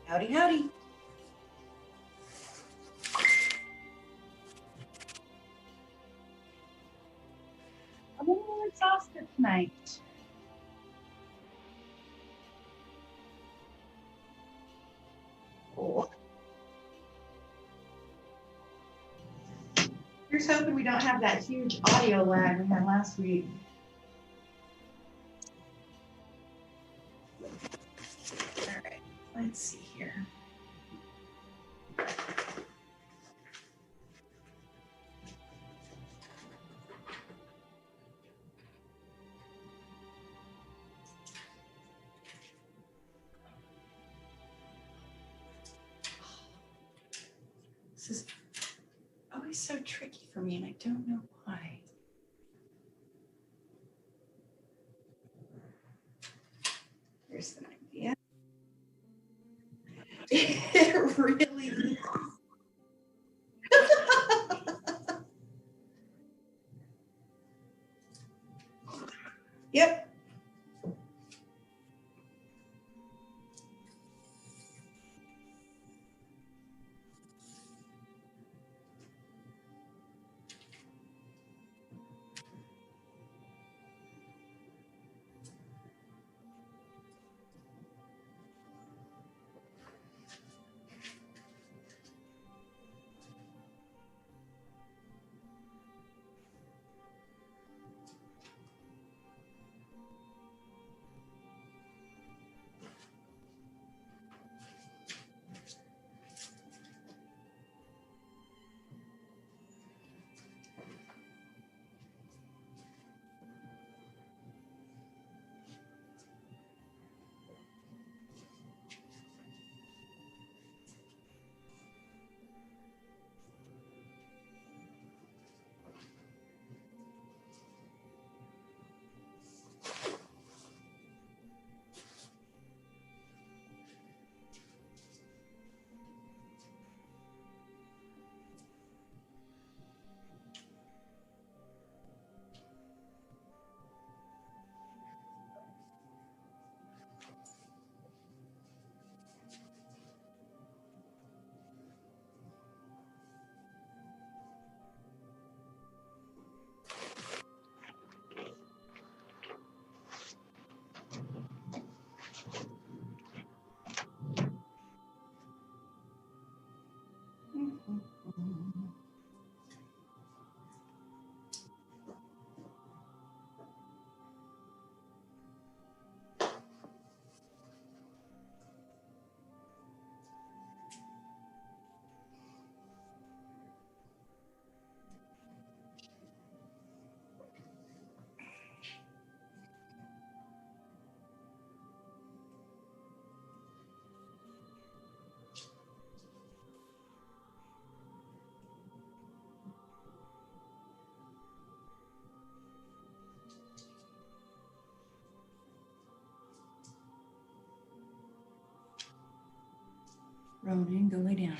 Howdy, howdy. I'm a little exhausted tonight. Oh. Here's hoping we don't have that huge audio lag we had last week. All right, let's see here. This is always so tricky for me, and I don't know why. Here's an idea. It really is. Yep. Ronan, go lay down.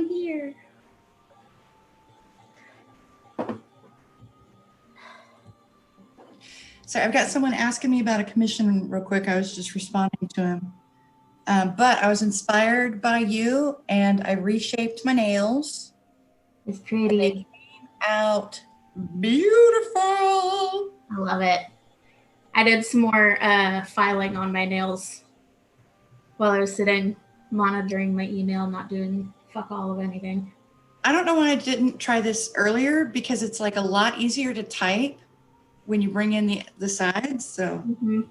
I'm here. So I've got someone asking me about a commission real quick. I was just responding to him. But I was inspired by you and I reshaped my nails. It's pretty. Out beautiful. I love it. I did some more filing on my nails while I was sitting monitoring my email, not doing fuck all of anything. I don't know why I didn't try this earlier because it's like a lot easier to type when you bring in the sides. So. Mm-hmm.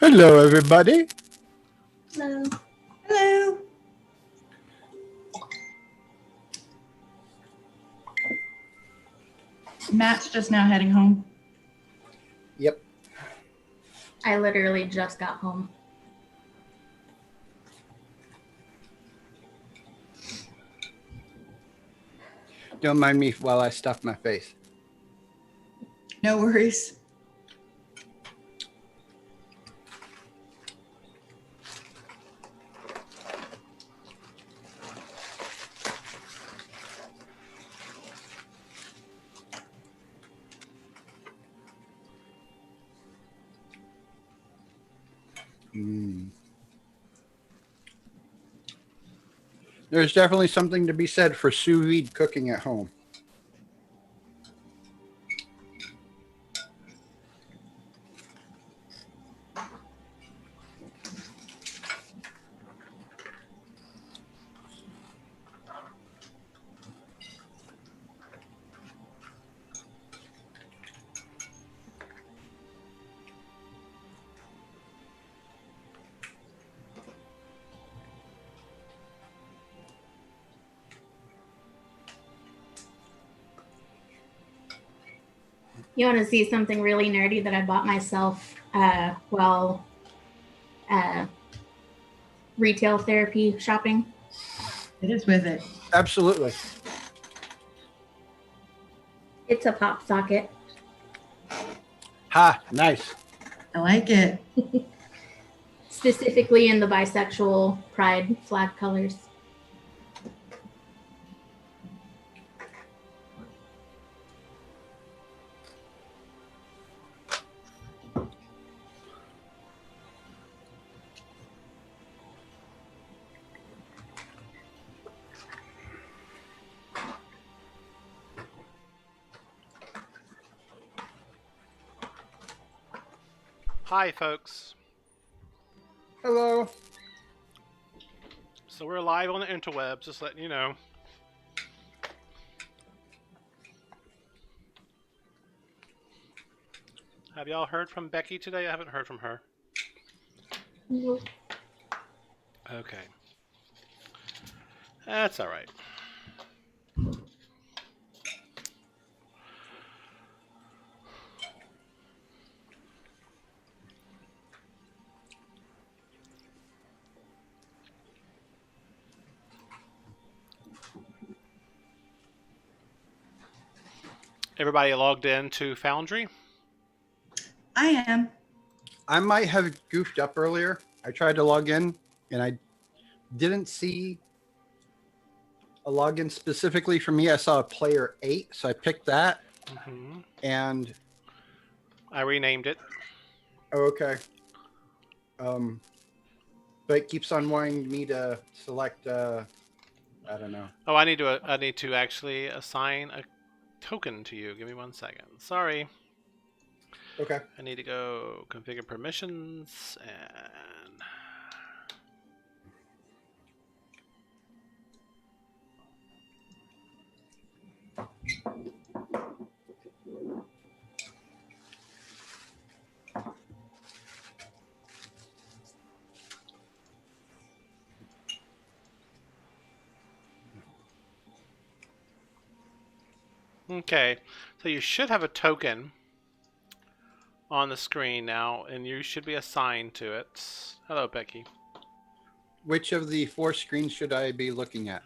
Hello, everybody. Hello. Hello. Matt's just now heading home. Yep. I literally just got home. Don't mind me while I stuff my face. No worries. There's definitely something to be said for sous vide cooking at home. You want to see something really nerdy that I bought myself while retail therapy shopping? It is with it. Absolutely. It's a pop socket. Ha, nice. I like it. Specifically in the bisexual pride flag colors. Hi, folks. Hello. So we're live on the interwebs, just letting you know. Have y'all heard from Becky today? I haven't heard from her. Nope. Okay. That's all right. Everybody logged in to Foundry? I am. I might have goofed up earlier. I tried to log in and I didn't see a login specifically for me. I saw a player 8, so I picked that. Mm-hmm. And I renamed it. oh, okay. But it keeps on wanting me to select I don't know. Oh, I need to actually assign a token to you. Give me 1 second. Sorry. Okay. I need to go configure permissions and Okay, so you should have a token on the screen now, and you should be assigned to it. Hello, Becky. Which of the 4 screens should I be looking at?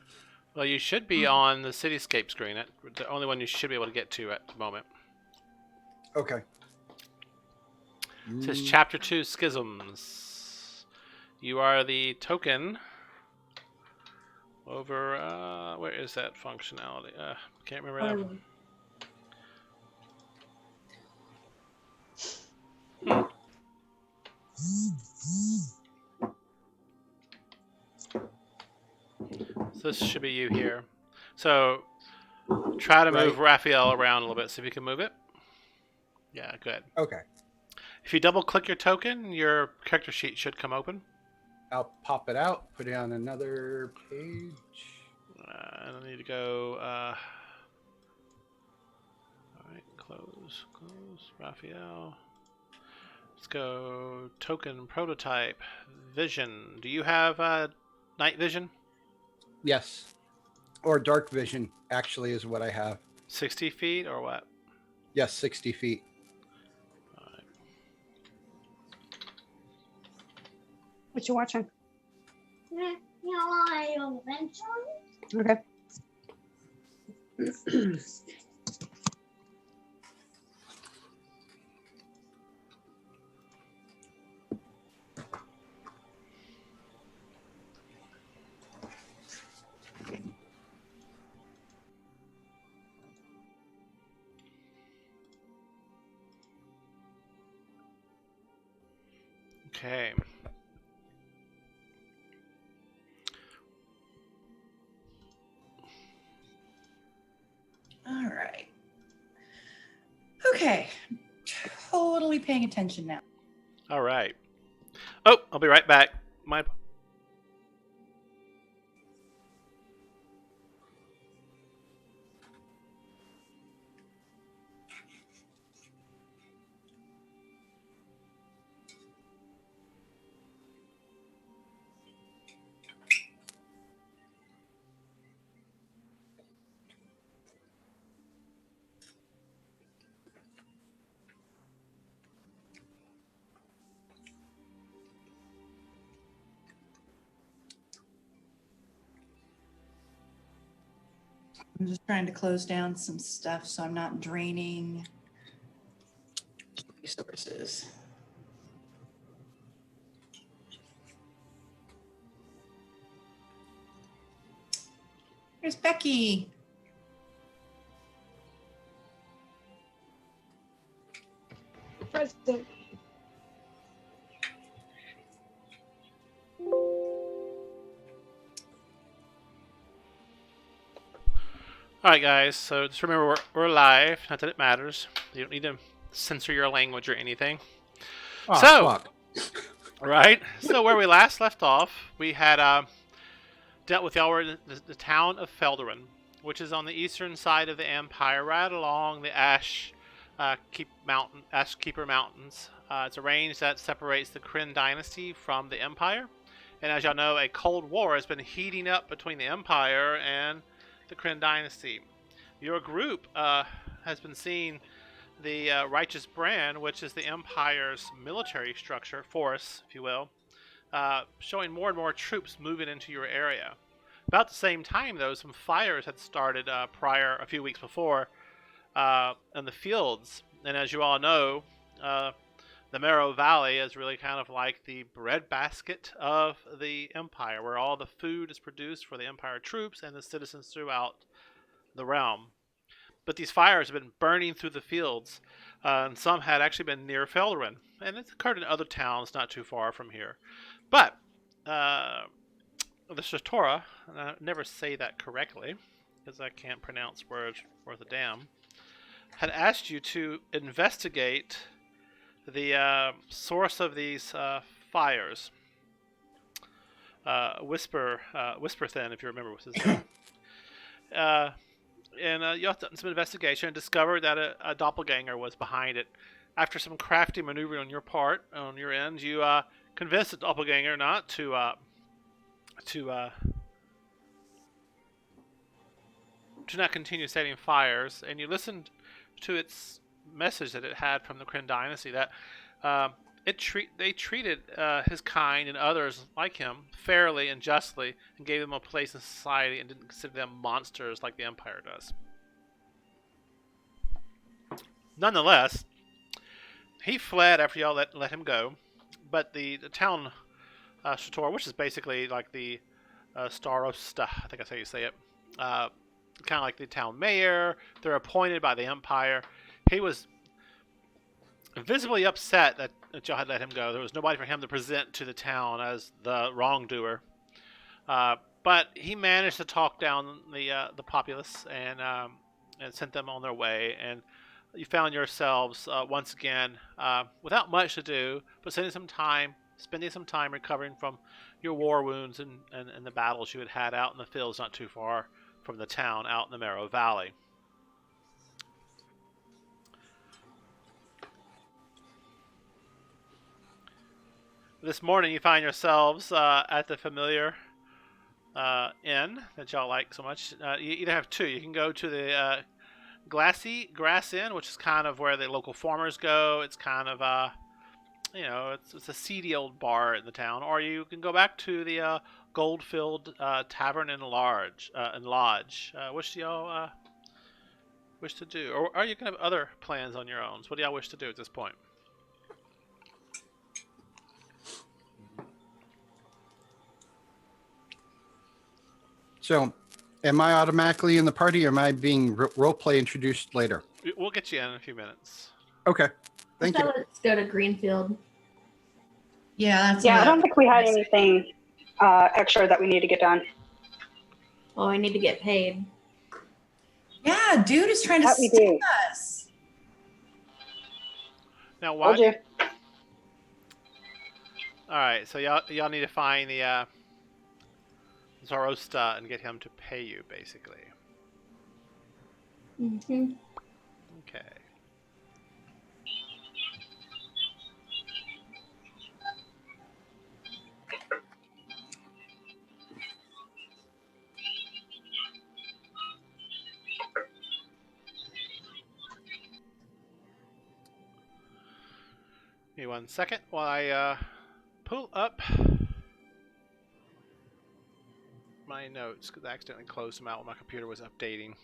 Well, you should be on the cityscape screen. The only one you should be able to get to at the moment. Okay. It says Chapter 2 Schisms. You are the token over, where is that functionality? Can't remember that. So this should be you here. So try to move Raphael around a little bit. See if you can move it. Yeah, good. Okay. If you double click your token, your character sheet should come open. I'll pop it out, put it on another page. And I need to go. All right, close, Raphael. Let's go token prototype vision. Do you have night vision? Yes. Or dark vision, actually, is what I have. 60 feet or what? Yes, 60 feet. All right. What you watching? Okay. Okay. All right. Okay. Totally paying attention now. All right. Oh, I'll be right back. My. I'm just trying to close down some stuff so I'm not draining resources. Here's Becky. Present. Alright, guys, so just remember we're live. Not that it matters. You don't need to censor your language or anything. Oh, So, fuck. right? So, where we last left off, we had dealt with the town of Felderin, which is on the eastern side of the Empire, right along the Ashkeeper Mountains. It's a range that separates the Kryn dynasty from the Empire. And as y'all know, a Cold War has been heating up between the Empire and the Kryn dynasty. Your group has been seeing the Righteous Brand, which is the Empire's military structure, force, if you will, showing more and more troops moving into your area. About the same time, though, some fires had started a few weeks before, in the fields. And as you all know, the Marrow Valley is really kind of like the breadbasket of the Empire, where all the food is produced for the Empire troops and the citizens throughout the realm. But these fires have been burning through the fields, and some had actually been near Felderin, and it's occurred in other towns not too far from here. But the Shatora, and I never say that correctly, because I can't pronounce words worth a damn, had asked you to investigate the source of these fires. Whisper Thin, if you remember what's his name. And you have done some investigation and discovered that a doppelganger was behind it. After some crafty maneuvering on your part, on your end, you convinced the doppelganger not to to not continue setting fires, and you listened to its message that it had from the Kryn dynasty that they treated his kind and others like him fairly and justly, and gave them a place in society, and didn't consider them monsters like the Empire does. Nonetheless, he fled after y'all let him go, but the town Shator, which is basically like the Starosta, I think that's how you say it, kind of like the town mayor. They're appointed by the Empire. He was visibly upset that y'all had let him go. There was nobody for him to present to the town as the wrongdoer. But he managed to talk down the populace and sent them on their way. And you found yourselves once again without much to do, but spending some time recovering from your war wounds and the battles you had out in the fields not too far from the town out in the Marrow Valley. This morning you find yourselves at the familiar inn that y'all like so much. You either have two. You can go to the Glassy Grass Inn, which is kind of where the local farmers go. It's kind of it's a seedy old bar in the town. Or you can go back to the Goldfield Tavern and Lodge. Which do y'all wish to do? Or you can have other plans on your own. So what do y'all wish to do at this point? So, am I automatically in the party, or am I being roleplay introduced later? We'll get you in a few minutes. Okay, thank you. Let's go to Greenfield. Yeah, that's Yeah, I what don't think we had anything extra that we need to get done. Well, we need to get paid. Yeah, dude is trying to That we stick do. us. Now, Told why? you. All right, so y'all need to find the Zoroasta and get him to pay you, basically. Mm-hmm. Okay. Give me 1 second while I pull up my notes, because I accidentally closed them out when my computer was updating.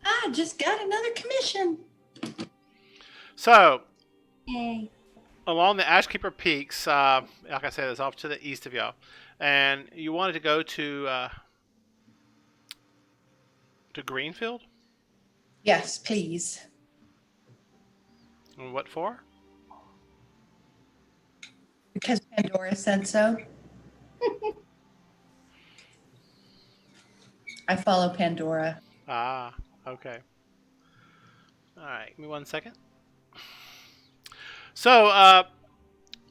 I just got another commission. So, Yay. along the Ashkeeper Peaks, like I said, it's off to the east of y'all, and you wanted to go to Greenfield? Yes, please. And what for? Because Pandora said so. I follow Pandora. Ah, okay. All right, give me 1 second. So,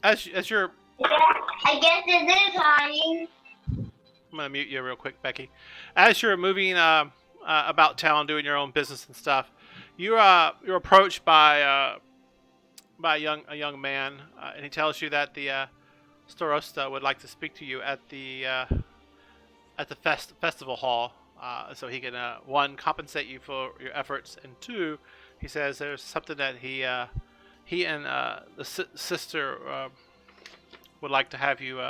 as you're, I guess it is, honey. I'm gonna mute you real quick, Becky. As you're moving about town, doing your own business and stuff, you're approached by a young man, and he tells you that the Starosta would like to speak to you at the festival hall, so he can one, compensate you for your efforts, and two, he says there's something that he and the sister would like to have you,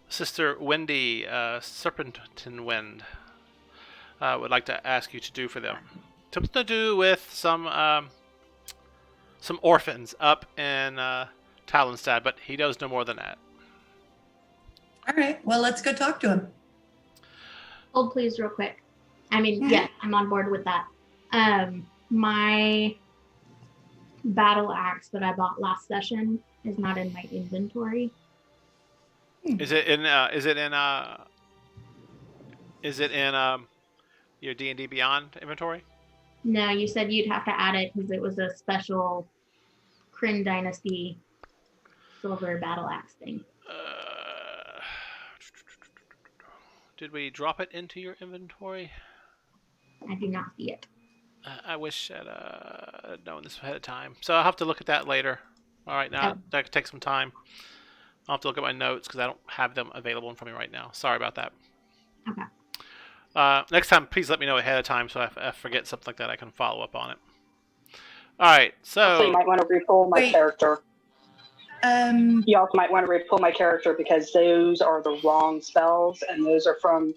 Sister Wendy Serpentin Wind, would like to ask you to do for them. Something to do with some orphans up in Talonstad, but he knows no more than that. All right. Well, let's go talk to him. Hold please real quick. I mean, Mhm. yes, I'm on board with that. My battle axe that I bought last session is not in my inventory. Is it in your D&D Beyond inventory? No, you said you'd have to add it because it was a special Kryn Dynasty silver battle axe thing. Did we drop it into your inventory? I do not see it. I wish I'd known this ahead of time. So I'll have to look at that later. All right, now that could take some time. I'll have to look at my notes because I don't have them available in front of me right now. Sorry about that. Okay. Next time, please let me know ahead of time so if I forget something like that, I can follow up on it. All right, Also, you so might want to repull my Wait. character. Um, You also might want to repull my character because those are the wrong spells, and those are from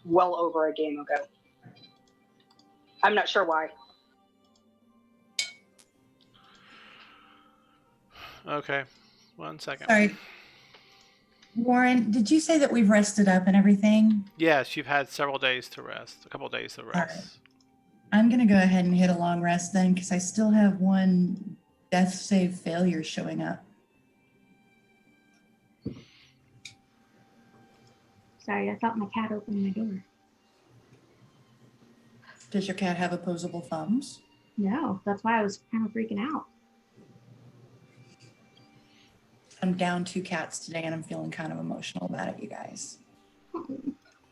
well over a game ago. I'm not sure why. okay, 1 second. sorry. Warren, did you say that we've rested up and everything? Yes, you've had several days to rest, a couple of days to right. rest. I'm going to go ahead and hit a long rest then because I still have one death save failure showing up. Sorry, I thought my cat opened my door. Does your cat have opposable thumbs? No, that's why I was kind of freaking out. I'm down 2 cats today and I'm feeling kind of emotional about it, you guys.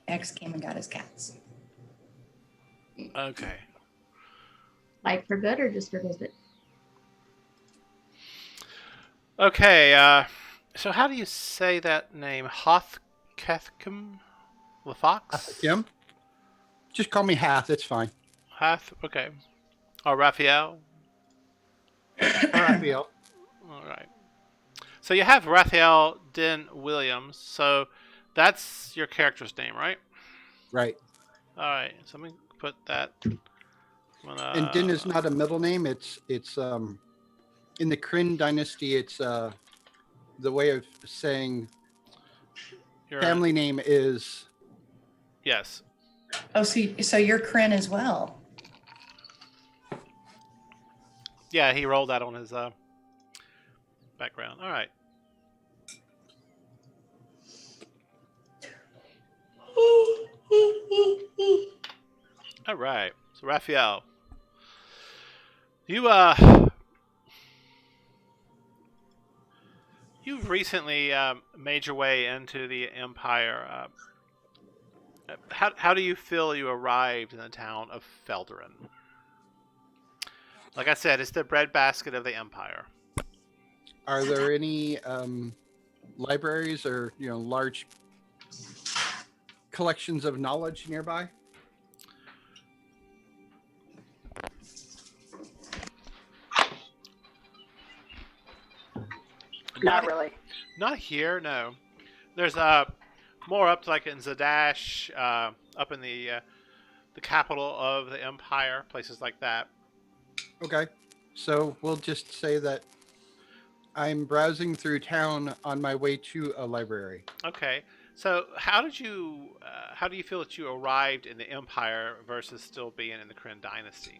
X came and got his cats. Okay. Like for good or just for visit? Okay, so how do you say that name? Hothkethcum? The fox? Kim? Just call me Hath. It's fine. Hath? Okay. Or Raphael? Raphael. All right. So you have Raphael Den Williams. So that's your character's name, right? Right. All right. So let me put that. And Din is not a middle name. It's in the Kryn dynasty. It's the way of saying your family name is. Yes. Oh, so you're Kryn as well. Yeah, he rolled that on his background. All right. All right. So Raphael, you've recently made your way into the Empire. How do you feel you arrived in the town of Felderin? Like I said, it's the breadbasket of the Empire. Are there any libraries or large collections of knowledge nearby? Not really. Not here, no. There's more up to like in Zadash, up in the capital of the Empire, places like that. Okay. So we'll just say that I'm browsing through town on my way to a library. Okay. So how do you feel that you arrived in the Empire versus still being in the Kryn dynasty?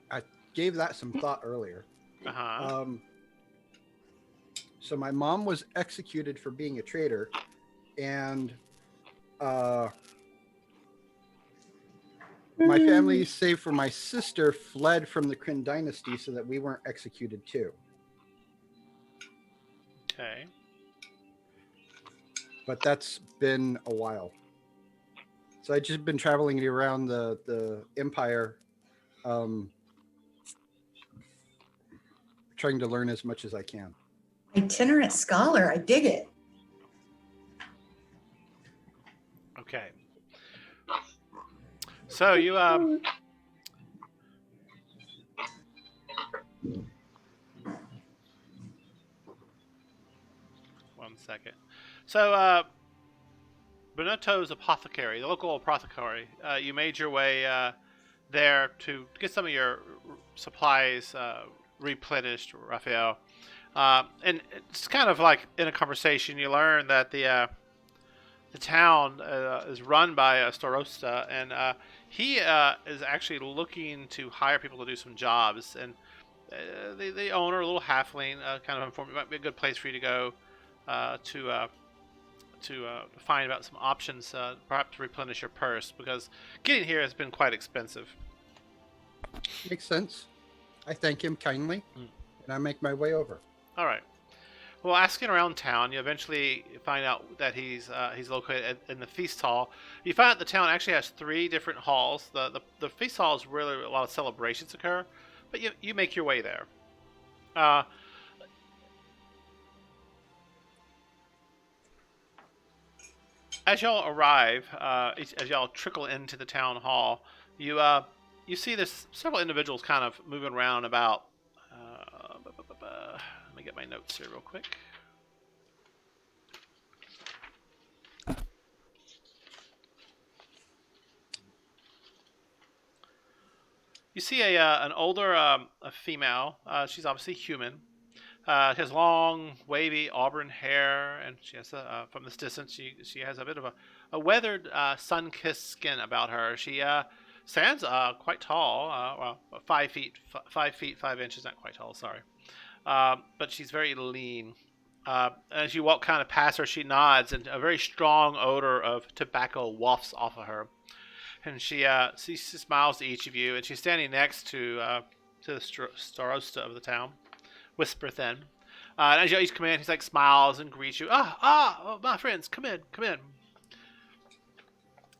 I gave that some thought earlier. Uh-huh. So my mom was executed for being a traitor, and my family, save for my sister, fled from the Kryn dynasty so that we weren't executed too. Okay. But that's been a while. So I've just been traveling around the Empire, trying to learn as much as I can. Itinerant scholar, I dig it. Okay. So you 1 second. So Beneto's apothecary, the local apothecary. You made your way there to get some of your supplies replenished, Raphael. And it's kind of like in a conversation, you learn that the town is run by a Starosta, and he is actually looking to hire people to do some jobs. And the owner, a little halfling, kind of informed me it might be a good place for you to go to find about some options, perhaps to replenish your purse, because getting here has been quite expensive. Makes sense. I thank him kindly, and I make my way over. All right. Well, asking around town, you eventually find out that he's located in the feast hall. You find out the town actually has 3 different halls. The feast hall is really a lot of celebrations occur, but you make your way there. Uh, as y'all arrive, as y'all trickle into the town hall, you see there's several individuals kind of moving around about. Let me get my notes here real quick. You see an older a female. She's obviously human. She has long, wavy auburn hair, and she has from this distance she has a bit of a weathered, sun-kissed skin about her. She stands quite tall, well, 5 feet, 5 feet 5 inches, not quite tall, sorry. But she's very lean. As you walk kind of past her, she nods, and a very strong odor of tobacco wafts off of her. And she smiles to each of you, and she's standing next to the starosta of the town. Whisper then. And as you each come in, he's like smiles and greets you. Oh, my friends, come in.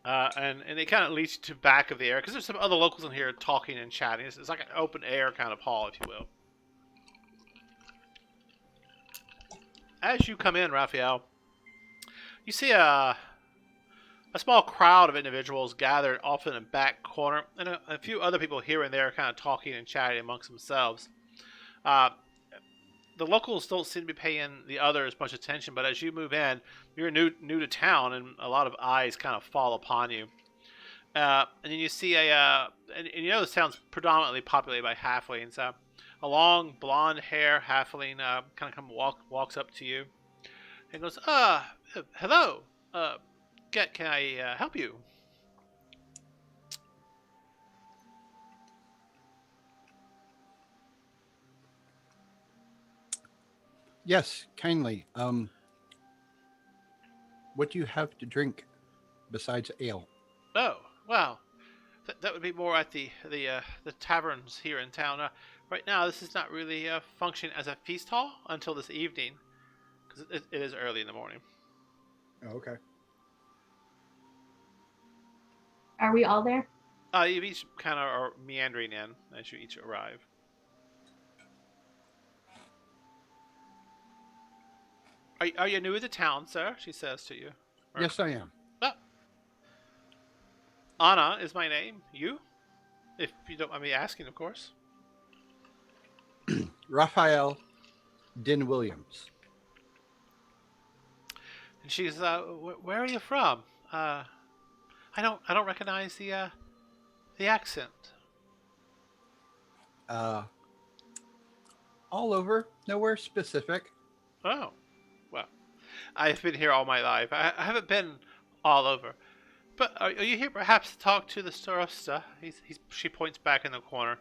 And they kind of lead you to the back of the area because there's some other locals in here talking and chatting. It's like an open air kind of hall, if you will. As you come in, Raphael, you see a small crowd of individuals gathered off in the back corner, and a few other people here and there kind of talking and chatting amongst themselves. The locals don't seem to be paying the others much attention, but as you move in, you're new to town, and a lot of eyes kind of fall upon you. And then you see and you know this town's predominantly populated by halflings. A long blonde hair halfling kind of walks up to you and goes, hello. Can I help you? Yes, kindly. What do you have to drink besides ale? Oh, well, that would be more at the taverns here in town. Right now, this is not really functioning as a feast hall until this evening, because it is early in the morning. Oh, okay. Are we all there? You each kind of are meandering in as you each arrive. Are you new to town, sir? She says to you. Or, Yes, I am. Oh. Anna is my name. You? If you don't mind me asking, of course. Raphael Din Williams. And she's, where are you from? I don't recognize the accent. All over, nowhere specific. Oh, well, I've been here all my life. I haven't been all over. But are you here perhaps to talk to the starosta? She points back in the corner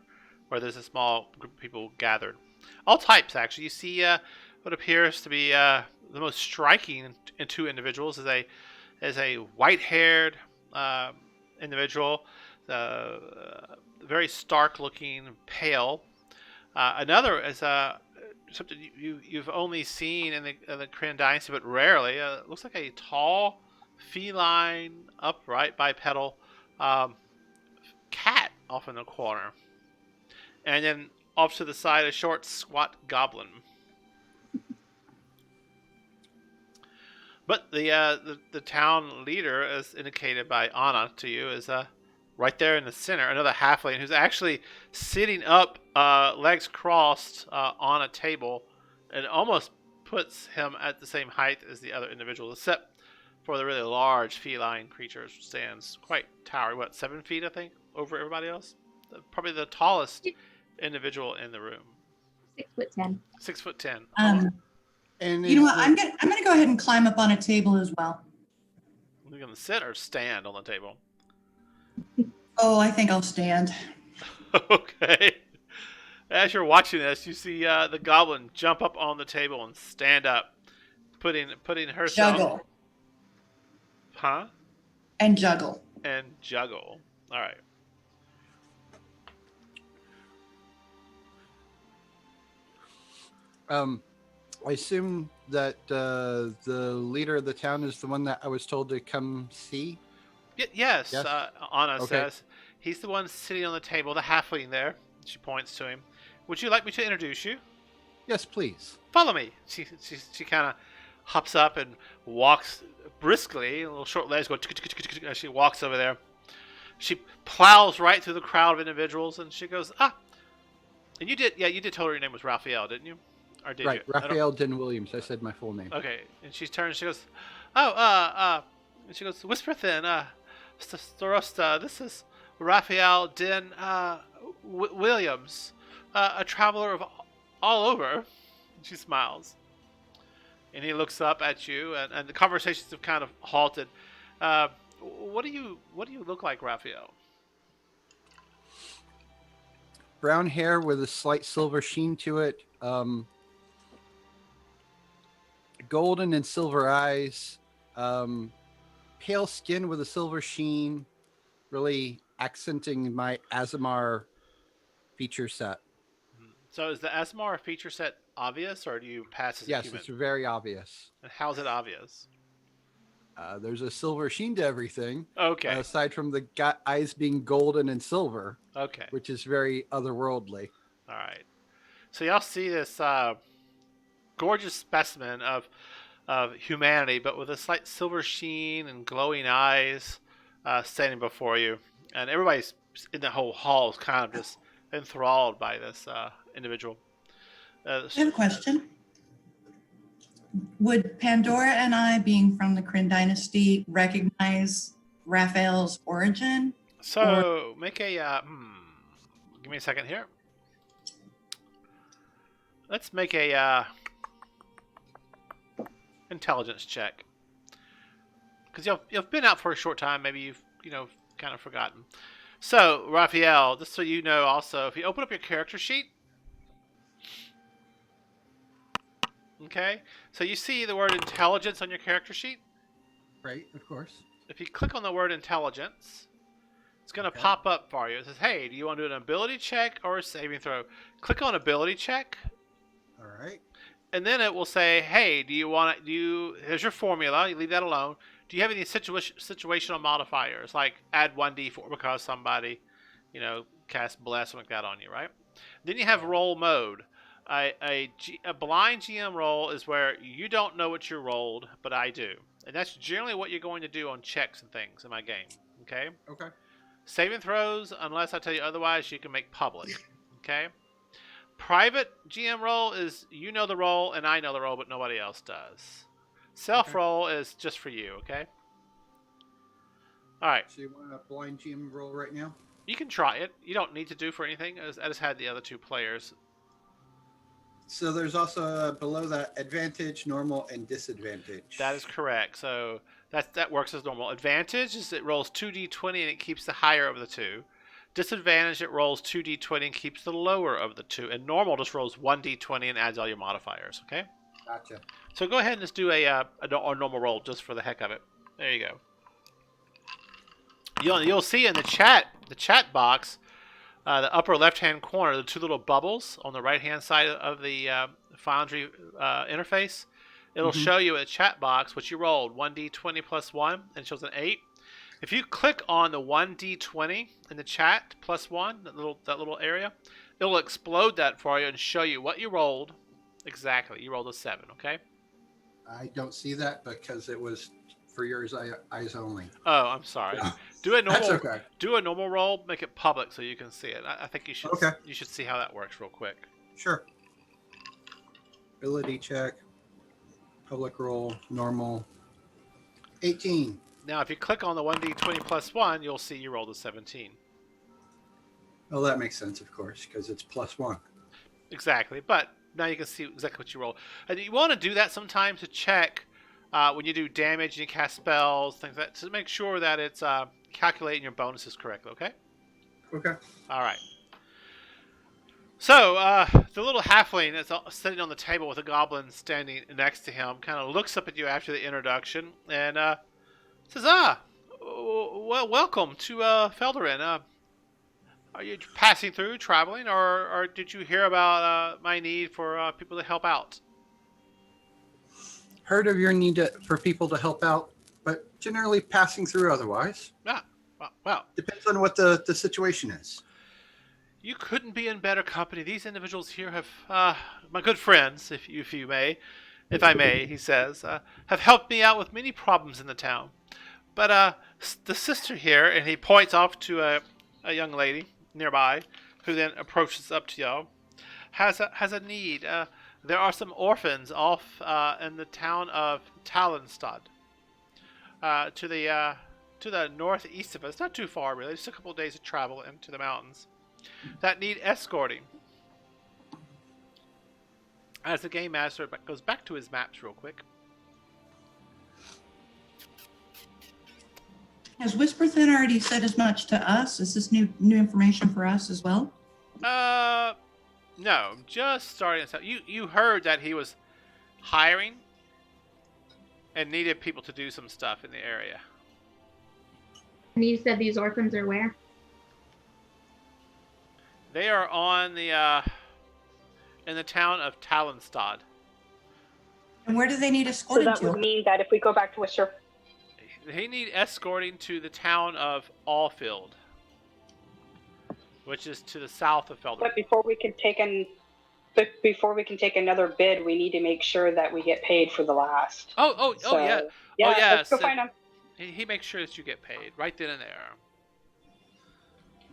where there's a small group of people gathered. All types, actually. You see what appears to be the most striking in two individuals is a white-haired individual, very stark-looking, pale. Another is something you've only seen in the Kryn Dynasty, but rarely. Looks like a tall, feline, upright, bipedal cat off in the corner. And then off to the side, a short, squat goblin. But the town leader, as indicated by Anna to you, is right there in the center. Another halfling who's actually sitting up, legs crossed, on a table, and almost puts him at the same height as the other individual, except for the really large feline creature, which stands quite towering. What, 7 feet, I think, over everybody else? Probably the tallest individual in the room. 6'10". 6'10". And You know what? I'm gonna go ahead and climb up on a table as well. Are you gonna sit or stand on the table? Oh, I think I'll stand. Okay. As you're watching this, you see the goblin jump up on the table and stand up, putting herself. Juggle. Huh? And juggle. And juggle. All right. I assume that the leader of the town is the one that I was told to come see. Yes. Anna Okay. says he's the one sitting on the table, the halfling there. She points to him. Would you like me to introduce you? Yes, please. Follow me. She kind of hops up and walks briskly, little short legs go as she walks over there. She plows right through the crowd of individuals, and she goes, and you did tell her your name was Raphael, didn't you? Or did Right, you? Raphael Den Williams. I said my full name. Okay, and she turns, she goes, and she goes, whisper thin, Starosta, this is Raphael Den, Williams, a traveler of all over. And she smiles. And he looks up at you, and the conversations have kind of halted. What do you look like, Raphael? Brown hair with a slight silver sheen to it. Golden and silver eyes. Pale skin with a silver sheen. Really accenting my Azamar feature set. So is the Asmar feature set obvious, or do you pass as a Yes, human? it's very obvious. And how's it obvious? There's a silver sheen to everything. Okay. Aside from the eyes being golden and silver, Okay. which is very otherworldly. All right. So y'all see this gorgeous specimen of humanity, but with a slight silver sheen and glowing eyes, standing before you, and everybody's in the whole hall is kind of just enthralled by this individual. I have a question. Would Pandora and I, being from the Kryn dynasty, recognize Raphael's origin? So make a give me a second here. Let's make a intelligence check, because you've been out for a short time. Maybe you've kind of forgotten. So Raphael, just so you know, also, if you open up your character sheet, okay, so you see the word intelligence on your character sheet. Right, of course. If you click on the word intelligence, it's going to Okay. pop up for you. It says, hey, do you want to do an ability check or a saving throw? Click on ability check, All right. and then it will say, hey, here's your formula. You leave that alone. Do you have any situational modifiers, like add 1d4 because somebody, cast bless, something like that on you, right? Then you have roll mode. A blind GM roll is where you don't know what you rolled, but I do. And that's generally what you're going to do on checks and things in my game, okay? Okay. Saving throws, unless I tell you otherwise, you can make public, okay? Private GM roll is you know the roll and I know the roll, but nobody else does. Self roll is just for you, okay? All right, So you want a blind GM roll right now? you can try it. You don't need to do for anything. I just had the other two players. So there's also below that advantage, normal, and disadvantage. That is correct. So that works as normal. Advantage is it rolls 2d20 and it keeps the higher of the two. Disadvantage, it rolls 2d20 and keeps the lower of the two. And normal just rolls 1d20 and adds all your modifiers, okay? Gotcha. So go ahead and just do a normal roll just for the heck of it. There you go. You'll see in the chat box, the upper left-hand corner, the two little bubbles on the right-hand side of the Foundry interface. It'll show you a chat box what you rolled, 1d20 plus 1, and it shows an 8. If you click on the 1d20 in the chat plus 1, that little area, it'll explode that for you and show you what you rolled exactly. You rolled a 7, okay? I don't see that because it was for yours eyes only. Oh, I'm sorry. Yeah. Do a normal. That's okay. Do a normal roll. Make it public so you can see it. I think you should. Okay. You should see how that works real quick. Sure. Ability check. Public roll. Normal. 18. Now, if you click on the 1d20 plus 1, you'll see you rolled a 17. Well, that makes sense, of course, because it's plus 1. Exactly. But now you can see exactly what you rolled. And you want to do that sometimes to check when you do damage and you cast spells, things like that, to make sure that it's calculating your bonuses correctly, okay? Okay. All right. So, the little halfling that's sitting on the table with a goblin standing next to him kind of looks up at you after the introduction and says, well, welcome to Felderin. Are you passing through, traveling, or did you hear about my need for people to help out? Heard of your need for people to help out, but generally passing through otherwise. Yeah. Well, Depends on what the situation is. You couldn't be in better company. These individuals here have, my good friends, if I may, he says, have helped me out with many problems in the town. But the sister here, and he points off to a young lady nearby, who then approaches up to y'all, has a need. There are some orphans off in the town of Talonstad, to the northeast of us, not too far really, just a couple of days of travel into the mountains, that need escorting. As the game master goes back to his maps real quick. Has Whisperthin already said as much to us? Is this new information for us as well? No, just starting this out. You heard that he was hiring and needed people to do some stuff in the area. And you said these orphans are where? They are on the in the town of Talonstad. And where do they need So escorted that to? would mean that if we go back to Worcester, They need escorting to the town of Allfield, which is to the south of Felder. but before we can take another bid, we need to make sure that we get paid for the last. Oh, So, yeah. Yeah, yes. let's go find them. He makes sure that you get paid right then and there.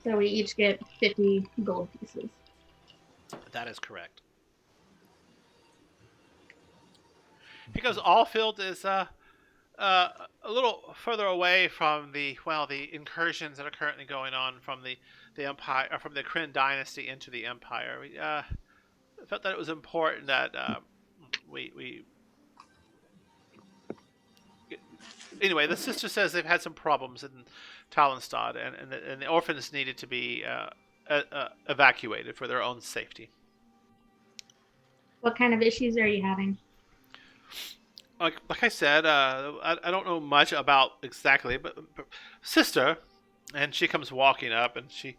So we each get 50 gold pieces. That is correct. Because Allfield is a little further away from the incursions that are currently going on from the Empire, or from the Kryn dynasty into the Empire. We felt that it was important that we. Anyway, the sister says they've had some problems in Talonstad, and the orphans needed to be evacuated for their own safety. What kind of issues are you having? Like I said, I don't know much about exactly, but sister, and she comes walking up, and she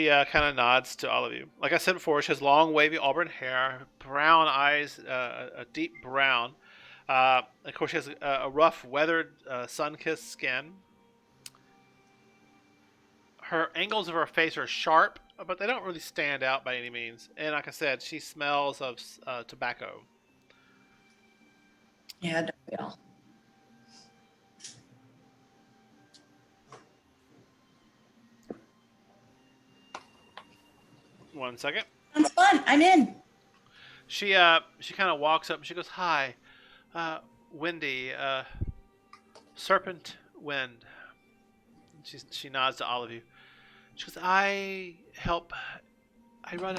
kind of nods to all of you. Like I said before, she has long, wavy auburn hair, brown eyes, a deep brown. Of course, she has a rough, weathered, sun-kissed skin. Her angles of her face are sharp, but they don't really stand out by any means. And like I said, she smells of tobacco. Yeah, don't we all? One second. Sounds fun. I'm in. She kind of walks up and she goes, "Hi, Wendy, Serpent Wind." She nods to all of you. She goes, I run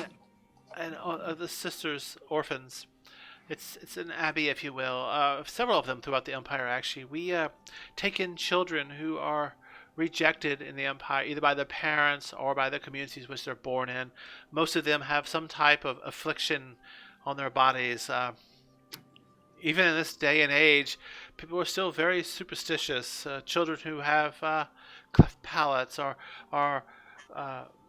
the sisters' orphans. It's an abbey, if you will. Several of them throughout the Empire, actually. We take in children who are rejected in the Empire, either by their parents or by the communities which they're born in. Most of them have some type of affliction on their bodies. Even in this day and age, people are still very superstitious. Children who have cleft palates or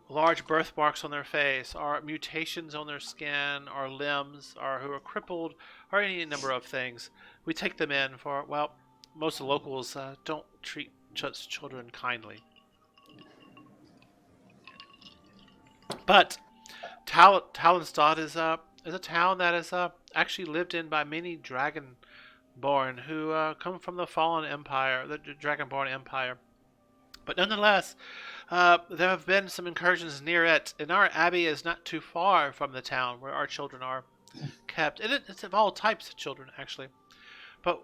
large birthmarks on their face, or mutations on their skin or limbs, or who are crippled, or any number of things. We take them in for, well, most of the locals don't treat such children kindly. But Talonstad is a town that is actually lived in by many Dragonborn who come from the fallen empire, the Dragonborn Empire. But nonetheless, there have been some incursions near it, and our abbey is not too far from the town where our children are kept. And it's of all types of children, actually. But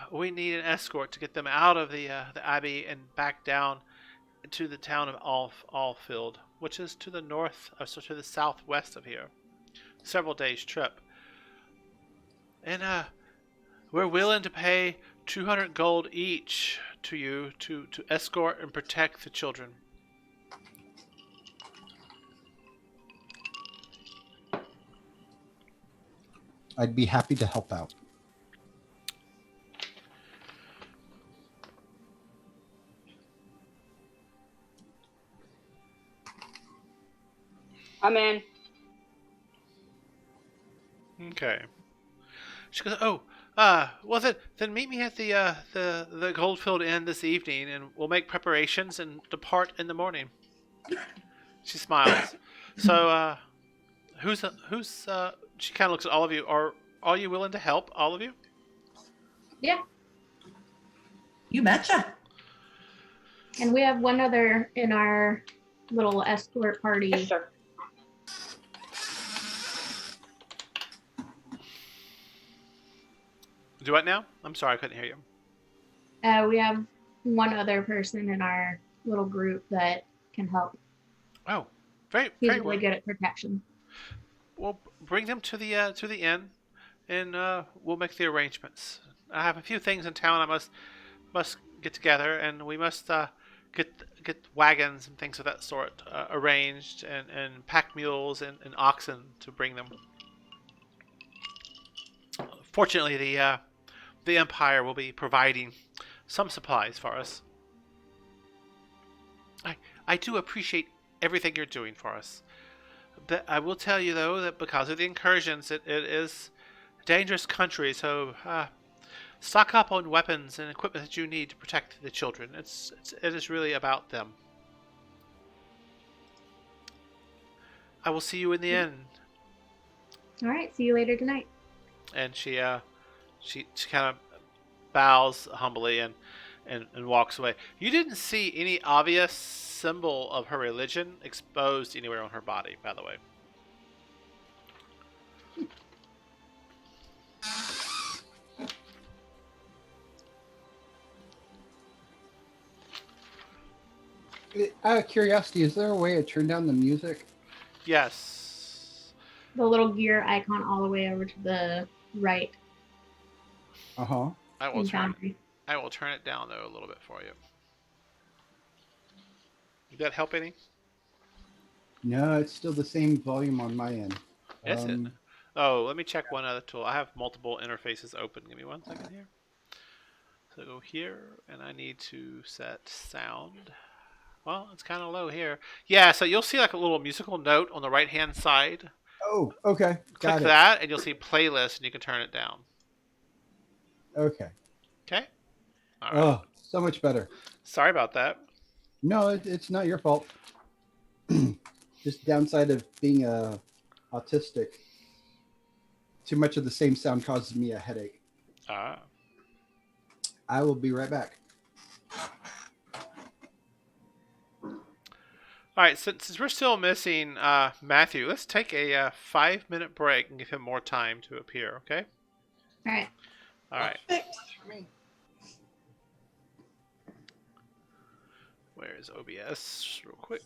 we need an escort to get them out of the abbey and back down to the town of Allfield, which is to the north, so to the southwest of here. Several days' trip. And we're willing to pay 200 gold each to you to escort and protect the children. I'd be happy to help out. I'm in. Okay. She goes, "Oh, well then meet me at the Goldfield Inn this evening, and we'll make preparations and depart in the morning." She smiles. So, who's she kind of looks at all of you. Are you willing to help, all of you? Yeah. You betcha. And we have one other in our little escort party. Yes, sir. Do what now? I'm sorry, I couldn't hear you. We have one other person in our little group that can help. Oh, very, He's very really well. good at protection. Well, bring them to the inn, and we'll make the arrangements. I have a few things in town I must get together, and we must get wagons and things of that sort arranged, and pack mules and oxen to bring them. Fortunately, the Empire will be providing some supplies for us. I do appreciate everything you're doing for us. But I will tell you, though, that because of the incursions, it is a dangerous country, so stock up on weapons and equipment that you need to protect the children. It is really about them. I will see you in the inn. All right. See you later tonight. And she kind of bows humbly and walks away. You didn't see any obvious symbol of her religion exposed anywhere on her body, by the way. Out of curiosity, is there a way to turn down the music? Yes. The little gear icon all the way over to the right Uh-huh. I will in turn Foundry. it down though a little bit for you. Did that help any? No, it's still the same volume on my end. Yes. Oh, let me check one other tool. I have multiple interfaces open. Give me 1 second here. So go here, and I need to set sound. Well, it's kind of low here. Yeah, so you'll see like a little musical note on the right-hand side. Oh, okay. Click Got it. that, and you'll see playlist, and you can turn it down. Okay. Okay? All right. Oh, so much better. Sorry about that. No, it's not your fault. Just downside of being autistic. Too much of the same sound causes me a headache. Ah. I will be right back. All right, since we're still missing Matthew, let's take a 5-minute break and give him more time to appear, okay? All right. All right. Perfect. Where is OBS? Real quick.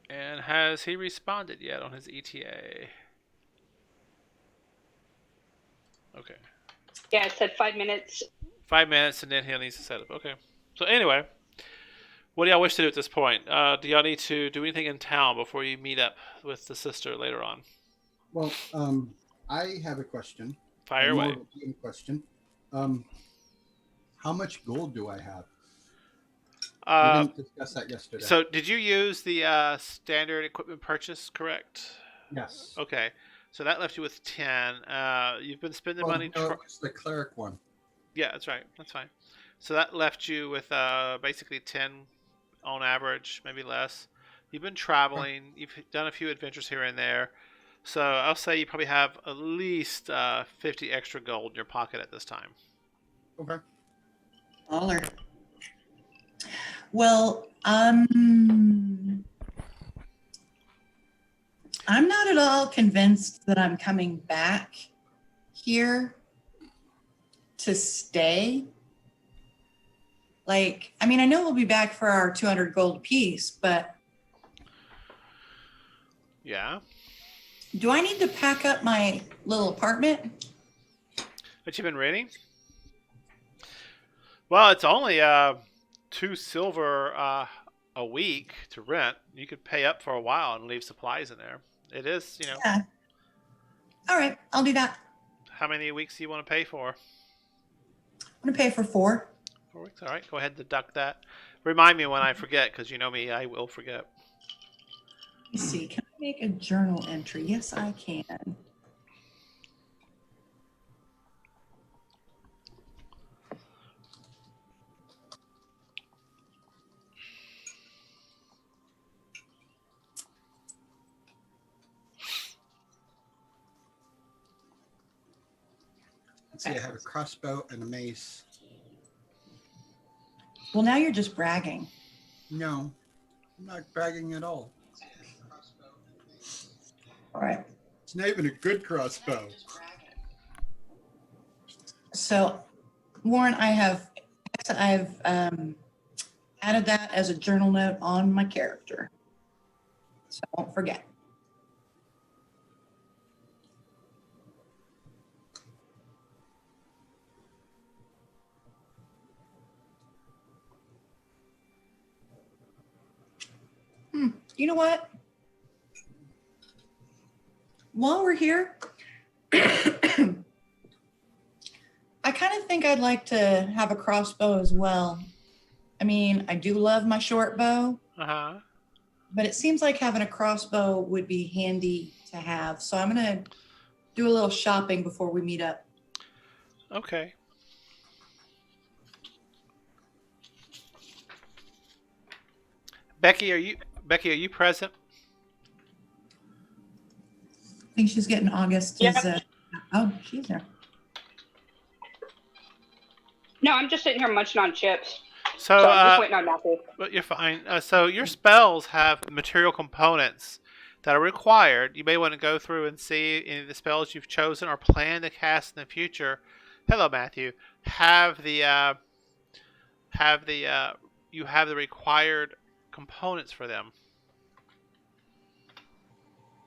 And has he responded yet on his ETA? Okay. Yeah, it said 5 minutes. 5 minutes, and then he needs to set up. Okay. So anyway, what do y'all wish to do at this point? Do y'all need to do anything in town before you meet up with the sister later on? Well, I have a question. Fire More away. of a game question. How much gold do I have? We didn't discuss that yesterday. So did you use the standard equipment purchase, correct? Yes. Okay. So that left you with 10. You've been spending Well, money. no, it's the cleric one. Yeah, that's right. That's fine. So that left you with basically 10 on average, maybe less. You've been traveling. You've done a few adventures here and there. So I'll say you probably have at least 50 extra gold in your pocket at this time. Okay. Baller. Well, I'm not at all convinced that I'm coming back here to stay. Like, I mean, I know we'll be back for our 200 gold piece, but Yeah. do I need to pack up my little apartment? But you've been reading? Well, it's only 2 silver a week to rent. You could pay up for a while and leave supplies in there. It is, you know. Yeah. All right, I'll do that. How many weeks do you want to pay for? I'm gonna pay for 4. 4 weeks. All right. Go ahead and deduct that. Remind me when I forget, because you know me, I will forget. Let me see. Can I make a journal entry? Yes, I can. Let's see, I have a crossbow and a mace. Well, now you're just bragging. No, I'm not bragging at all. All right. It's not even a good crossbow. So, Warren, I've added that as a journal note on my character, so I won't forget. You know what? While we're here, I kind of think I'd like to have a crossbow as well. I mean, I do love my short bow, Uh-huh. but it seems like having a crossbow would be handy to have. So I'm going to do a little shopping before we meet up. Okay. Becky, are you present? I think she's getting August. Yep. Oh, she's there. No, I'm just sitting here munching on chips. So, So I'm just waiting on Matthew. but you're fine. So your spells have material components that are required. You may want to go through and see any of the spells you've chosen or plan to cast in the future. Hello, Matthew. You have the required components for them.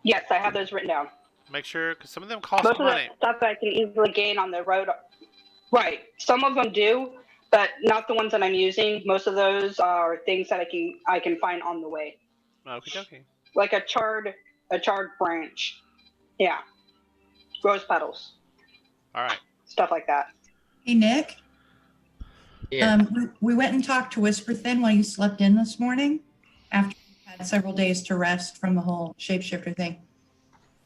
Yes, I have those written down. Make sure, because some of them cost Most of money. the stuff I can easily gain on the road. Right. Some of them do, but not the ones that I'm using. Most of those are things that I can find on the way. Okay. Like a charred branch. Yeah. Rose petals. All right. Stuff like that. Hey, Nick. Yeah. We went and talked to Whisper Thin while you slept in this morning after you had several days to rest from the whole shapeshifter thing.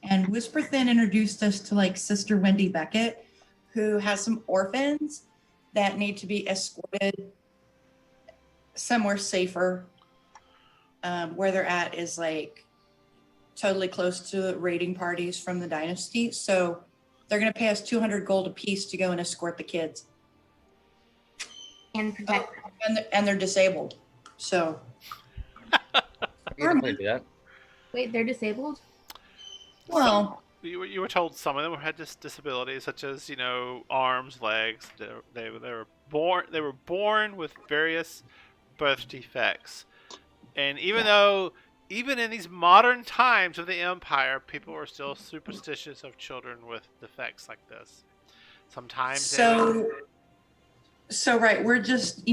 And Whisper Thin introduced us to like Sister Wendy Beckett, who has some orphans that need to be escorted somewhere safer. Where they're at is like totally close to raiding parties from the dynasty. So they're going to pay us 200 gold a piece to go and escort the kids. And protect. And they're disabled. So I can definitely do that. Wait, they're disabled? well, You were told some of them had disabilities, such as arms, legs. They were born with various birth defects, and even though even in these modern times of the Empire, people are still superstitious of children with defects like this. Sometimes So right, we're just,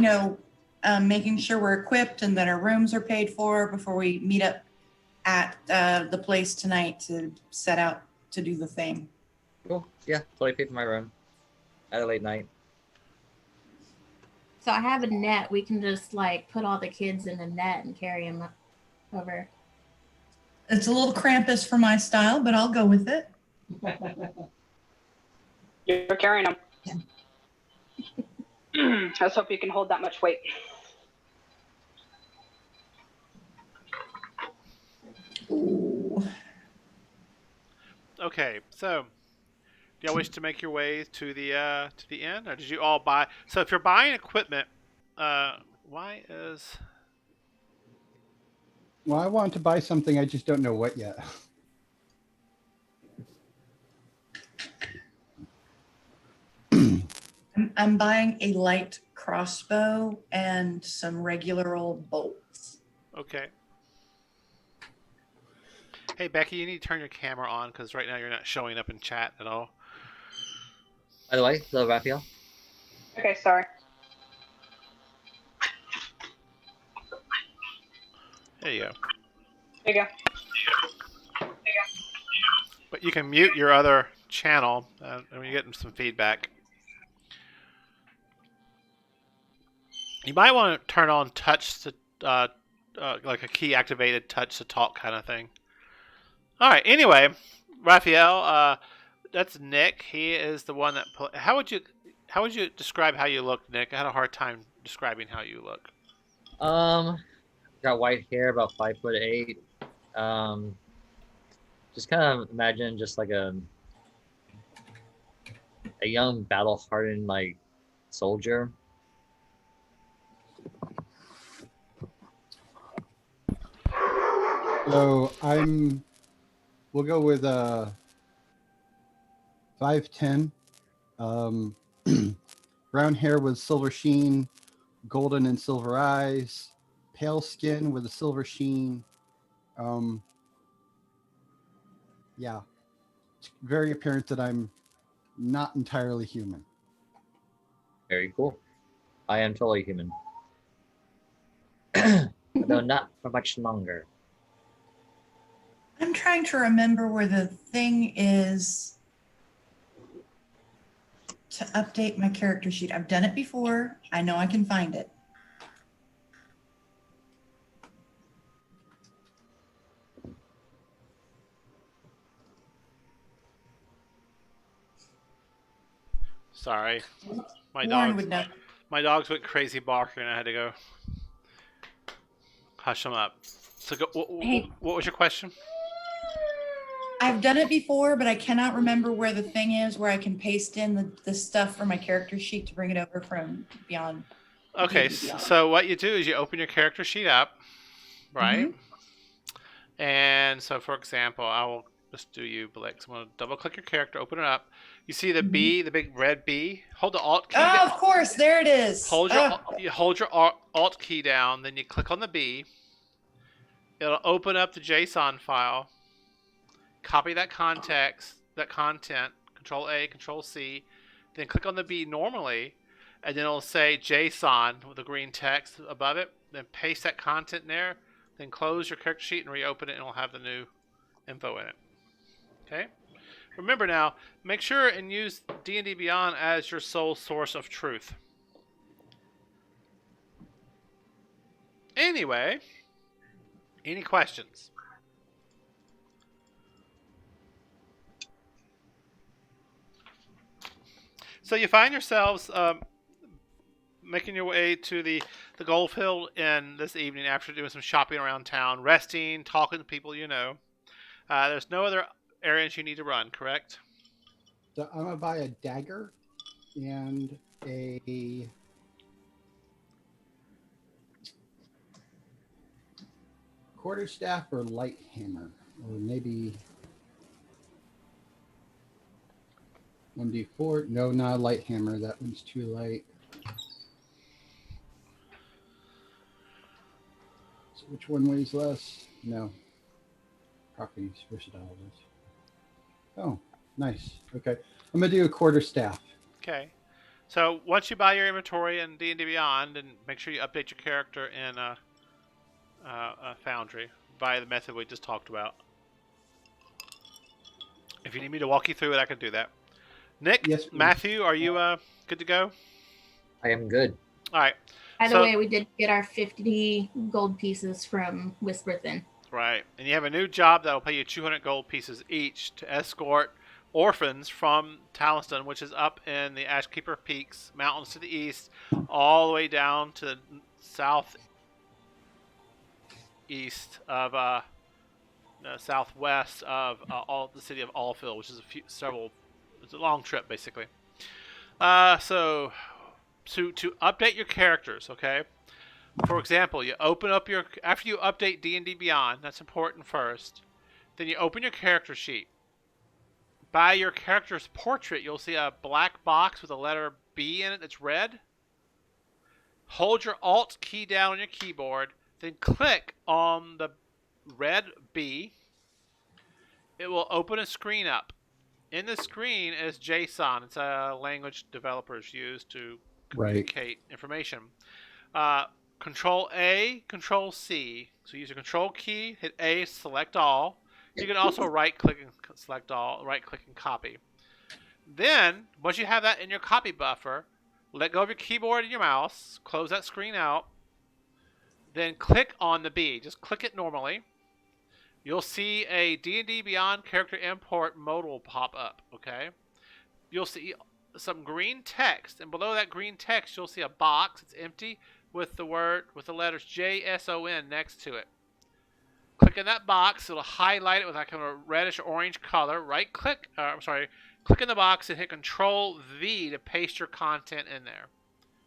making sure we're equipped and that our rooms are paid for before we meet up at the place tonight to set out to do the thing. Cool. Yeah, totally paid for my room at a late night. So I have a net. We can just like put all the kids in a net and carry them over. It's a little Krampus for my style, but I'll go with it. You're carrying them. Let's hope you can hold that much weight. Ooh. Okay, so do y'all wish to make your way to the inn, or did you all buy? So if you're buying equipment, why is? Well, I want to buy something. I just don't know what yet. I'm buying a light crossbow and some regular old bolts. Okay. Hey Becky, you need to turn your camera on because right now you're not showing up in chat at all. By the way, hello, Raphael. Okay, sorry. There you go. There you go. But you can mute your other channel, and you're getting some feedback. You might want to turn on touch to, like a key activated touch to talk kind of thing. All right. Anyway, Raphael, that's Nick. He is the one that. How would you describe how you look, Nick? I had a hard time describing how you look. Got white hair, about 5'8". Just kind of imagine just like a young battle-hardened like soldier. So we'll go with 5'10". Brown hair with silver sheen, golden and silver eyes, pale skin with a silver sheen. Yeah, it's very apparent that I'm not entirely human. Very cool. I am totally human. Though not for much longer. I'm trying to remember where the thing is to update my character sheet. I've done it before. I know I can find it. Sorry, my Warren dogs. would know. My dogs went crazy barking, and I had to go hush them up. So, Hey. what was your question? I've done it before, but I cannot remember where the thing is where I can paste in the stuff for my character sheet to bring it over from beyond. Okay, so what you do is you open your character sheet up, right? Mm-hmm. And so, for example, I will just do you, Blix. I'm going to double click your character, open it up. You see the B, the big red B? Hold the Alt key Oh, down. of course, there it is. You hold your Alt key down, then you click on the B. It'll open up the JSON file. Copy that content, Control A, Control C, then click on the B normally, and then it'll say JSON with the green text above it. Then paste that content in there, then close your character sheet and reopen it, and it'll have the new info in it. Okay? Remember now, make sure and use D&D Beyond as your sole source of truth. Anyway, any questions? So you find yourselves making your way to the Goldfield Inn this evening after doing some shopping around town, resting, talking to people you know. There's no other areas you need to run, correct? So I'm gonna buy a dagger and a quarterstaff or light hammer, or maybe 1d4. No, not a light hammer. That one's too light. So which one weighs less? No. Properties, versatile. Oh, nice. Okay. I'm going to do a quarterstaff. Okay. So once you buy your inventory in D&D Beyond, and make sure you update your character in Foundry by the method we just talked about. If you need me to walk you through it, I can do that. Nick, Yes, please. Matthew, are you good to go? I am good. All right. By the So- way, we did get our 50 gold pieces from Whisper Thin. Right. And you have a new job that will pay you 200 gold pieces each to escort orphans from Talistan, which is up in the Ashkeeper Peaks mountains to the east, all the way down to the southeast of southwest of all the city of Allfield, which is it's a long trip basically. So to update your characters, okay? For example, you open up after you update D&D Beyond, that's important first. Then you open your character sheet. By your character's portrait, you'll see a black box with a letter B in it that's red. Hold your Alt key down on your keyboard, then click on the red B. It will open a screen up. In the screen is JSON. It's a language developers use to communicate information. Control A, Control C. So use your Control key, hit A, select all. You can also right-click and select all, right-click and copy. Then, once you have that in your copy buffer, let go of your keyboard and your mouse, close that screen out, then click on the B. Just click it normally. You'll see a D&D Beyond character import modal pop up, okay? You'll see some green text, and below that green text, you'll see a box. It's empty with the letters JSON next to it. Click in that box. It'll highlight it with like a reddish orange color. Click in the box and hit Control V to paste your content in there.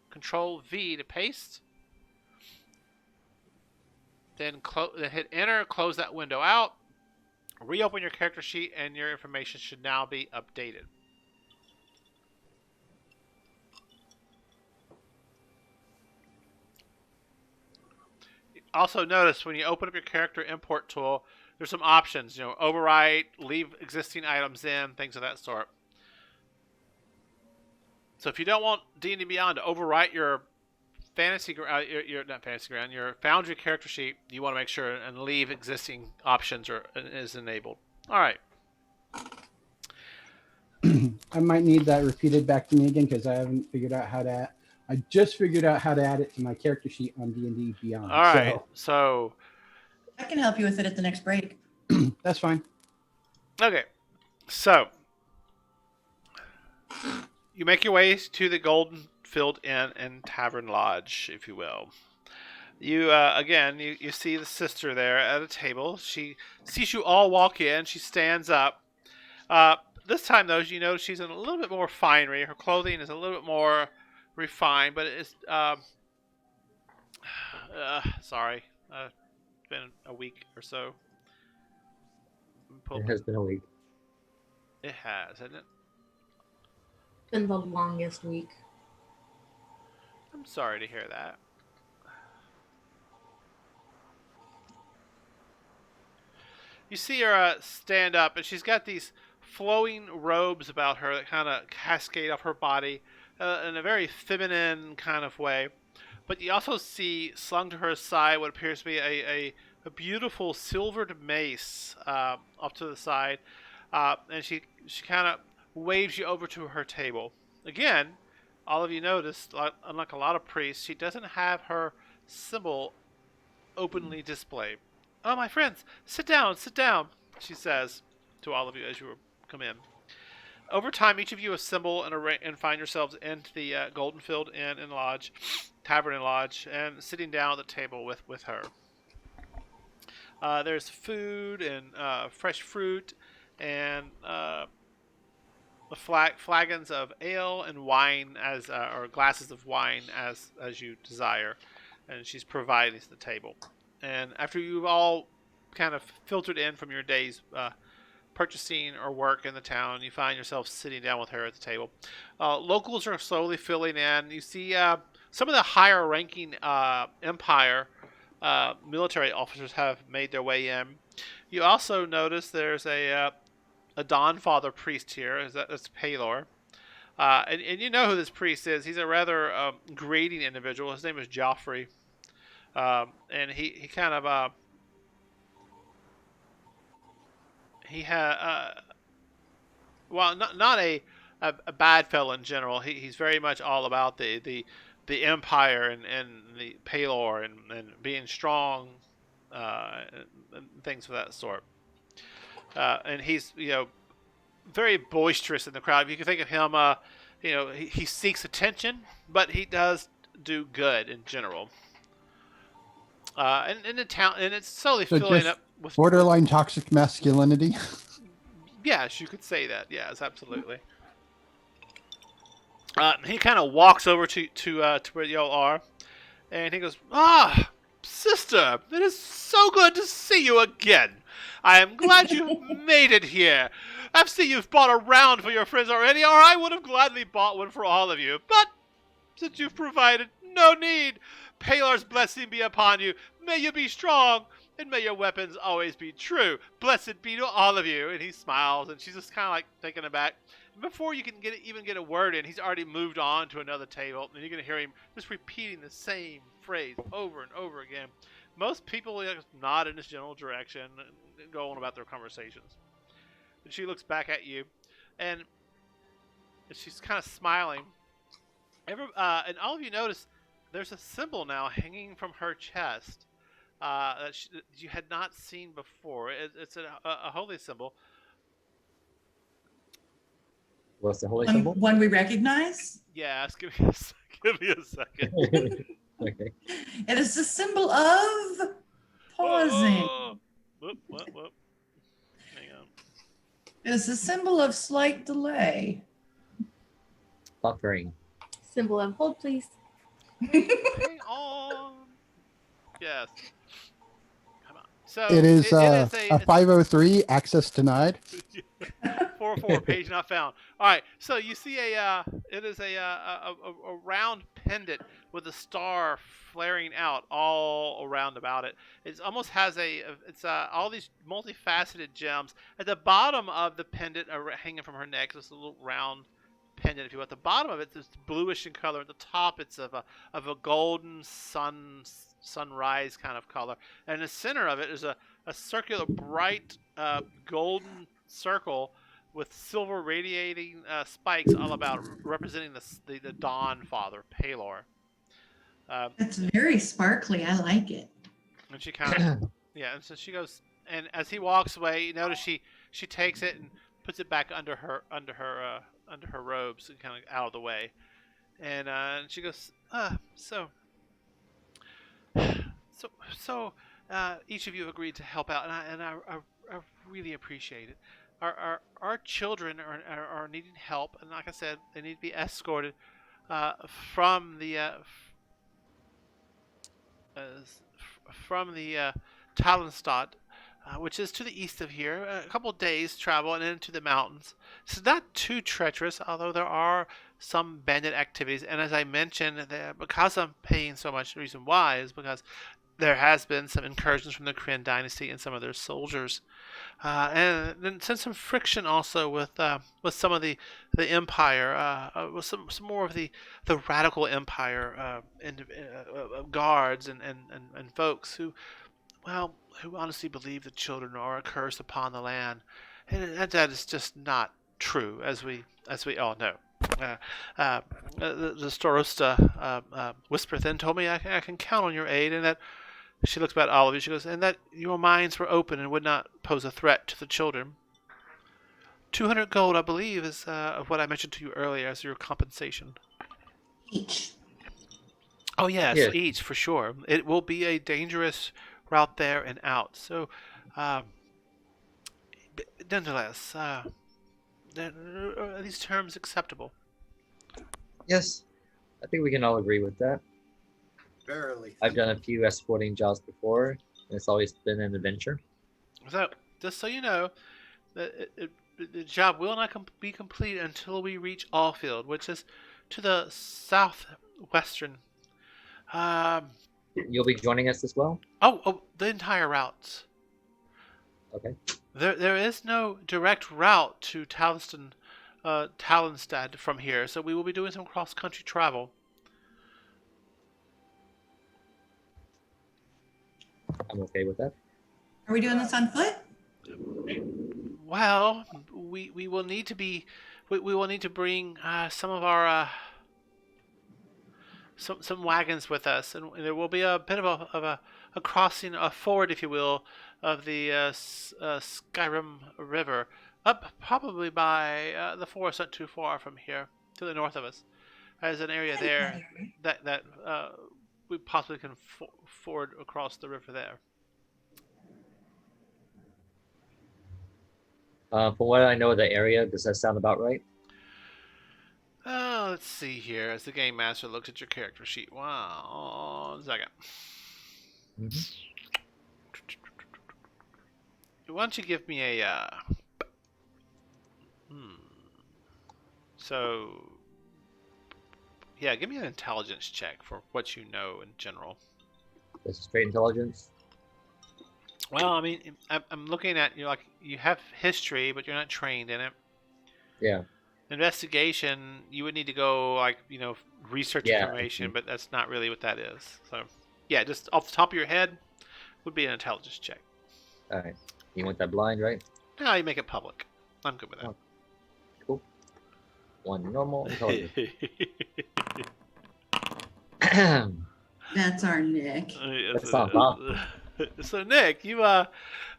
Control V to paste. Then hit Enter, close that window out. Reopen your character sheet, and your information should now be updated. Also notice when you open up your character import tool, there's some options. Overwrite, leave existing items in, things of that sort. So if you don't want D&D Beyond to overwrite your your Foundry character sheet, you want to make sure and leave existing options is enabled. All right. I might need that repeated back to me again because I haven't figured out how to. I just figured out how to add it to my character sheet on D&D Beyond. All right. So I can help you with it at the next break. That's fine. okay. So you make your way to the Golden Field Inn and Tavern Lodge, if you will. You you see the sister there at a table. She sees you all walk in. She stands up. This time, though, you notice she's in a little bit more finery. Her clothing is a little bit more refined, but it's sorry. It's been a week or so. It has been a week. It has, hasn't it? Been the longest week. I'm sorry to hear that. You see her stand up, and she's got these flowing robes about her that kind of cascade off her body in a very feminine kind of way. But you also see slung to her side what appears to be a beautiful silvered mace off to the side. And she kind of waves you over to her table. Again, all of you notice, unlike a lot of priests, she doesn't have her symbol openly displayed. "Oh, my friends, sit down, she says to all of you as you come in. Over time, each of you assemble and find yourselves into the Goldenfield Inn and Lodge, Tavern and Lodge, and sitting down at the table with her. There's food and fresh fruit and flagons of ale and wine or glasses of wine as you desire, and she's providing to the table. And after you've all kind of filtered in from your day's purchasing or work in the town, you find yourself sitting down with her at the table. Locals are slowly filling in. You see some of the higher ranking Empire military officers have made their way in. You also notice there's a Dawnfather priest here. That's Palor. And you know who this priest is. He's a rather grating individual. His name is Joffrey. And he kind of he had well, not a bad fellow in general. He's very much all about the empire and the Palor and being strong, and things of that sort. And he's very boisterous in the crowd. You can think of him, he seeks attention, but he does do good in general. And in the town, and it's slowly So filling just up with borderline toxic masculinity. Yes, you could say that. Yes, absolutely. He kind of walks over to where y'all are, and he goes, "Ah, sister, it is so good to see you again. I am glad you made it here. I've seen you've bought a round for your friends already, or I would have gladly bought one for all of you. But since you've provided, no need. Palar's blessing be upon you. May you be strong, and may your weapons always be true. Blessed be to all of you." And he smiles, and she's just kind of like taken aback. Before you can even get a word in, he's already moved on to another table, and you're going to hear him just repeating the same phrase over and over again. Most people just nod in this general direction and go on about their conversations. And she looks back at you, and she's kind of smiling. And all of you notice there's a symbol now hanging from her chest that you had not seen before. It's a holy symbol. What's the holy symbol? One we recognize? Yes, give me a second. Okay. It is the symbol of pausing. Oh, whoop. Hang on. It is the symbol of slight delay. Buffering. Symbol of hold, please. Hang on. Yes. Come on. So It is a it's 503 access denied. 404 page not found. All right, so you see it is a round pendant with a star flaring out all around about it. It almost has it's all these multifaceted gems at the bottom of the pendant hanging from her neck. It's a little round pendant, if you will. At the bottom of it, it's bluish in color. At the top, it's of a golden sunrise kind of color, and in the center of it is a circular bright golden circle with silver radiating spikes all about, representing the Dawnfather, Palor. It's very sparkly. I like it. And she kind of, yeah. And so she goes, and as he walks away, you notice she takes it and puts it back under her robes, and kind of out of the way. And she goes, so each of you agreed to help out, and I really appreciate it. Our children are needing help, and like I said, they need to be escorted from the Talonstadt, which is to the east of here, a couple of days travel and into the mountains. It's not too treacherous, although there are some bandit activities. And as I mentioned, because I'm paying so much, the reason why is because there has been some incursions from the Kryn dynasty and some of their soldiers, and then some friction also with some of the empire, with some more of the radical empire guards and folks who honestly believe that children are a curse upon the land, and that is just not true, as we all know. The Starosta Whisper then told me I can count on your aid, and that she looks back at all of you. She goes, and that your minds were open and would not pose a threat to the children. 200 gold, I believe, is of what I mentioned to you earlier as your compensation. Each. Oh yes, Yes. each for sure. It will be a dangerous route there and out. So, nonetheless, are these terms acceptable? Yes, I think we can all agree with that. Barely. I've done a few escorting jobs before, and it's always been an adventure. So, just so you know, the job will not be complete until we reach Allfield, which is to the southwestern. You'll be joining us as well? Oh, the entire routes. Okay. There is no direct route to Talonstad from here, so we will be doing some cross-country travel. I'm okay with that. Are we doing this on foot? Well, we will need to be we will need to bring some of our some wagons with us, and there will be a bit of a crossing, a ford, if you will, of the Skyrim River, up probably by the forest, not too far from here, to the north of us. There's an area there that we possibly can ford across the river there. From what I know of the area, does that sound about right? Let's see here. As the game master looks at your character sheet. Wow, 1 second. Why don't you give me a So, yeah, give me an intelligence check for what you know in general. This is straight intelligence. Well, I mean, I'm looking at you, like, you have history, but you're not trained in it. Yeah. Investigation, you would need to go, like, research information, but that's not really what that is. So, yeah, just off the top of your head would be an intelligence check. All right. You want that blind, right? No, you make it public. I'm good with that. Oh. Cool. One normal intelligence. That's our Nick. That sounds awesome. So Nick, you're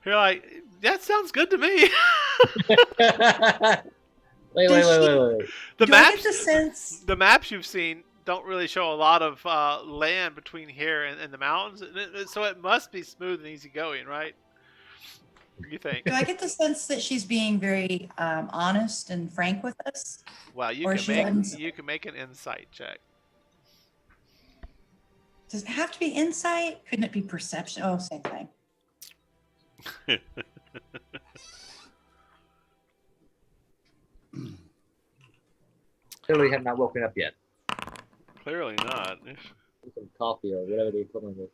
like, that sounds good to me. Wait. Do I get the sense? The maps you've seen don't really show a lot of land between here and the mountains, so it must be smooth and easy going, right? What do you think? Do I get the sense that she's being very honest and frank with us? Well, you Or can make an insight check. Does it have to be insight? Couldn't it be perception? Oh, same thing. Clearly have not woken up yet. Clearly not. Some coffee or whatever the equivalent is.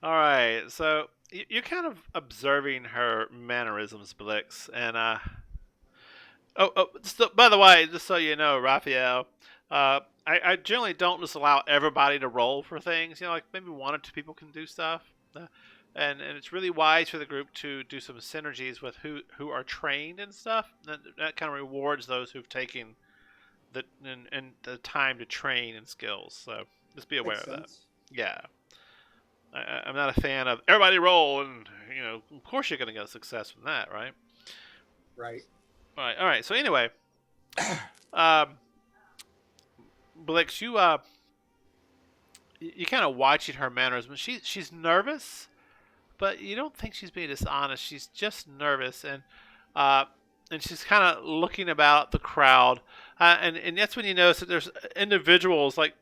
All right, so you're kind of observing her mannerisms, Blix, and so, by the way, just so you know, Raphael, I generally don't just allow everybody to roll for things. Like maybe 1 or 2 people can do stuff, and it's really wise for the group to do some synergies with who are trained and stuff. That kind of rewards those who've taken the time to train and skills. So just be aware of that. Yeah. I'm not a fan of everybody roll, and of course you're going to get success from that, right? Right. All right. So anyway, Blix, you kind of watching her mannerisms. She's nervous, but you don't think she's being dishonest. She's just nervous, and she's kind of looking about the crowd, and that's when you notice that there's individuals like,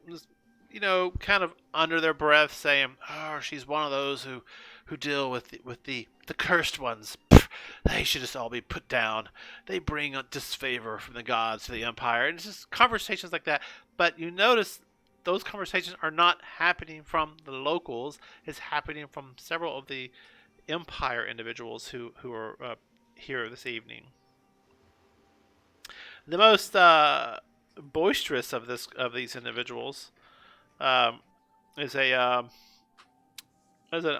kind of under their breath saying, "Oh, she's one of those who deal with the cursed ones. They should just all be put down. They bring a disfavor from the gods to the empire." And it's just conversations like that. But you notice those conversations are not happening from the locals. It's happening from several of the empire individuals who are here this evening. The most boisterous of these individuals is an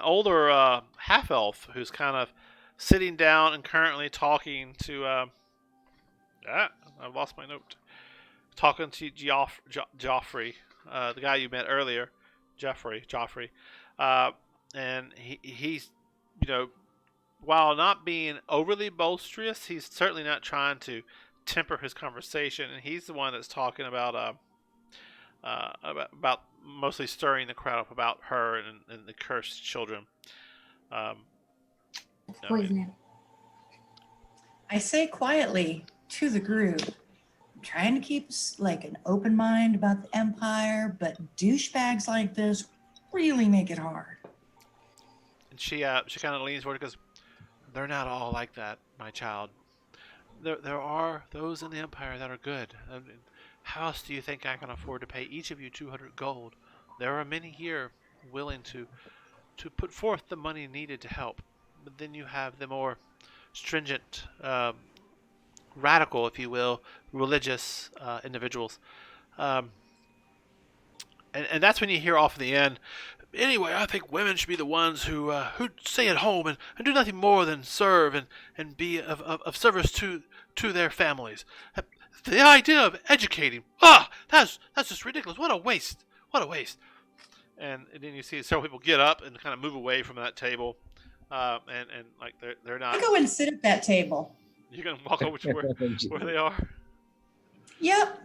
older half elf who's kind of sitting down and currently talking to I've lost my note. Talking to Joffrey, the guy you met earlier, Joffrey, and he's while not being overly boisterous, he's certainly not trying to temper his conversation, and he's the one that's talking about mostly stirring the crowd up about her and the cursed children. Poisoning. I say quietly to the group, I'm trying to keep like an open mind about the empire, but douchebags like this really make it hard. And she kind of leans forward and goes, "They're not all like that, my child. There are those in the empire that are good. How else do you think I can afford to pay each of you 200 gold? There are many here willing to put forth the money needed to help. But then you have the more stringent, radical, if you will, religious individuals. And that's when you hear off in the end, anyway, I think women should be the ones who stay at home and do nothing more than serve and be of service to their families. The idea of educating, that's just ridiculous. What a waste. What a waste. And then you see several people get up and kind of move away from that table, and like they're not. I'll go and sit at that table. You're gonna walk over to where they are. Yep.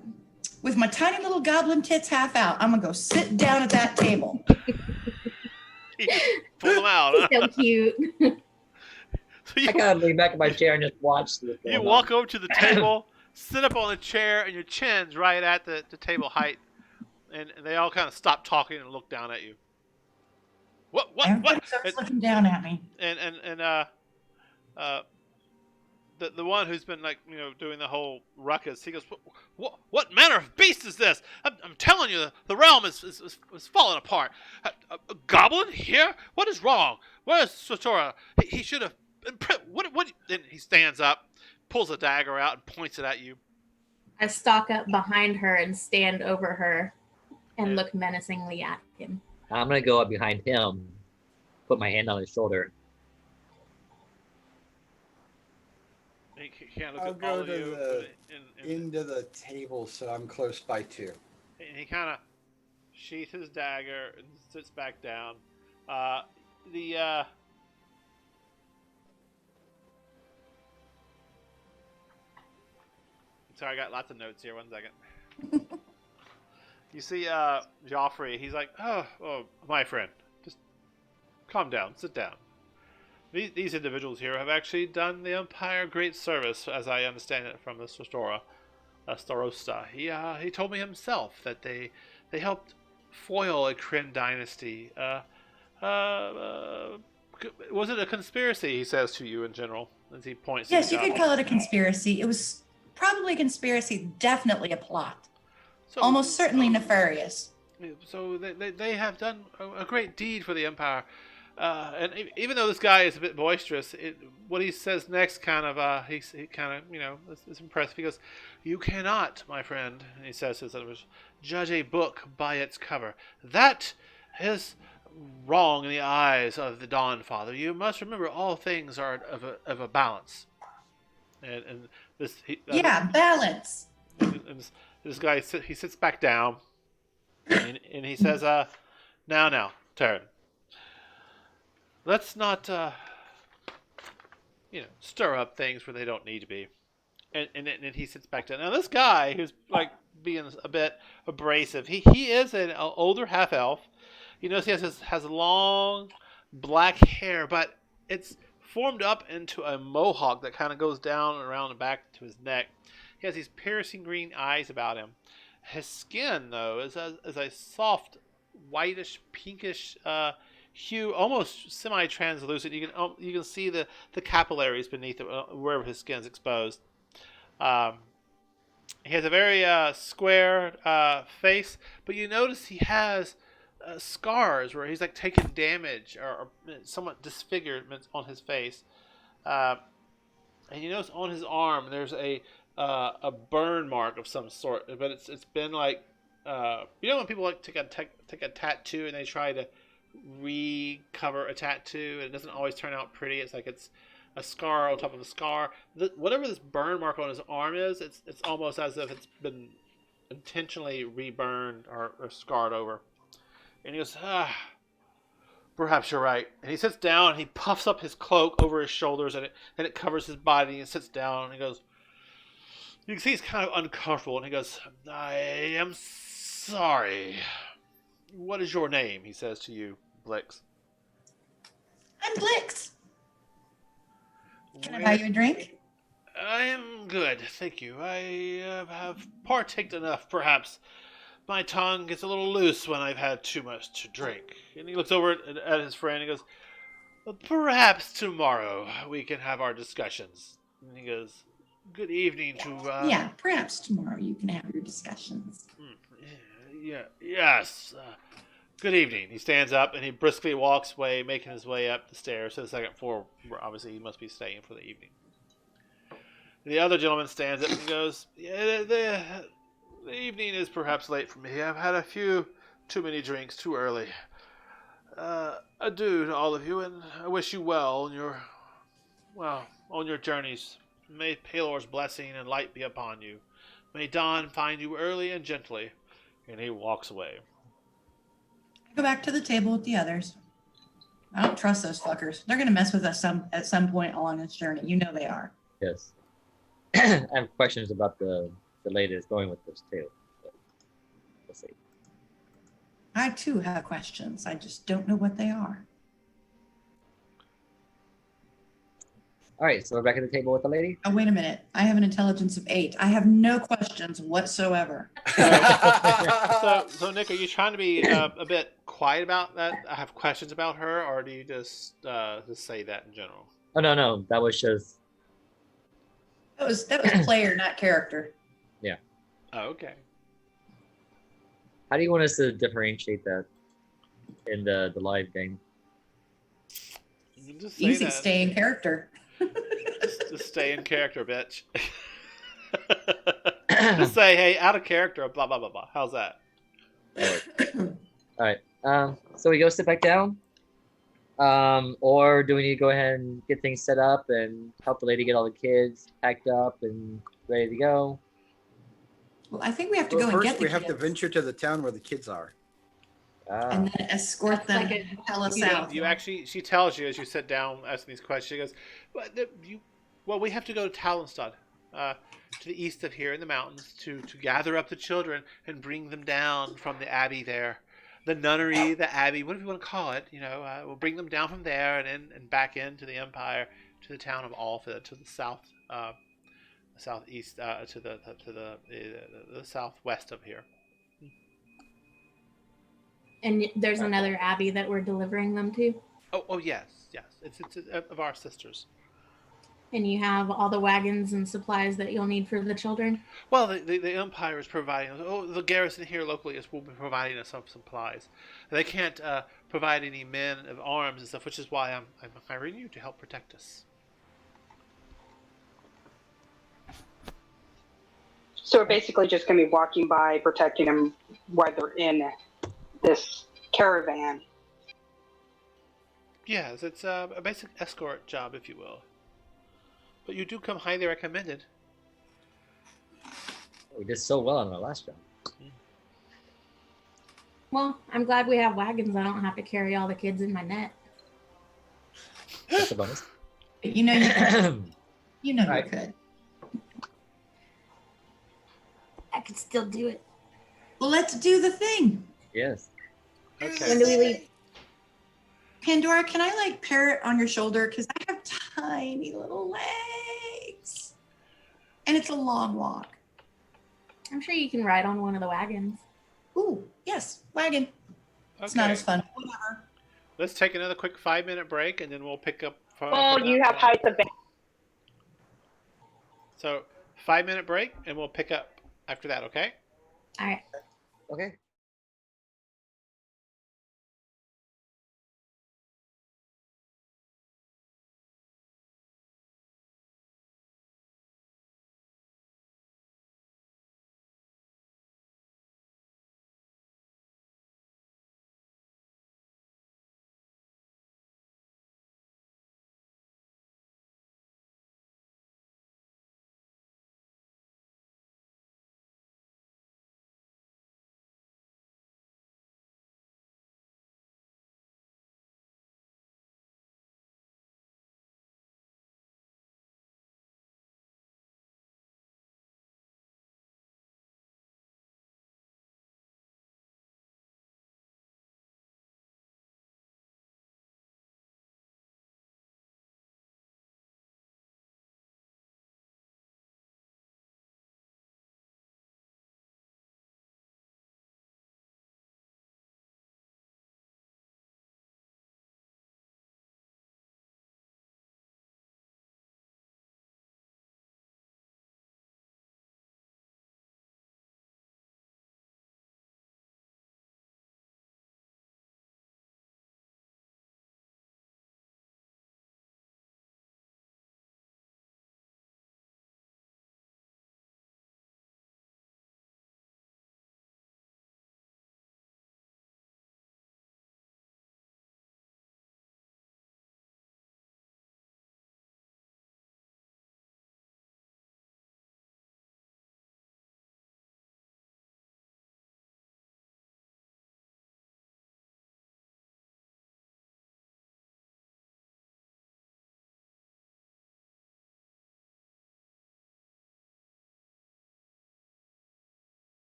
With my tiny little goblin tits half out, I'm gonna go sit down at that table. Pull them out. So cute. So I kind of lean back in my chair and just watch this. you walk over to the table, sit up on the chair, and your chin's right at the table height, and they all kind of stop talking and look down at you. What? Everybody starts looking down at me. The one who's been doing the whole ruckus, he goes, what manner of beast is this? I'm telling you, the realm is falling apart. A goblin here? What is wrong? Where's Sotora? He should have. What? Then he stands up, pulls a dagger out, and points it at you. I stalk up behind her and stand over her and look menacingly at him. I'm gonna go up behind him, put my hand on his shoulder. He can't look I'll at go all of to you. the into the table so I'm close by too. And he kind of sheaths his dagger and sits back down. Sorry, I got lots of notes here. 1 second. You see Joffrey, he's like, oh, my friend, just calm down, sit down. These individuals here have actually done the Empire great service, as I understand it from the Starosta. He told me himself that they helped foil a Kryn dynasty. Was it a conspiracy, he says to you in general, as he points Yes, to you could call it a conspiracy. It was probably a conspiracy, definitely a plot. So, Almost certainly nefarious. So they have done a great deed for the Empire. And even though this guy is a bit boisterous, what he says next kind of, he kind of, is impressive. He goes, you cannot, my friend, and he says this, judge a book by its cover. That is wrong in the eyes of the Dawn Father. You must remember all things are of a balance. And this... Balance. And this guy, he sits back down, and he says, now, Taryn. Let's not, stir up things where they don't need to be. And he sits back down. Now, this guy who's like being a bit abrasive, he is an older half elf. You notice he has long black hair, but it's formed up into a mohawk that kind of goes down around the back to his neck. He has these piercing green eyes about him. His skin, though, is a soft, whitish, pinkish hue, almost semi-translucent. You can see the capillaries beneath it, wherever his skin's exposed. He has a very square face, but you notice he has scars where he's like taken damage or somewhat disfigurement on his face. And you notice on his arm there's a burn mark of some sort, but it's been like when people like take a tattoo and they try to recover a tattoo and it doesn't always turn out pretty. It's like it's a scar on top of a scar. Whatever this burn mark on his arm is, it's almost as if it's been intentionally reburned or scarred over. And he goes, perhaps you're right. And he sits down and he puffs up his cloak over his shoulders and it covers his body, and he sits down and he goes, you can see he's kind of uncomfortable, and he goes, I am sorry. What is your name? He says to you, Blix. I'm Blix. Can I buy you a drink? I am good, thank you. I have partaked enough, perhaps. My tongue gets a little loose when I've had too much to drink. And he looks over at his friend and he goes, well, perhaps tomorrow we can have our discussions. And he goes, good evening to... perhaps tomorrow you can have your discussions. Yes. Good evening. He stands up and he briskly walks away, making his way up the stairs to the second floor, where obviously he must be staying for the evening. The other gentleman stands up and goes, "Yeah, the evening is perhaps late for me. I've had a few too many drinks too early. Adieu to all of you, and I wish you well on your journeys. May Palor's blessing and light be upon you. May dawn find you early and gently." And he walks away. I go back to the table with the others. I don't trust those fuckers. They're going to mess with us at some point along this journey. You know they are. Yes. I have questions about the lady that's going with this too. But we'll see. I too have questions. I just don't know what they are. All right, so we're back at the table with the lady. Oh, wait a minute. I have an intelligence of 8. I have no questions whatsoever. So Nick, are you trying to be a bit quiet about that? I have questions about her, or do you just say that in general? Oh no, that was just That was player, not character. Oh, okay. how do you want us to differentiate that in the live game? You can just say Easy, that. stay in character. Just stay in character, bitch. Just say, hey, out of character, blah blah blah blah. How's that? All right. So we go sit back down. Or do we need to go ahead and get things set up and help the lady get all the kids packed up and ready to go? Well, I think we have to Well, go and first get the we have to kids venture to the town where the kids are. and then escort That's them like a- hella You, south. you actually, she tells you as you sit down asking these questions. She goes, "Well, we have to go to Talonstad, to the east of here in the mountains, to gather up the children and bring them down from the abbey there, the nunnery, the abbey, whatever you want to call it. We'll bring them down from there and back into the empire to the town of Alpha, to the south, southeast, to the southwest of here." And there's another abbey that we're delivering them to. Oh yes. It's of our sisters. And you have all the wagons and supplies that you'll need for the children. Well, the Empire is providing. Oh, the garrison here locally will be providing us some supplies. They can't provide any men of arms and stuff, which is why I'm hiring you to help protect us. So we're basically just going to be walking by, protecting them while they're in this caravan. Yes, it's a basic escort job, if you will. But you do come highly recommended. We did so well on our last job. Well, I'm glad we have wagons. I don't have to carry all the kids in my net. That's a bonus. But you Right. could. I could still do it. Well, let's do the thing. Yes. Okay. When do we leave? Pandora, can I parrot on your shoulder? Because I have tiny little legs. And it's a long walk. I'm sure you can ride on one of the wagons. Ooh, yes, wagon. It's not Okay. as fun. Whatever. Let's take another quick 5-minute break, and then we'll pick up. Oh, from you that have point. heights of So 5-minute break, and we'll pick up after that. Okay. All right. Okay.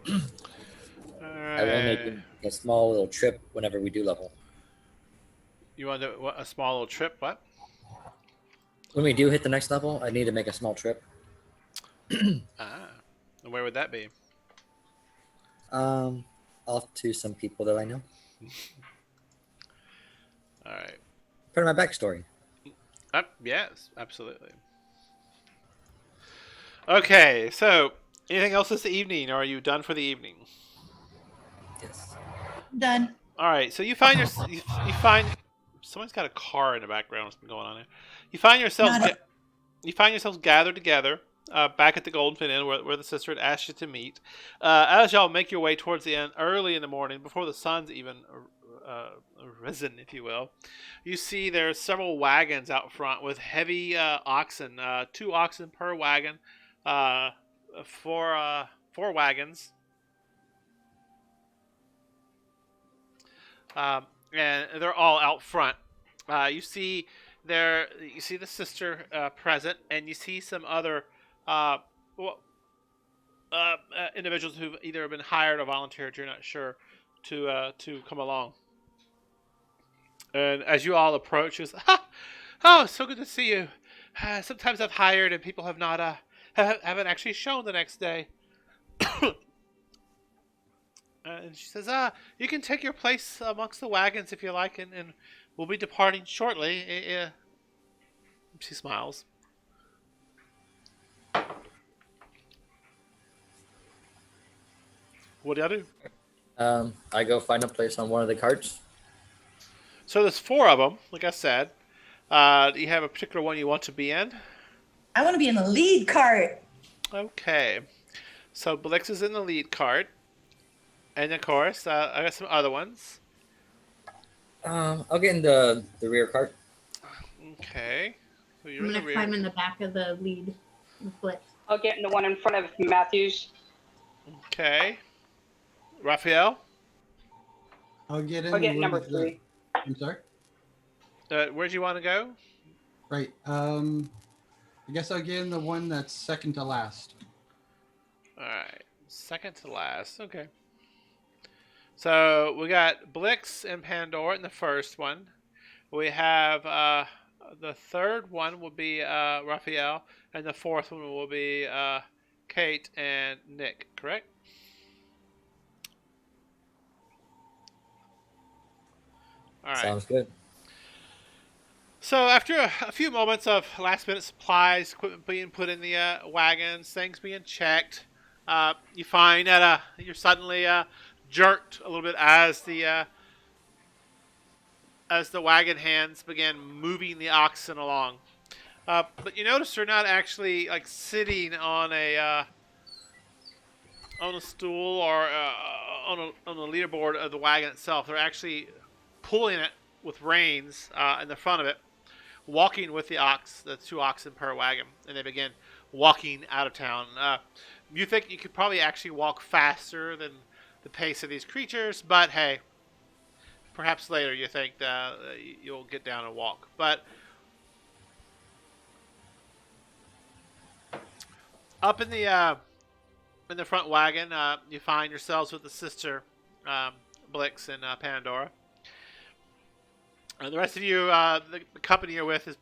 I will make Alright. a small little trip whenever we do level. You want to do a small little trip? What? When we do hit the next level, I need to make a small trip. Ah. And where would that be? Off to some people that I know. Alright. Part of my backstory. Yes, absolutely. Okay, so anything else this evening, or are you done for the evening? Yes. Done. All right, so you find you find someone's got a car in the background. What's been going on there? You find yourselves Not you find yourselves gathered together back at the Golden Fin Inn where the sister had asked you to meet. As y'all make your way towards the end early in the morning, before the sun's even risen, if you will, you see there's several wagons out front with heavy oxen, 2 oxen per wagon, four wagons. And they're all out front. You see the sister present, and you see some other well, individuals who've either been hired or volunteered. You're not sure to come along. And as you all approach, it's oh, so good to see you. Sometimes I've hired and people have not haven't actually shown the next day. And she says, you can take your place amongst the wagons if you like, and we'll be departing shortly. She smiles. What do I do? I go find a place on one of the carts. So there's 4 of them, like I said. Do you have a particular one you want to be in? I want to be in the lead cart. Okay. So Blix is in the lead cart. And of course, I got some other ones. I'll get in the rear cart. Okay. So you're I'm in the gonna rear. climb in the back of the lead with Blitz. I'll get in the one in front of Matthews. Okay. Raphael? I'll get in. I'll get the one number with the- 3. I'm sorry. Where'd you want to go? Right. I guess I'll get in the one that's second to last. Alright. Second to last. Okay. So we got Blix and Pandora in the first one. We have the third one will be Raphael, and the fourth one will be Kate and Nick, correct? Alright. Sounds good. So after a few moments of last-minute supplies, equipment being put in the wagons, things being checked, you find that you're suddenly jerked a little bit as the wagon hands begin moving the oxen along. But you notice they're not actually like sitting on a stool or on the leaderboard of the wagon itself. They're actually pulling it with reins in the front of it, walking with the 2 oxen per wagon, and they begin walking out of town. You think you could probably actually walk faster than the pace of these creatures, but hey, perhaps later you think that you'll get down and walk. But up in the front wagon, you find yourselves with the sister, Blix and Pandora. The rest of you, the company you're with is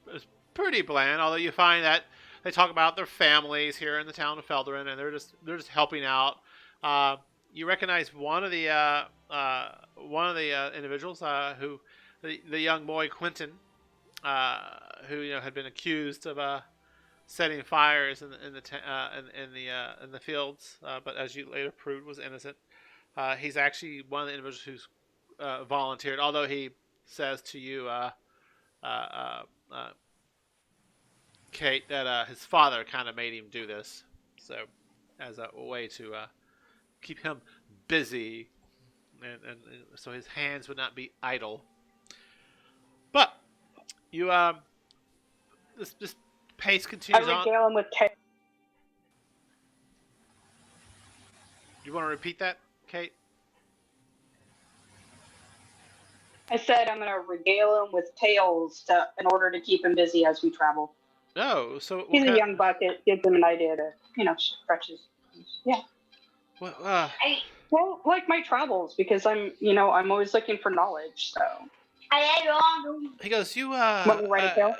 pretty bland, although you find that they talk about their families here in the town of Felderin, and they're just helping out. You recognize one of the individuals who the young boy Quentin, who had been accused of setting fires in the fields, but as you later proved was innocent. He's actually one of the individuals who's volunteered, although he says to you, Kate, that his father kind of made him do this, so as a way to keep him busy, and so his hands would not be idle. But you this pace I continues on. regale him with You want to repeat that, Kate? I said I'm going to regale him with tales in order to keep him busy as we travel. No. So He's a young buck. It gives him an idea to, stretch his. Yeah. Well, Well, like my travels, because I'm always looking for knowledge. So he goes, want me to write it down?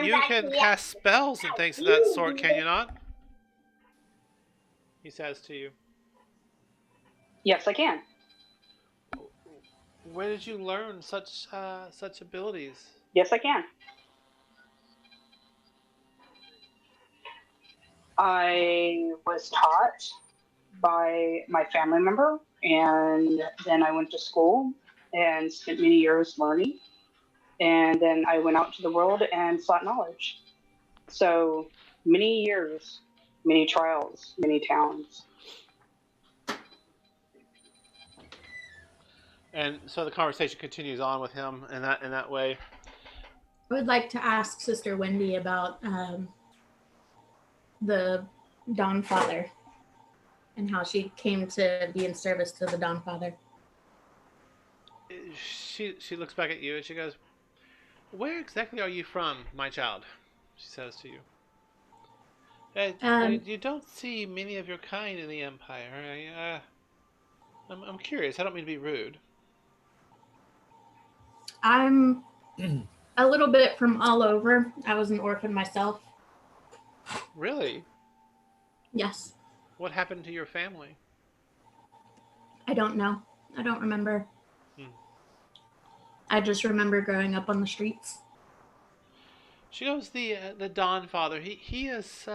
you can cast spells and things of that sort, can you not? He says to you. Yes, I can. Where did you learn such abilities? Yes, I can. I was taught by my family member, and then I went to school and spent many years learning, and then I went out to the world and sought knowledge. So many years, many trials, many towns. And so the conversation continues on with him in that way. I would like to ask Sister Wendy about the Dawn Father and how she came to be in service to the Dawn Father. She looks back at you and she goes, "Where exactly are you from, my child?" She says to you. You don't see many of your kind in the Empire. I'm curious. I don't mean to be rude. I'm a little bit from all over. I was an orphan myself. Really? Yes. What happened to your family? I don't know. I don't remember. I just remember growing up on the streets. She goes, the Dawn Father. He is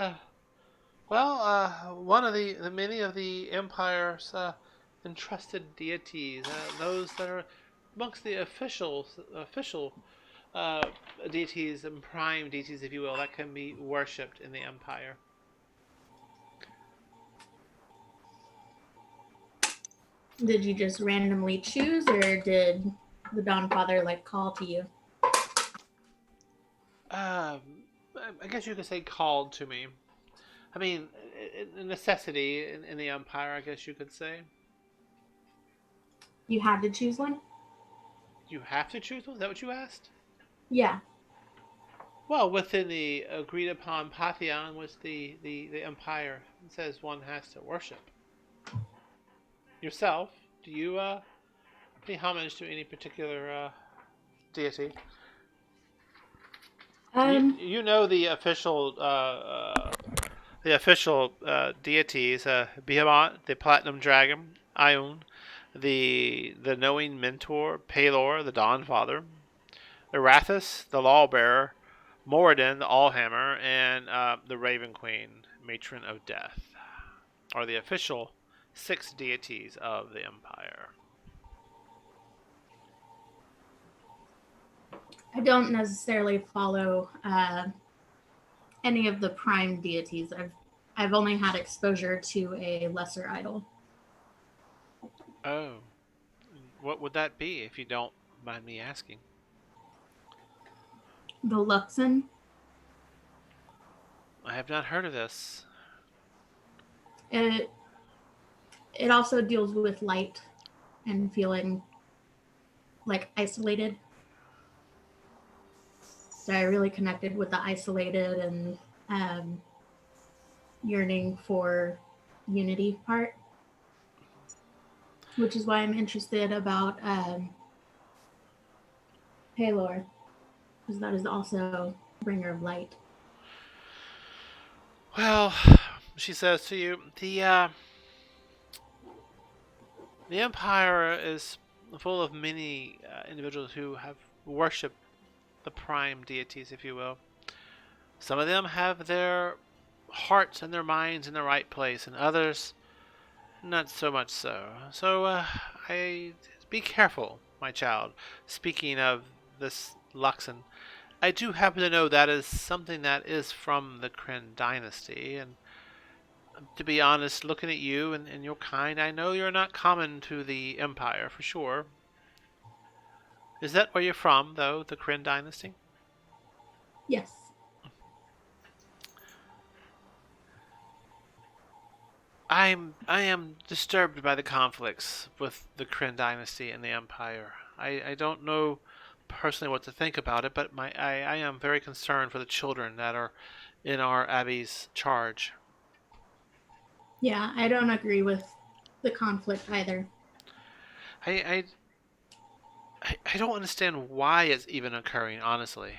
one of the many of the Empire's entrusted deities. Those that are amongst the official deities and prime deities, if you will, that can be worshipped in the Empire. Did you just randomly choose, or did the Dawn Father call to you? I guess you could say called to me. I mean, a necessity in the Empire, I guess you could say. You had to choose one? You have to choose one? Is that what you asked? Yeah. Well, within the agreed upon pantheon, which the Empire says one has to worship. Yourself, do you pay homage to any particular deity? You know the official deities: Behemoth, the Platinum Dragon, Ion, the Knowing Mentor, Palor, the Dawn Father, Arathis, the Lawbearer, Moradin, the Allhammer, and the Raven Queen, Matron of Death, are the official 6 deities of the Empire. I don't necessarily follow any of the prime deities. I've only had exposure to a lesser idol. Oh, what would that be, if you don't mind me asking? The Luxon. I have not heard of this. It also deals with light and feeling isolated. So I really connected with the isolated and yearning for unity part, which is why I'm interested about Palor, because that is also bringer of light. Well, she says to you, the Empire is full of many individuals who have worshipped the prime deities, if you will. Some of them have their hearts and their minds in the right place, and others not so much so. So, be careful, my child. Speaking of this Luxon, I do happen to know that is something that is from the Kryn dynasty, and to be honest, looking at you and your kind, I know you're not common to the Empire, for sure. Is that where you're from, though, the Kryn dynasty? Yes. I am disturbed by the conflicts with the Kryn dynasty and the Empire. I don't know personally what to think about it, but I am very concerned for the children that are in our abbey's charge. Yeah, I don't agree with the conflict either. I don't understand why it's even occurring, honestly.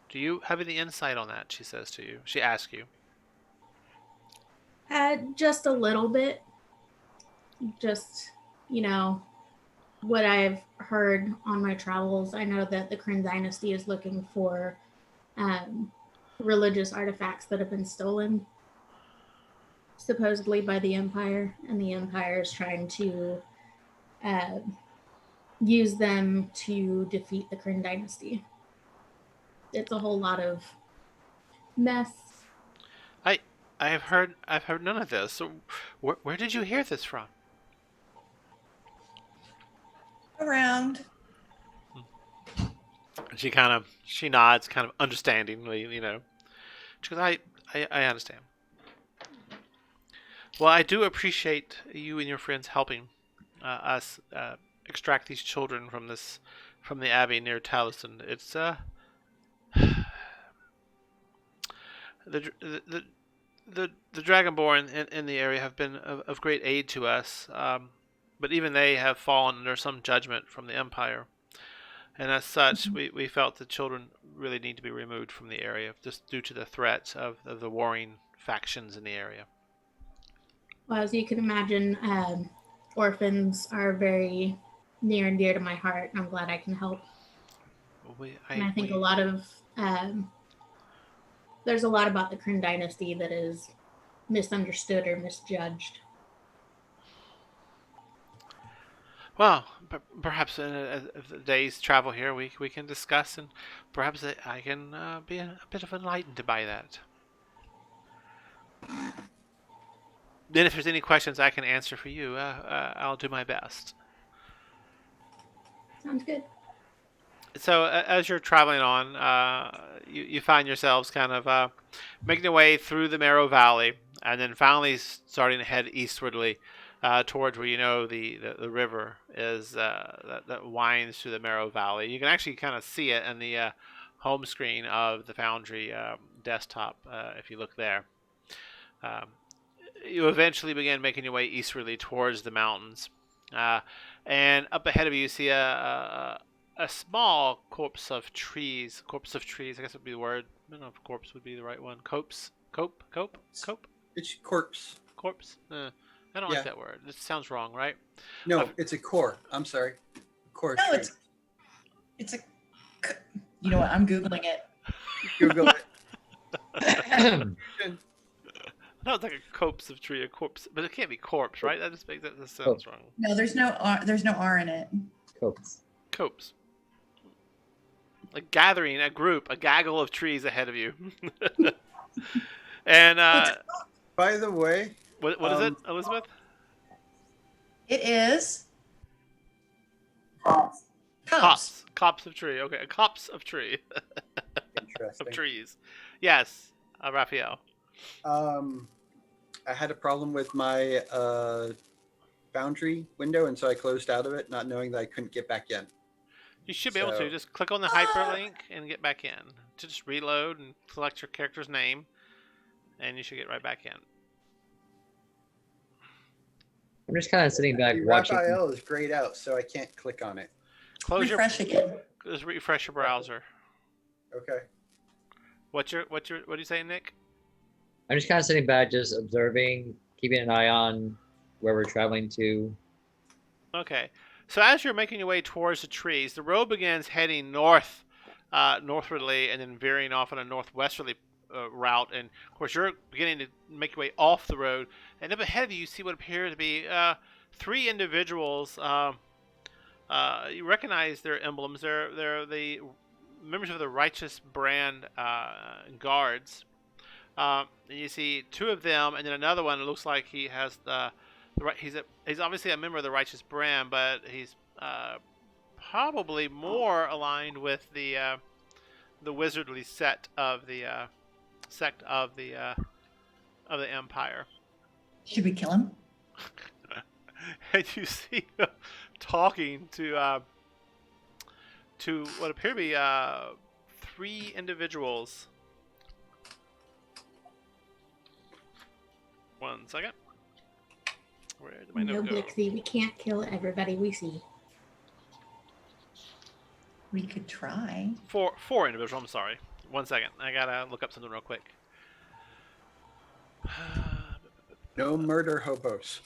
Do you have any insight on that? She says to you. She asks you. Just a little bit. Just, what I've heard on my travels. I know that the Kryn dynasty is looking for religious artifacts that have been stolen, supposedly by the Empire, and the Empire is trying to use them to defeat the Kryn dynasty. It's a whole lot of mess. I've heard none of this. So where did you hear this from? Around. She nods, kind of understandingly, She goes, I understand. Well, I do appreciate you and your friends helping us extract these children from the abbey near Talisman. It's the Dragonborn in the area have been of great aid to us, but even they have fallen under some judgment from the Empire. And as such, we felt the children really need to be removed from the area, just due to the threats of the warring factions in the area. Well, as you can imagine, orphans are very near and dear to my heart, and I'm glad I can help. And I think a lot of there's a lot about the Kryn dynasty that is misunderstood or misjudged. Well, perhaps in a day's travel here, we can discuss, and perhaps I can be a bit of enlightened by that. Then, if there's any questions I can answer for you, I'll do my best. Sounds good. So, as you're traveling on, you find yourselves kind of making your way through the Marrow Valley, and then finally starting to head eastwardly towards where the river is that winds through the Marrow Valley. You can actually kind of see it in the home screen of the Foundry desktop if you look there. You eventually begin making your way eastwardly towards the mountains, and up ahead of you see a small copse of trees. Copse of trees, I guess would be the word. I don't know if corpse would be the right one. Cope. It's corpse. Corpse. I don't like that word. It sounds wrong, right? No, it's a core. I'm sorry. Core. No, it's a. You know what? I'm googling it. Google it. No, it's like a copse of tree, a corpse, but it can't be corpse, right? That just makes that sounds wrong. No, there's no R in it. Copes. Copse. Like gathering a group, a gaggle of trees ahead of you. And by the way, what is it, Elizabeth? It is Copse of tree. Okay, a copse of tree. interesting. Of trees. Yes, Raphael. I had a problem with my Foundry window, and so I closed out of it, not knowing that I couldn't get back in. You should be able to just click on the hyperlink and get back in. Just reload and select your character's name, and you should get right back in. I'm just kind of sitting back watching. Raphael is grayed out, so I can't click on it. Refresh again. Just refresh your browser. Okay. What do you say, Nick? I'm just kind of sitting back, just observing, keeping an eye on where we're traveling to. Okay. So as you're making your way towards the trees, the road begins heading north, northwardly, and then veering off on a northwesterly route. And of course, you're beginning to make your way off the road. And up ahead of you, you see what appear to be three individuals. You recognize their emblems. They're the members of the Righteous Brand guards. And you see two of them, and then another one. It looks like he has he's obviously a member of the Righteous Brand, but he's probably more aligned with the wizardly sect of the Empire. Should we kill him? And you see him talking to what appear to be three individuals. 1 second. Where did my No, note go? Blixie, we can't kill everybody we see. We could try. Four individuals. I'm sorry. 1 second. I gotta look up something real quick. No murder hobos.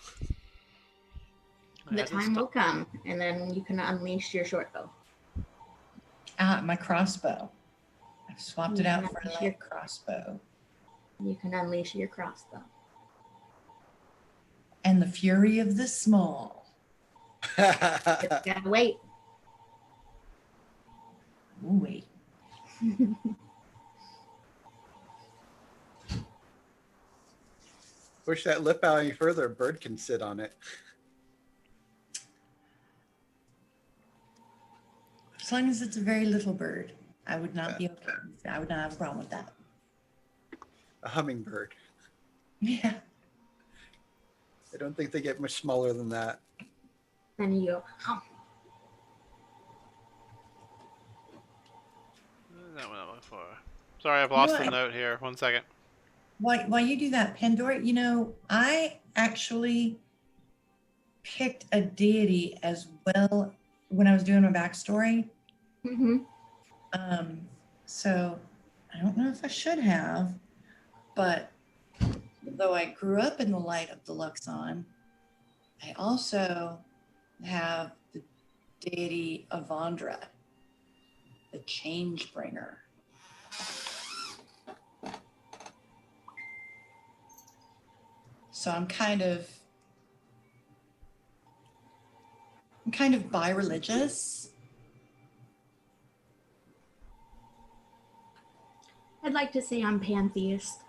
The time will come, and then you can unleash your short bow. My crossbow. I've swapped it Yeah, out for a sure. light crossbow. You can unleash your crossbow. And the fury of the small. Just gotta wait. Ooh, wait. Push that lip out any further, a bird can sit on it. As long as it's a very little bird, I would not be okay. I would not have a problem with that. A hummingbird. Yeah. I don't think they get much smaller than that. Then you go, hum. That one I'm looking for. Sorry, I've lost the What? note here. 1 second. While you do that, Pandora, you know, I actually picked a deity as well when I was doing my backstory. Mm-hmm. So I don't know if I should have, but though I grew up in the light of the Luxon, I also have the deity Avandra, the change bringer. So I'm kind of bi-religious. I'd like to say I'm pantheist.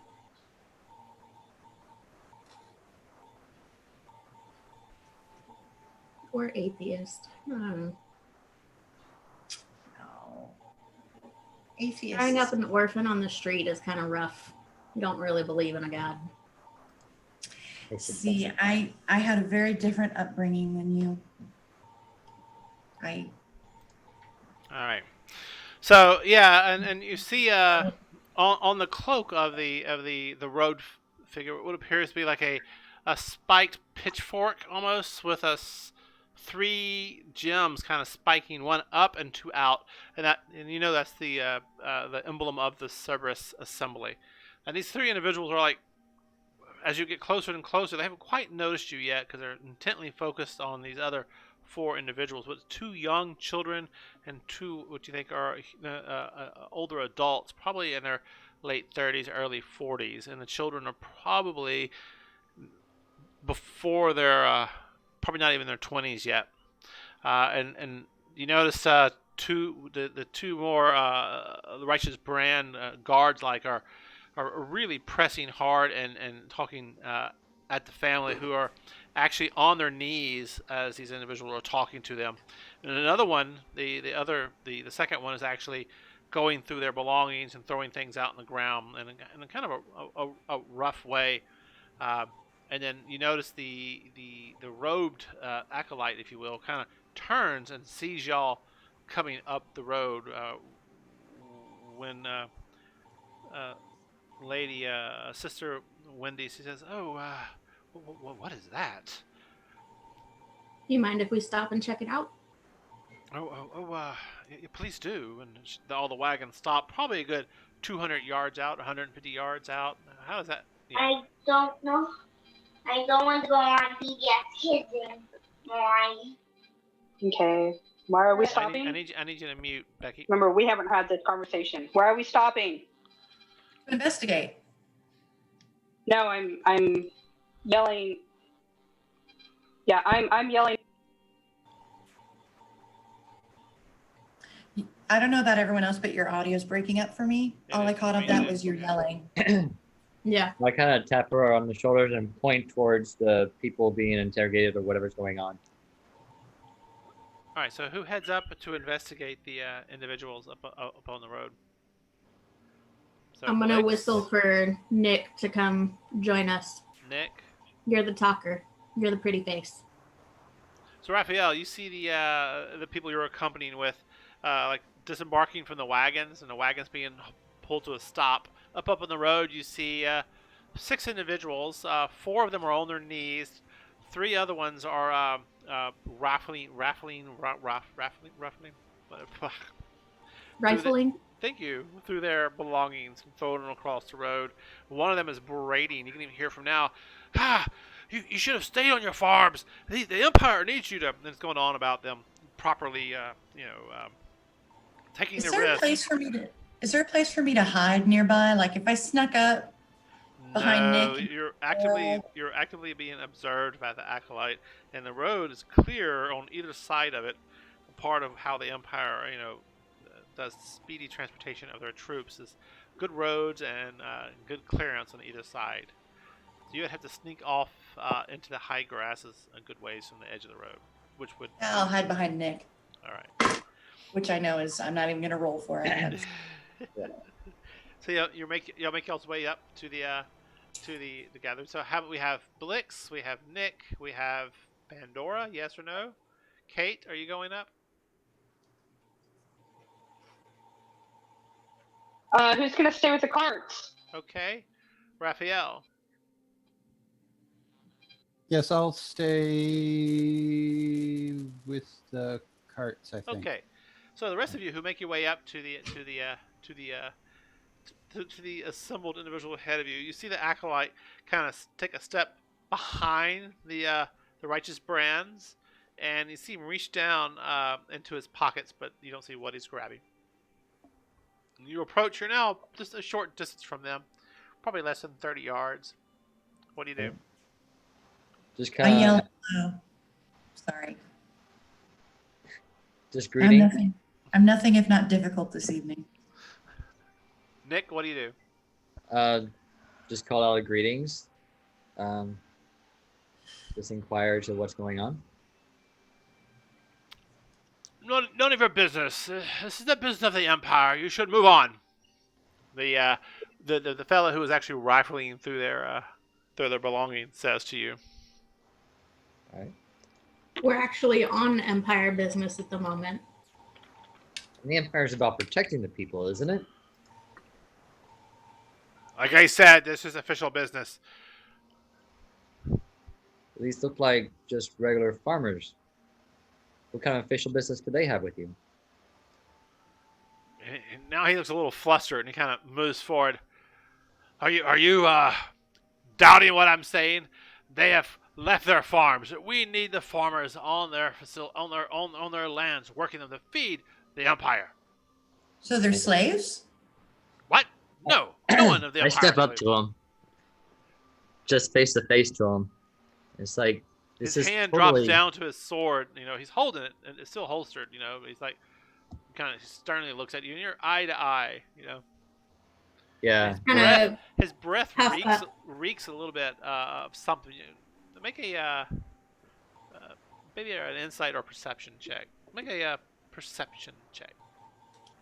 Or atheist. I don't know. No. Atheist. Growing up an orphan on the street is kind of rough. You don't really believe in a god. See, I had a very different upbringing than you. All right. So yeah, and you see on the cloak of the road figure what appears to be like a spiked pitchfork almost with three gems kind of spiking, one up and two out, and you know that's the emblem of the Cerberus assembly. And these three individuals are like, as you get closer and closer, they haven't quite noticed you yet because they're intently focused on these other four individuals. But two young children and two what you think are older adults, probably in their late 30s, early 40s, and the children are probably before their probably not even their 20s yet. And you notice the two more the righteous brand guards are really pressing hard and talking at the family, who are actually on their knees as these individuals are talking to them. And another one, the second one, is actually going through their belongings and throwing things out on the ground in kind of a rough way. And then you notice the robed acolyte, if you will, kind of turns and sees y'all coming up the road when lady Sister Wendy, she says, "Oh, what is that?" You mind if we stop and check it out? Please do. And all the wagons stop, probably a good 200 yards out, 150 yards out. How is that? Yeah. I don't know. I don't want to go on PBS Kids anymore. Okay. Why are we I stopping? need you to mute, Becky. Remember, we haven't had this conversation. Why are we stopping? Investigate. No, I'm yelling. Yeah, I'm yelling. I don't know about everyone else, but your audio's breaking up for me. Yeah, All I caught of me that too. was you yelling. Yeah. I kind of tap her on the shoulders and point towards the people being interrogated or whatever's going on. All right. So who heads up to investigate the individuals up on the road? So I'm gonna Blix, whistle for Nick to come join us. Nick. You're the talker. You're the pretty face. So Raphael, you see the people you're accompanying with, like disembarking from the wagons, and the wagons being pulled to a stop. Up on the road, you see 6 individuals. 4 of them are on their knees. 3 other ones are raffling. Rifling. Thank you. Through their belongings and throwing them across the road. One of them is berating. You can even hear from now. You should have stayed on your farms. The Empire needs you to. And it's going on about them properly, taking Is the there a risk. place for me to? Is there a place for me to hide nearby? Like if I snuck up behind No, Nick and you're Earl? actively being observed by the acolyte, and the road is clear on either side of it. Part of how the Empire, does speedy transportation of their troops is good roads and good clearance on either side. So you would have to sneak off into the high grasses a good ways from the edge of the road, which would. Yeah, I'll hide behind Nick, All right. which I know is I'm not even gonna roll for it. So you'll make y'all's way up to the gathering. So we have Blix, we have Nick, we have Pandora. Yes or no? Kate, are you going up? Who's gonna stay with the carts? Okay. Raphael. Yes, I'll stay with the carts, I think. Okay. So the rest of you who make your way up to the assembled individual ahead of you, you see the acolyte kind of take a step behind the righteous brands, and you see him reach down into his pockets, but you don't see what he's grabbing. You approach. You're now just a short distance from them, probably less than 30 yards. What do you do? Just I kind yell. of Oh, sorry. just I'm greeting. nothing. I'm nothing if not difficult this evening. Nick, what do you do? Just call out greetings. Just inquire to what's going on. None of your business. This is the business of the Empire. You should move on. The fellow who was actually rifling through their belongings says to you. All right. We're actually on Empire business at the moment. And the Empire is about protecting the people, isn't it? Like I said, this is official business. These look like just regular farmers. What kind of official business could they have with you? And now he looks a little flustered and he kind of moves forward. Are you doubting what I'm saying? They have left their farms. We need the farmers on their on their lands, working them to feed the Empire. So they're slaves? What? No one of the I Empire. step up to him, just face to face to him. It's like this His is hand totally... drops down to his sword. He's holding it and it's still holstered. He's like kind of sternly looks at you, and you're eye to eye. Yeah. His breath reeks a little bit of something. Make a maybe an insight or perception check. Make a perception check.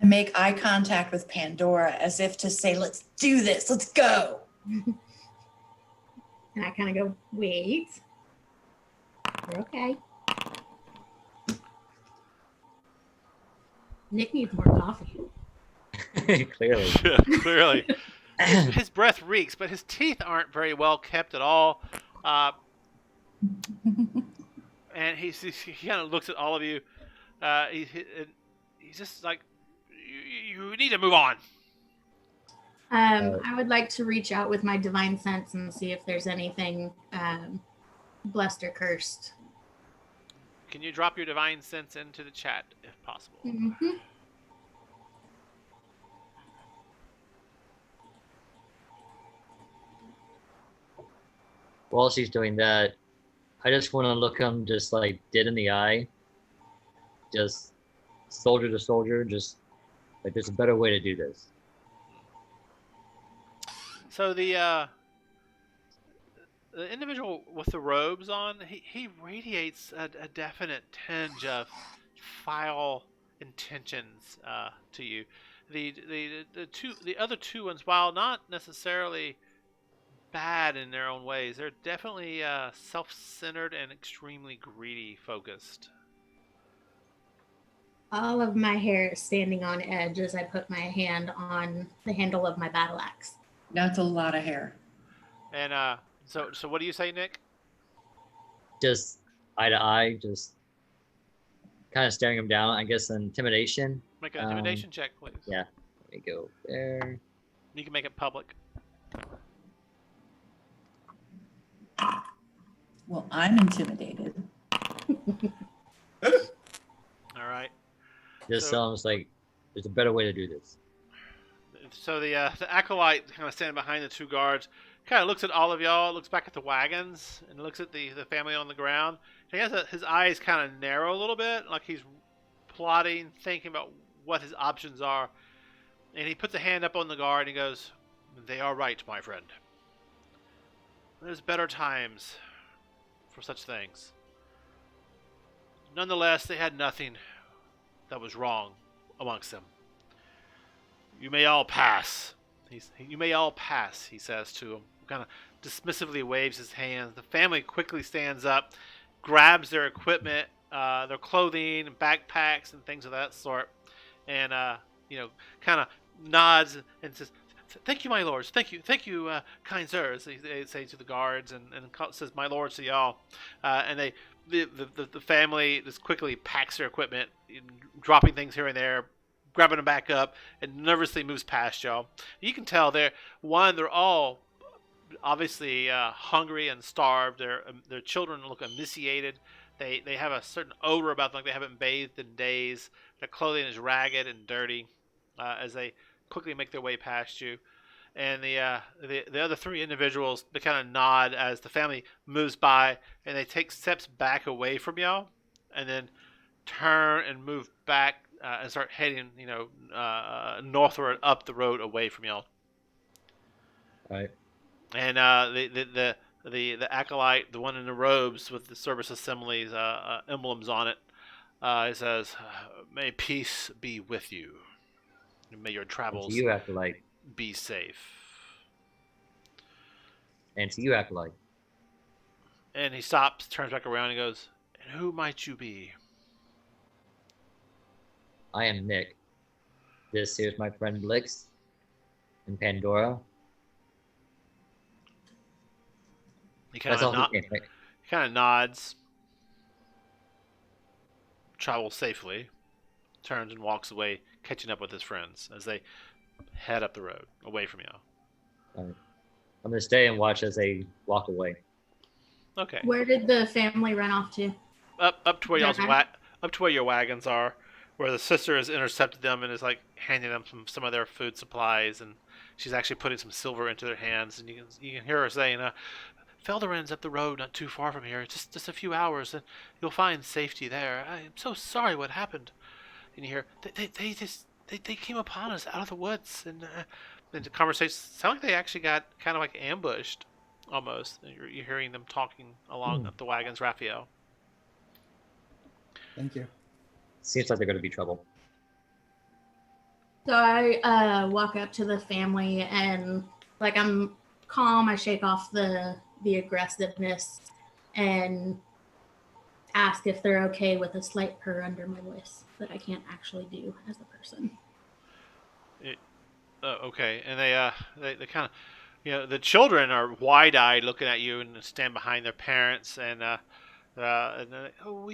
I make eye contact with Pandora as if to say, "Let's do this. Let's go." And I kind of go, wait. We're okay. Nick needs more coffee. Clearly. Yeah, clearly. His breath reeks, but his teeth aren't very well kept at all. And he kind of looks at all of you. He's just like, you need to move on. I would like to reach out with my divine sense and see if there's anything blessed or cursed. Can you drop your divine sense into the chat if possible? Mm-hmm. While she's doing that, I just want to look him just like dead in the eye. Just soldier to soldier, just like there's a better way to do this. So the individual with the robes on, he radiates a definite tinge of foul intentions to you. The other two ones, while not necessarily bad in their own ways, they're definitely self-centered and extremely greedy focused. All of my hair is standing on edge as I put my hand on the handle of my battle axe. That's a lot of hair. And so what do you say, Nick? Just eye to eye, just kind of staring him down. I guess intimidation. Make an intimidation check, please. Yeah. Let me go there. You can make it public. Well, I'm intimidated. All right. Just So- sounds like there's a better way to do this. So the acolyte kind of standing behind the two guards kind of looks at all of y'all, looks back at the wagons, and looks at the family on the ground. He has his eyes kind of narrow a little bit, like he's plotting, thinking about what his options are. And he puts a hand up on the guard and he goes, "They are right, my friend. There's better times for such things. Nonetheless, they had nothing that was wrong amongst them. You may all pass." You may all pass, he says to them. Kind of dismissively waves his hands. The family quickly stands up, grabs their equipment, their clothing, backpacks, and things of that sort, and kind of nods and says, "Thank you, my lords. Thank you, kind sirs." They say to the guards and says, "My lords" to y'all, and the family just quickly packs their equipment, dropping things here and there, grabbing them back up, and nervously moves past y'all. You can tell they're all obviously hungry and starved. Their children look emaciated. They have a certain odor about them, like they haven't bathed in days. Their clothing is ragged and dirty as they quickly make their way past you. And the other three individuals, they kind of nod as the family moves by, and they take steps back away from y'all, and then turn and move back and start heading, northward up the road away from y'all. All right. And the acolyte, the one in the robes with the service assemblies emblems on it, it says, "May peace be with you. And may your travels You have to like, be safe." and so you have to like. And he stops, turns back around, and goes, "And who might you be?" I am Nick. This here's my friend Blix and Pandora. He kind That's of all he can. Right? nods, travels safely, turns and walks away, catching up with his friends as they head up the road away from y'all. All right. I'm gonna stay and watch as they walk away. Okay. Where did the family run off to? Up to where Okay. up to where your wagons are, where the sister has intercepted them and is like handing them some of their food supplies, and she's actually putting some silver into their hands, and you can hear her saying, "Felderen's up the road, not too far from here. Just a few hours, and you'll find safety there. I'm so sorry what happened." And you hear they came upon us out of the woods, and the conversations sound like they actually got kind of like ambushed, almost. And you're hearing them talking along up the wagons, Raphael. Thank you. Seems like they're gonna be trouble. So I walk up to the family and like I'm calm. I shake off the aggressiveness and ask if they're okay with a slight purr under my voice that I can't actually do as a person. Okay, and they kind of, the children are wide-eyed looking at you and stand behind their parents, and they're like, "Oh,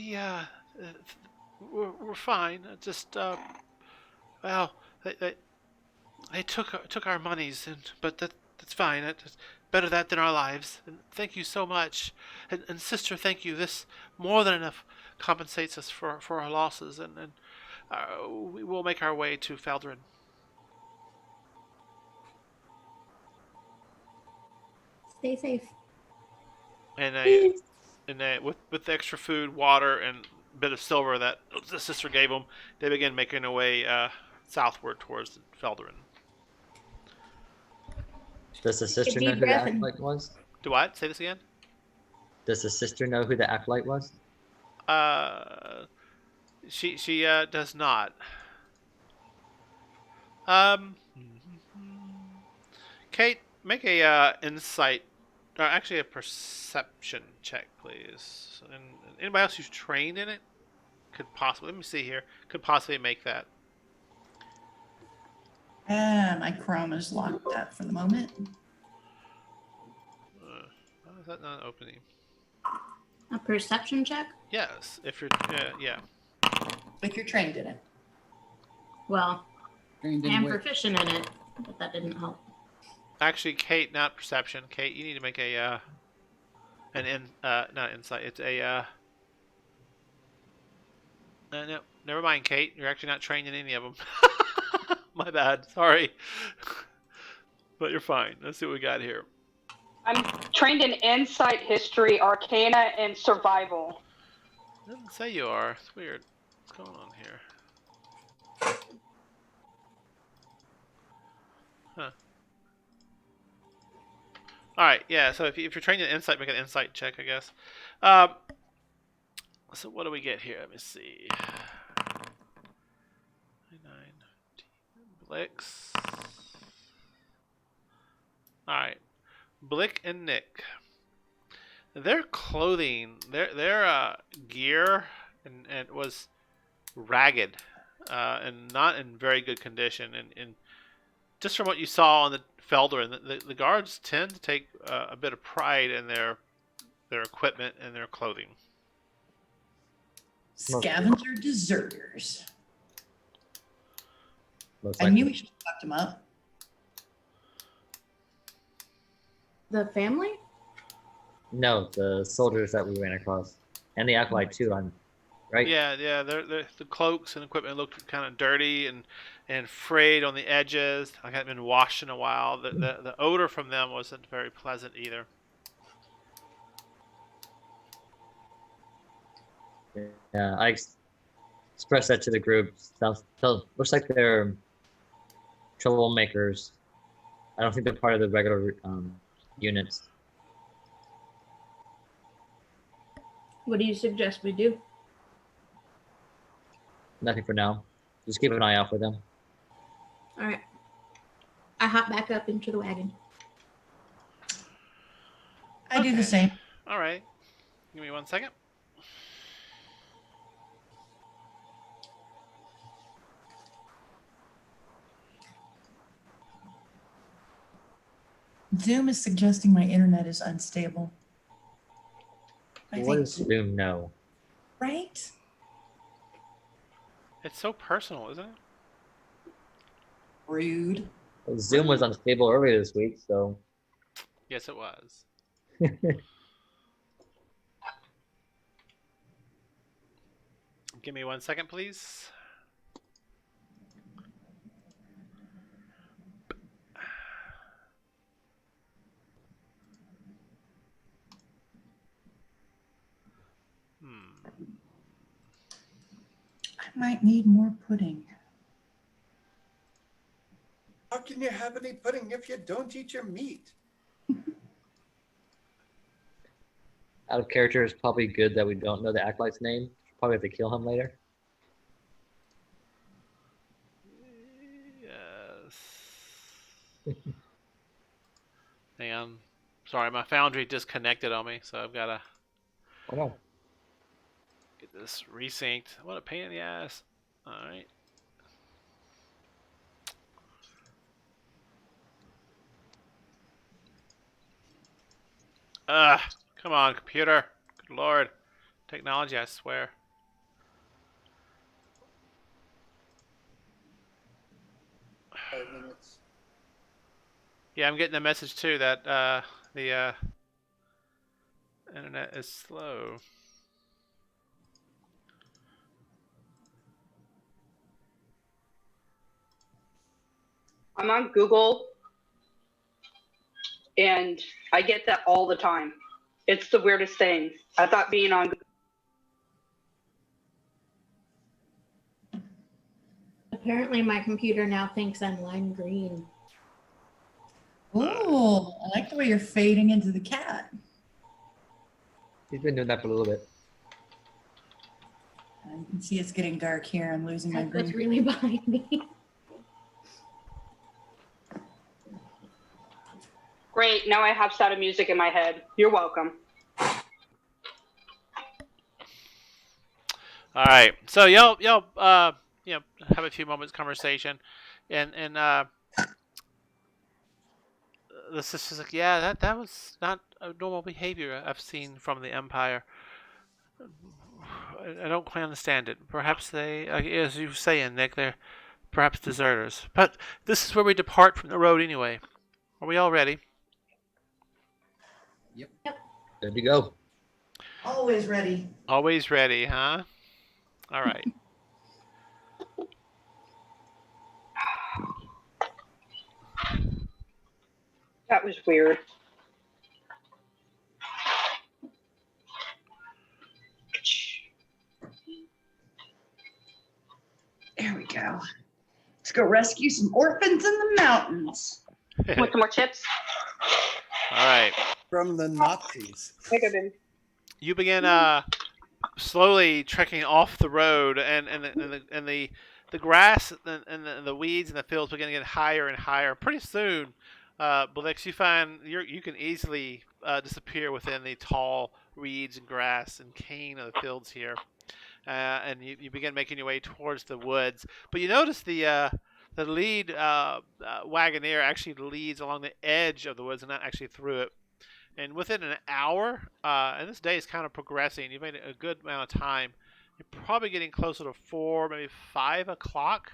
we're fine. Just well, they took our monies, but that's fine. It's better that than our lives. And thank you so much, and sister, thank you. This more than enough compensates us for our losses, and we will make our way to Faldrin." Stay safe. And with the extra food, water, and a bit of silver that the sister gave them, they begin making their way southward towards Felderin. Does the sister deep know who the breath and- acolyte was? Do what? Say this again? Does the sister know who the acolyte was? She does not. Kate, make a insight, or actually a perception check, please. And anybody else who's trained in it could possibly. Let me see here. Could possibly make that. My Chrome is locked up for the moment. is that not opening? A perception check? Yes, if you're yeah. If you're trained in it. Well, Trained I in am which? proficient in it, but that didn't help. Actually, Kate, not perception. Kate, you need to make a not insight. It's a no, never mind, Kate. You're actually not trained in any of them. My bad. Sorry. But you're fine. Let's see what we got here. I'm trained in insight, history, arcana, and survival. It doesn't say you are. It's weird. What's going on here? Huh. Alright, yeah, so if you're trained in insight, make an insight check, I guess. So what do we get here? Let me see. 9, 10, Blix. Alright. Blick and Nick. Their clothing, their gear and was ragged and not in very good condition. And just from what you saw on the Felder, the guards tend to take a bit of pride in their equipment and their clothing. Scavenger deserters. Most I knew likely. we should have fucked them up. The family? No, the soldiers that we ran across, and the acolyte too. Right. Yeah, the cloaks and equipment looked kind of dirty and frayed on the edges. Like hadn't been washed in a while. The odor from them wasn't very pleasant either. Yeah, I expressed that to the group. Looks like they're troublemakers. I don't think they're part of the regular units. What do you suggest we do? Nothing for now. Just keep an eye out for them. All right. I hop back up into the wagon. I do the Okay. same. All right. Give me 1 second. Zoom is suggesting my internet is unstable. I What think, does Zoom know? right? It's so personal, isn't it? Rude. Well, Zoom was unstable earlier this week, so Yes, it was. Give me 1 second, please. I might need more pudding. How can you have any pudding if you don't eat your meat? out of character, it's probably good that we don't know the acolyte's name. Probably have to kill him later. Yes. Hang on. Sorry, my foundry disconnected on me, so I've got to Oh no. get this resynced. What a pain in the ass. Alright. Come on, computer. Good lord. Technology, I swear. Yeah, I'm getting a message too that the internet is slow. I'm on Google and I get that all the time. It's the weirdest thing. I thought being on Apparently, my computer now thinks I'm lime green. Oh, I like the way you're fading into the cat. He's been doing that for a little bit. You can see it's getting dark here. I'm losing my That's green. really behind me. Great, now I have Sound of Music in my head. You're welcome. All right, so y'all, you know, have a few moments conversation, and the sister's like, yeah, that was not a normal behavior I've seen from the Empire. I don't quite understand it. Perhaps they, as you were saying, Nick, they're perhaps deserters. But this is where we depart from the road anyway. Are we all ready? Good to go. Always ready. Always ready, huh? All right. That was weird. There we go. Let's go rescue some orphans in the mountains. Want some more chips? All right. From the Nazis. Wait a minute. You begin slowly trekking off the road, and the grass and the weeds and the fields begin to get higher and higher. Pretty soon, Blix, you find you can easily disappear within the tall reeds and grass and cane of the fields here, and you begin making your way towards the woods. But you notice the lead wagoneer actually leads along the edge of the woods and not actually through it. And within an hour, and this day is kind of progressing, you've made a good amount of time. You're probably getting closer to 4, maybe 5 o'clock.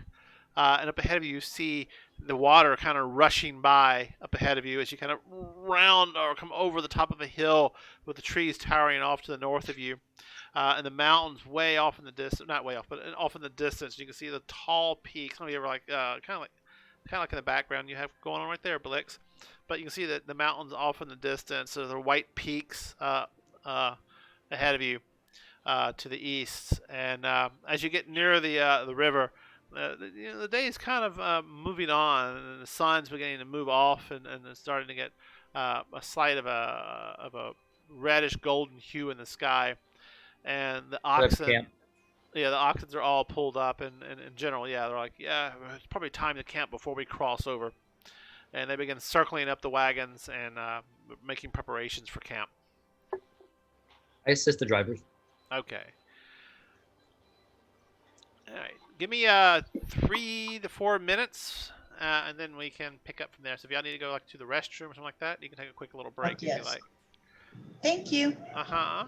And up ahead of you, you see the water kind of rushing by up ahead of you as you kind of round or come over the top of a hill with the trees towering off to the north of you. And the mountains way off in the distance, not way off, but off in the distance. You can see the tall peaks. Some of you are like, kind of like in the background you have going on right there, Blix. But you can see that the mountains off in the distance. So there are white peaks ahead of you to the east. And as you get near the river, the day is kind of moving on, and the sun's beginning to move off, and it's starting to get a slight of a reddish golden hue in the sky. And the oxen, Camp. yeah, the oxen are all pulled up, and in general, yeah, they're like, yeah, it's probably time to camp before we cross over. And they begin circling up the wagons and making preparations for camp. I assist the drivers. Okay. All right. Give me 3 to 4 minutes, and then we can pick up from there. So if y'all need to go like to the restroom or something like that, you can take a quick little break if you Yes. like. Thank you. Uh-huh.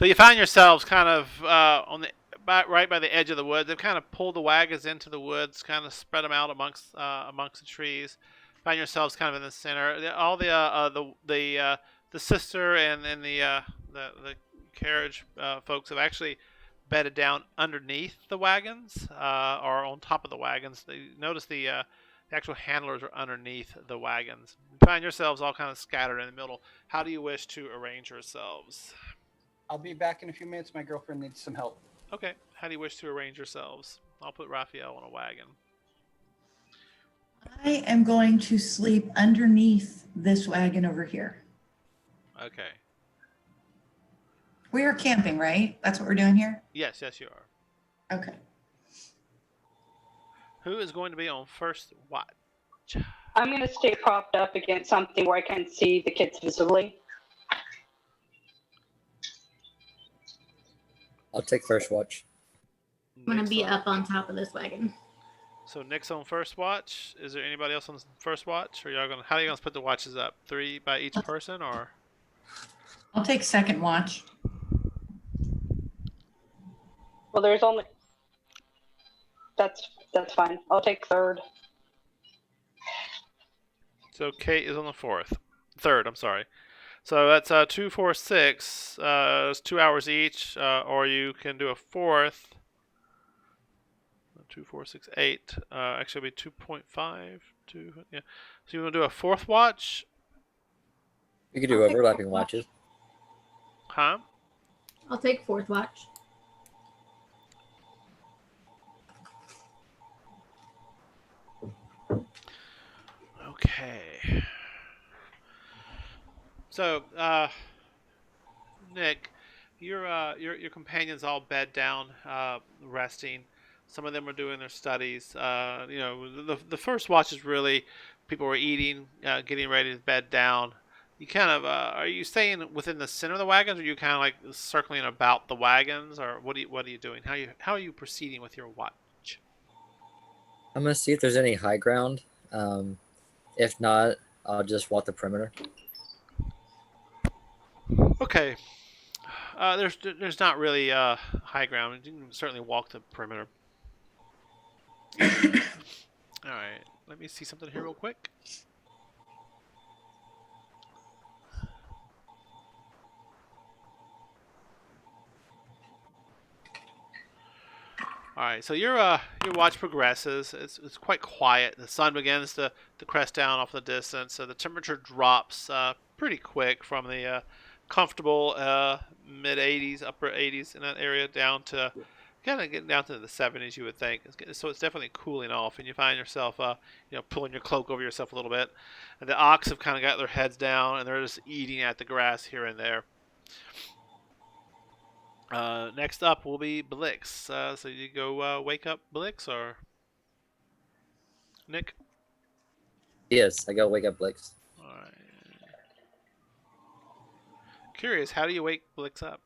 So you find yourselves kind of right by the edge of the woods. They've kind of pulled the wagons into the woods, kind of spread them out amongst the trees. Find yourselves kind of in the center. All the sister and the carriage folks have actually bedded down underneath the wagons or on top of the wagons. Notice the actual handlers are underneath the wagons. You find yourselves all kind of scattered in the middle. How do you wish to arrange yourselves? I'll be back in a few minutes. My girlfriend needs some help. Okay. How do you wish to arrange yourselves? I'll put Raphael on a wagon. I am going to sleep underneath this wagon over here. Okay. We are camping, right? That's what we're doing here? Yes, you are. Okay. Who is going to be on first watch? I'm going to stay propped up against something where I can see the kids visibly. I'll take first watch. I'm gonna be up on top of this wagon. So Nick's on first watch. Is there anybody else on first watch? Or how are you gonna split the watches up? 3 by each person, or? I'll take second watch. Well, there's only. That's fine. I'll take third. So Kate is on the third. I'm sorry. So that's 2, 4, 6. It's 2 hours each, or you can do a fourth. 2, 4, 6, 8. Actually, it'll be 2.5. 2. Yeah. So you want to do a fourth watch? We could do overlapping watches. Huh? I'll take fourth watch. Okay. So, Nick, your companions all bed down, resting. Some of them are doing their studies. The first watch is really people were eating, getting ready to bed down. You kind of are you staying within the center of the wagons, or are you kind of like circling about the wagons, or what are you doing? How are you proceeding with your watch? I'm gonna see if there's any high ground. If not, I'll just walk the perimeter. Okay. There's not really high ground. You can certainly walk the perimeter. All right. Let me see something here real quick. All right. So your watch progresses. It's quite quiet. The sun begins to crest down off the distance. So the temperature drops pretty quick from the comfortable mid 80s, upper 80s in that area down to kind of getting down to the 70s, you would think. So it's definitely cooling off, and you find yourself, pulling your cloak over yourself a little bit. And the ox have kind of got their heads down, and they're just eating at the grass here and there. Next up will be Blix. So you go wake up Blix, or Nick? Yes, I gotta wake up Blix. All right. Curious, how do you wake Blix up?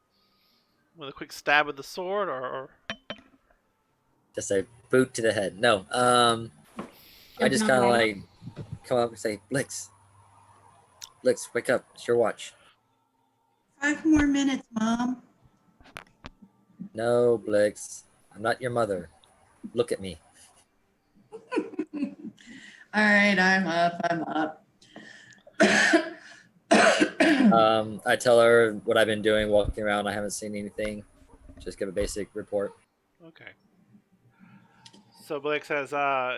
With a quick stab with the sword, or? Just a boot to the head. No. I just kind of like come up and say, Blix, wake up. It's your watch. 5 more minutes, Mom. No, Blix. I'm not your mother. Look at me. All right, I'm up. I tell her what I've been doing, walking around. I haven't seen anything. Just give a basic report. Okay. So Blake says,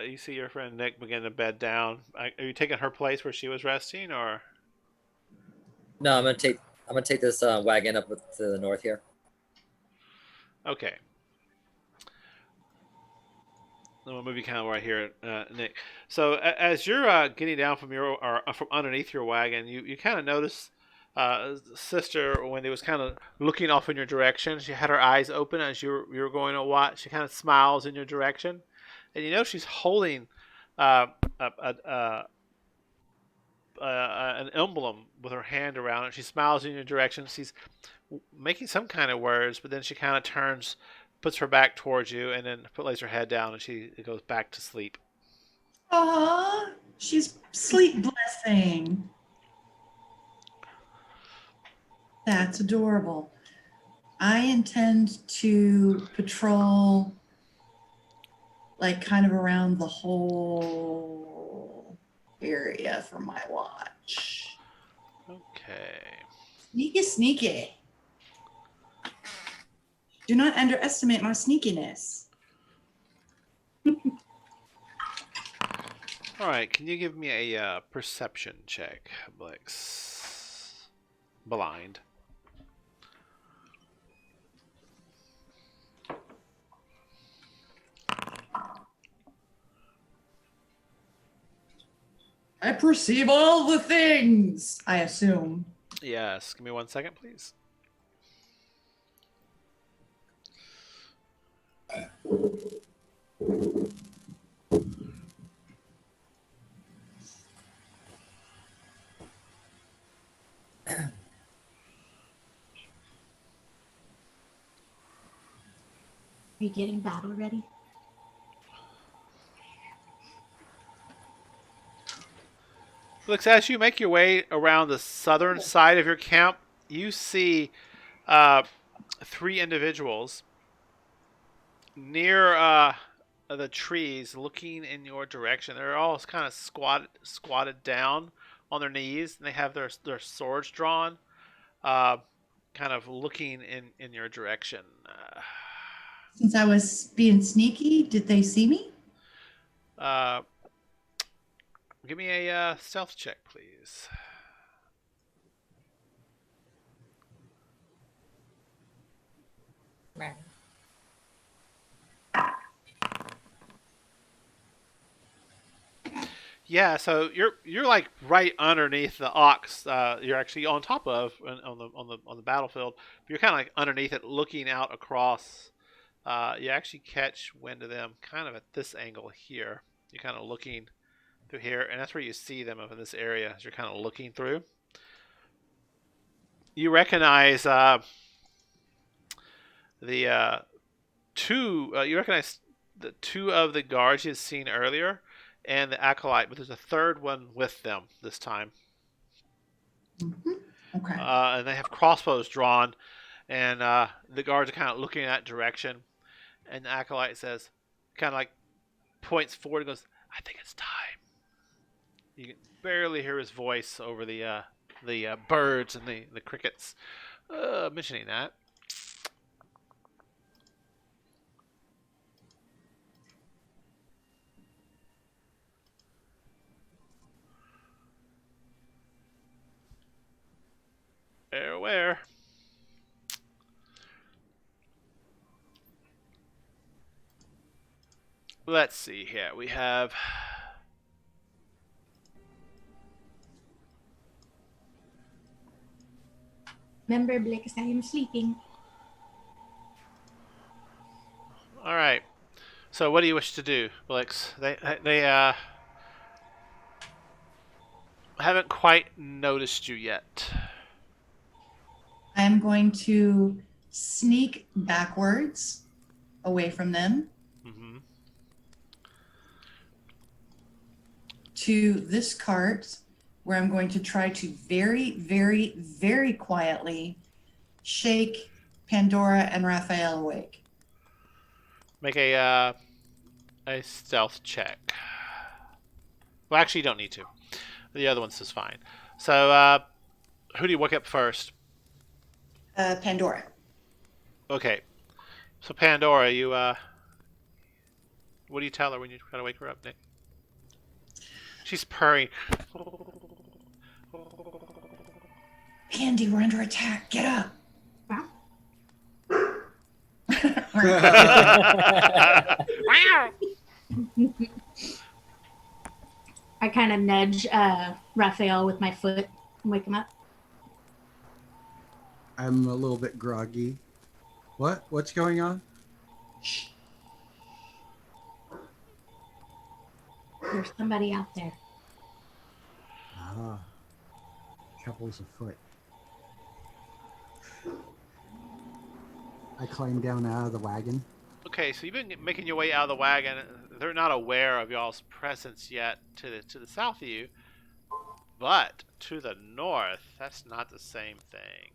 you see your friend Nick begin to bed down. Are you taking her place where she was resting, or? No, I'm gonna take this wagon up to the north here. Okay. I'm gonna move you kind of right here, Nick. So as you're getting down from from underneath your wagon, you kind of notice Sister Wendy was kind of looking off in your direction. She had her eyes open as you were going to watch. She kind of smiles in your direction, and you know she's holding an emblem with her hand around it. She smiles in your direction. She's making some kind of words, but then she kind of turns, puts her back towards you, and then lays her head down, and she goes back to sleep. Aw, she's sleep blessing. That's adorable. I intend to patrol like kind of around the whole area for my watch. Okay. Sneaky, sneaky. Do not underestimate my sneakiness. All right. Can you give me a perception check, Blix? Blind. I perceive all the things, I assume. Yes. Give me 1 second, please. Are you getting battle ready? Looks as you make your way around the southern side of your camp, you see 3 individuals near the trees looking in your direction. They're all kind of squatted down on their knees, and they have their swords drawn, kind of looking in your direction. Since I was being sneaky, did they see me? Uh, give me a stealth check, please. Right. Yeah, so you're like right underneath the ox. You're actually on top of on the battlefield. But you're kind of like underneath it, looking out across. You actually catch wind of them kind of at this angle here. You're kind of looking through here, and that's where you see them up in this area as you're kind of looking through. You recognize the two. You recognize the 2 of the guards you'd seen earlier, and the acolyte, but there's a 3rd one with them this time. Mm-hmm. Okay. And they have crossbows drawn, and the guards are kind of looking in that direction. And the acolyte says, kind of like points forward and goes, "I think it's time." You can barely hear his voice over the birds and the crickets mentioning that. Where? Let's see here. We have Remember, Blix, I am sleeping. all right. So, what do you wish to do, Blix? They haven't quite noticed you yet. I'm going to sneak backwards away from them Mm-hmm. to this cart where I'm going to try to very, very, very quietly shake Pandora and Raphael awake. Make a stealth check. Well, actually, you don't need to. The other one's just fine. So, who do you wake up first? Pandora. Okay. So, Pandora, you what do you tell her when you try to wake her up, Nick? She's purring. Pandy, we're under attack. Get up. I kind of nudge Raphael with my foot and wake him up. I'm a little bit groggy. What's going on? Shh. There's somebody out there. Ah, trouble's afoot. I climb down out of the wagon. Okay, so you've been making your way out of the wagon. They're not aware of y'all's presence yet to the south of you, but to the north, that's not the same thing.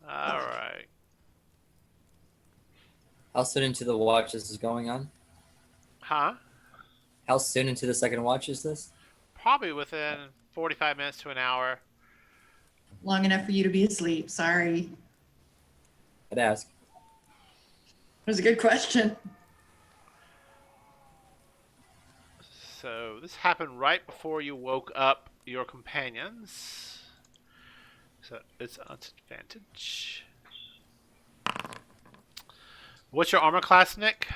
All right. How soon into the watch this is going on? Huh? How soon into the second watch is this? Probably within 45 minutes to an hour. Long enough for you to be asleep. Sorry. I'd ask. It was a good question. So this happened right before you woke up your companions. So it's an advantage. What's your armor class, Nick?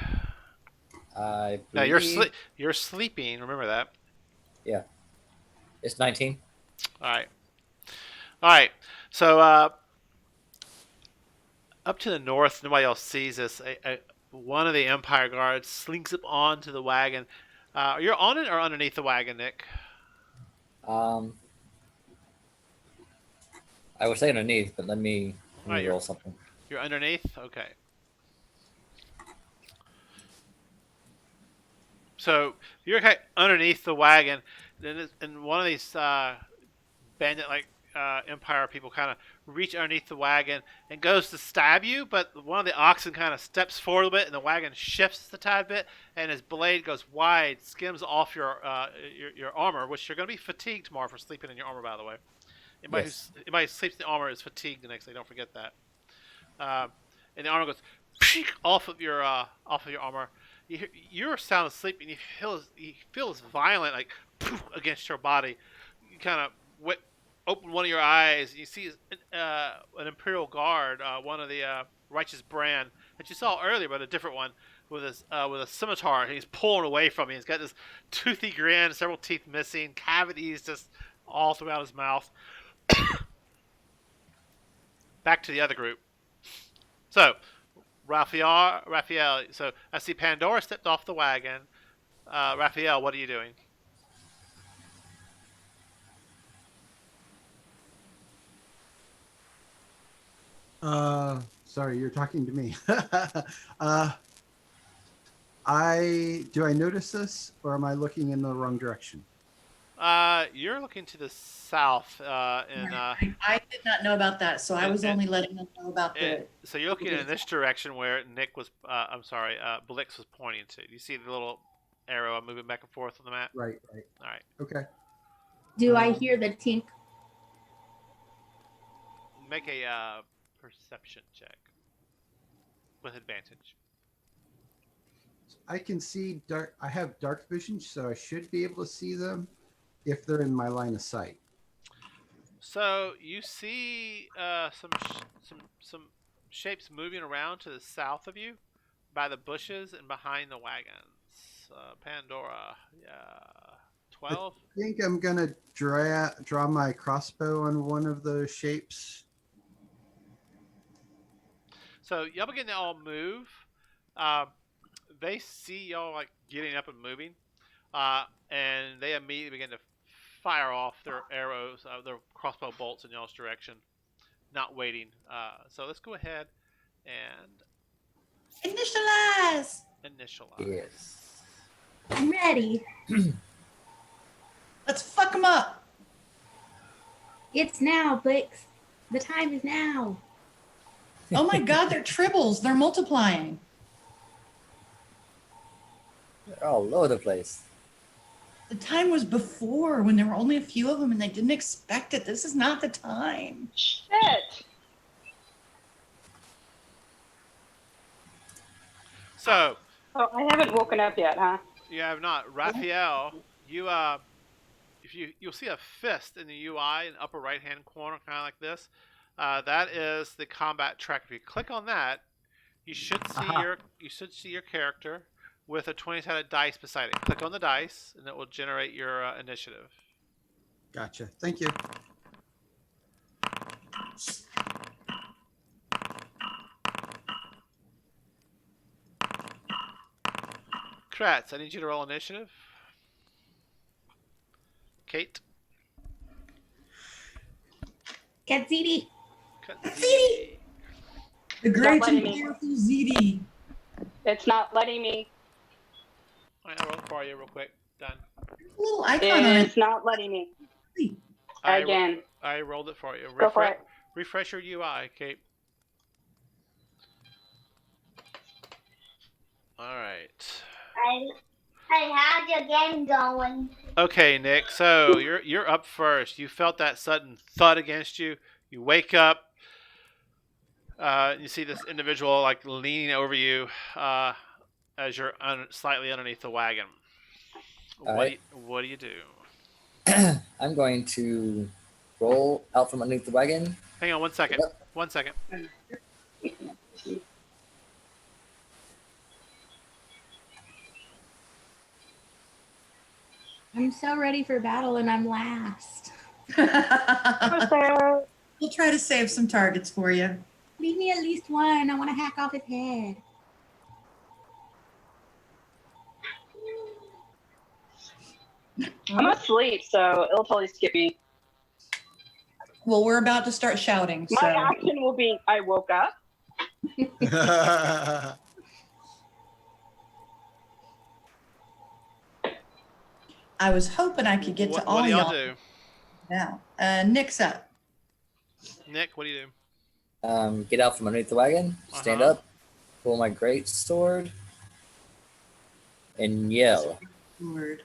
I No, believe you're sleeping. Remember that. it's 19. All right. All right. So up to the north, nobody else sees this. One of the Empire guards slinks up onto the wagon. You're on it or underneath the wagon, Nick? I would say underneath, but let me Right, roll something. You're underneath? Okay. So you're kind of underneath the wagon, and one of these bandit Empire people kind of reach underneath the wagon and goes to stab you, but one of the oxen kind of steps forward a bit, and the wagon shifts a tad bit, and his blade goes wide, skims off your armor, which you're going to be fatigued tomorrow for sleeping in your armor, by the way. Anybody who sleeps in the armor is fatigued the next day. Don't forget that. And the armor goes off of your armor. You're sound asleep, and you feel this violent against your body. You kind of open one of your eyes, and you see an Imperial Guard, one of the righteous brand that you saw earlier, but a different one, with a scimitar. He's pulling away from you. He's got this toothy grin, several teeth missing, cavities just all throughout his mouth. Back to the other group. So, Raphael. So I see Pandora stepped off the wagon. Raphael, what are you doing? Sorry, you're talking to me. Do I notice this, or am I looking in the wrong direction? You're looking to the south. I did not know about that, so I was only letting them know about the. So you're looking in this direction where Nick was. Blix was pointing to. You see the little arrow moving back and forth on the map. Right. All right. Okay. Do I hear the tink? Make a perception check with advantage. I can see dark. I have dark vision, so I should be able to see them if they're in my line of sight. So you see some shapes moving around to the south of you, by the bushes and behind the wagons. Pandora, 12. I think I'm gonna draw my crossbow on one of the shapes. So y'all begin to all move. They see y'all getting up and moving, and they immediately begin to fire off their arrows, their crossbow bolts in y'all's direction, not waiting. So let's go ahead and Initialize! Yes. I'm ready. Let's fuck them up. It's now, Blix. The time is now. Oh my god, they're tribbles. They're multiplying. They're all over the place. The time was before when there were only a few of them and they didn't expect it. This is not the time. Shit. So Oh, I haven't woken up yet, huh? you have not. Raphael, you'll see a fist in the UI in the upper right hand corner, kind of like this. That is the combat track. If you click on that, you should see your character with a 20-sided dice beside it. Click on the dice, and it will generate your initiative. Gotcha. Thank you. Kratz, I need you to roll initiative. Kate. Katsidi. Katsidi. The great letting and me. beautiful ZD. It's not letting me. Alright, I'll roll it for you real quick. Done. A little icon on it. It's not letting me. Again. I rolled it for you. Go for it. Refresh your UI, Kate. All right. I had your game going. Okay, Nick. So you're up first. You felt that sudden thud against you. You wake up. You see this individual like leaning over you as you're slightly underneath the wagon. All right. What do you do? I'm going to roll out from underneath the wagon. Hang on 1 second. Yep. 1 second. I'm so ready for battle, and I'm last. We'll try to save some targets for you. Leave me at least one. I want to hack off his head. I'm asleep, so it'll totally skip me. Well, we're about to start shouting, My so action will be I woke up. I was hoping I could get to all what do y'all y'all do? now. Nick's up. Nick, what do you do? Get out from underneath the wagon, stand Uh-huh. up, pull my great sword, and yell. Word.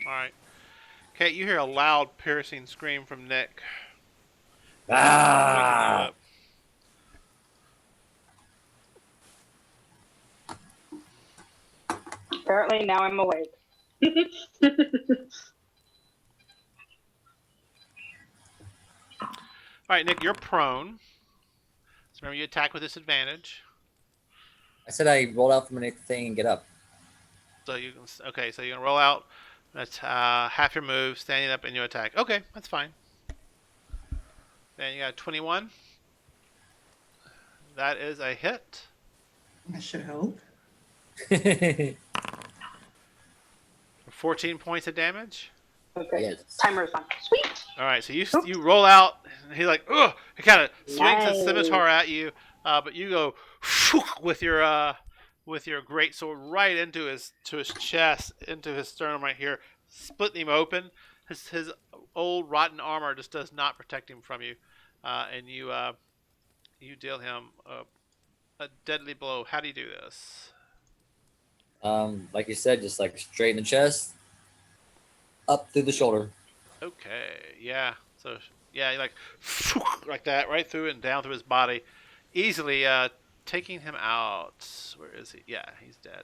All right. Kate, you hear a loud, piercing scream from Nick. Waking you Ah! up. Apparently now I'm awake. All right, Nick, you're prone. So remember, you attack with disadvantage. I said I rolled out from underneath the thing and get up. So you can okay. So you're gonna roll out. That's half your move, standing up, and you attack. Okay, that's fine. Then you got 21. That is a hit. I should hope. For 14 points of damage. Okay. Yes. Timer's on. Sweet. All right, so you roll out, and he's like, ugh. He kind of swings his Nice. scimitar at you, but you go with your great sword right into his chest, into his sternum right here, splitting him open. His old rotten armor just does not protect him from you, and you deal him a deadly blow. How do you do this? Like you said, just like straight in the chest, up through the shoulder. Okay, yeah. So yeah, you like that, right through it and down through his body, easily taking him out. Where is he? Yeah, he's dead.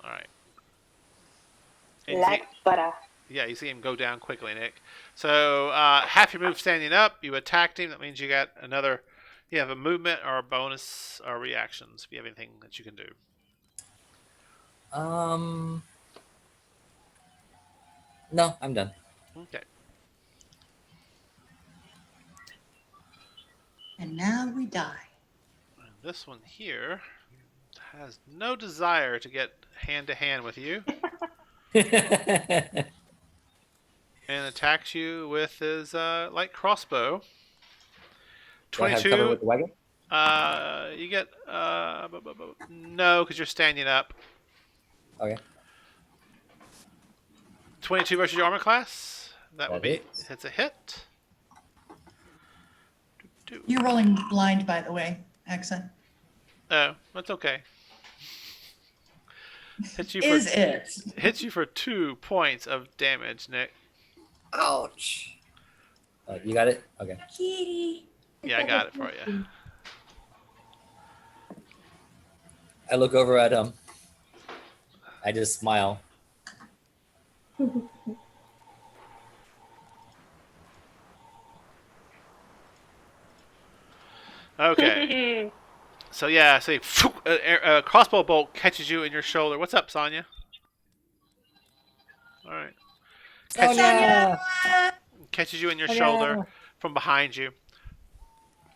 All right. And you see- Like butter. yeah, you see him go down quickly, Nick. So half your move standing up, you attacked him. That means you got another. You have a movement or a bonus or reactions if you have anything that you can do. No, I'm done. Okay. And now we die. And this one here has no desire to get hand to hand with you. And attacks you with his light crossbow. Do I have cover 22. with the wagon? You get no, because you're standing up. Okay. 22 versus your armor class. That would That be hits. it's a hit. You're rolling blind, by the way, Accent. Oh, that's okay. Hits you Is for it? hits you for 2 points of damage, Nick. Ouch. You got it? Okay. Kitty. Yeah, I got it for you. I look over at him. I just smile. Okay. So yeah, so a crossbow bolt catches you in your shoulder. What's up, Sonya? All right. Catches you in your shoulder from behind you.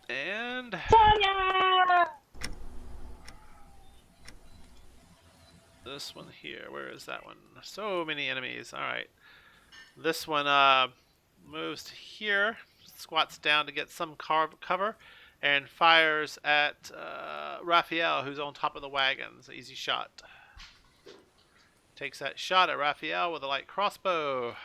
And Sonya! this one here, where is that one? So many enemies. All right. This one moves to here, squats down to get some cover, and fires at Raphael, who's on top of the wagon. It's an easy shot. Takes that shot at Raphael with a light crossbow.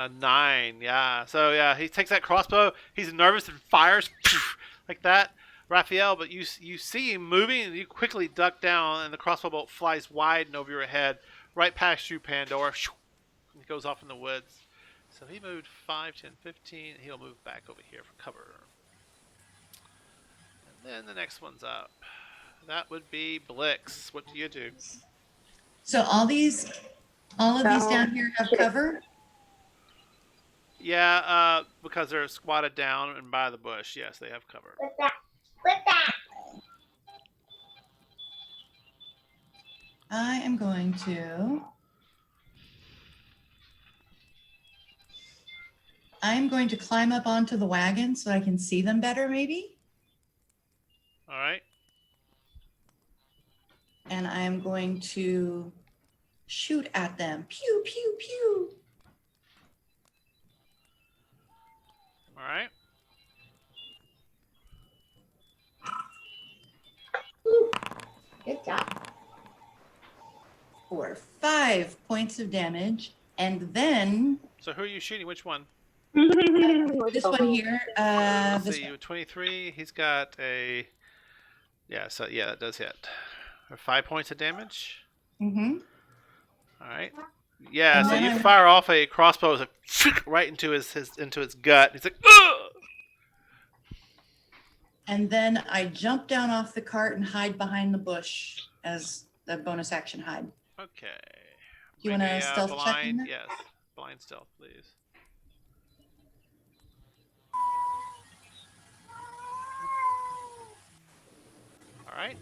9. Yeah. So yeah, he takes that crossbow. He's nervous and fires like that, Raphael. But you see him moving, and you quickly duck down, and the crossbow bolt flies wide and over your head, right past you, Pandora. And he goes off in the woods. So he moved 5, 10, 15. He'll move back over here for cover. And then the next one's up. That would be Blix. What do you do? So all of these down here have cover? Yeah, because they're squatted down and by the bush. Yes, they have cover. With that. With that. I am going to climb up onto the wagon so I can see them better, maybe. All right. And I am going to shoot at them. Pew, pew, pew. All right. Good job. For 5 points of damage. And then So who are you shooting? Which one? this one here. Let's This see. one. 23. He's got a. Yeah. So yeah, that does hit. For 5 points of damage. Mm-hmm. All right. Yeah. And So then you I- fire off a crossbow right into his gut. He's like, ugh! And then I jump down off the cart and hide behind the bush as the bonus action hide. Okay. You want to Maybe, stealth check on blind? that? Yes. Blind stealth, please. All right.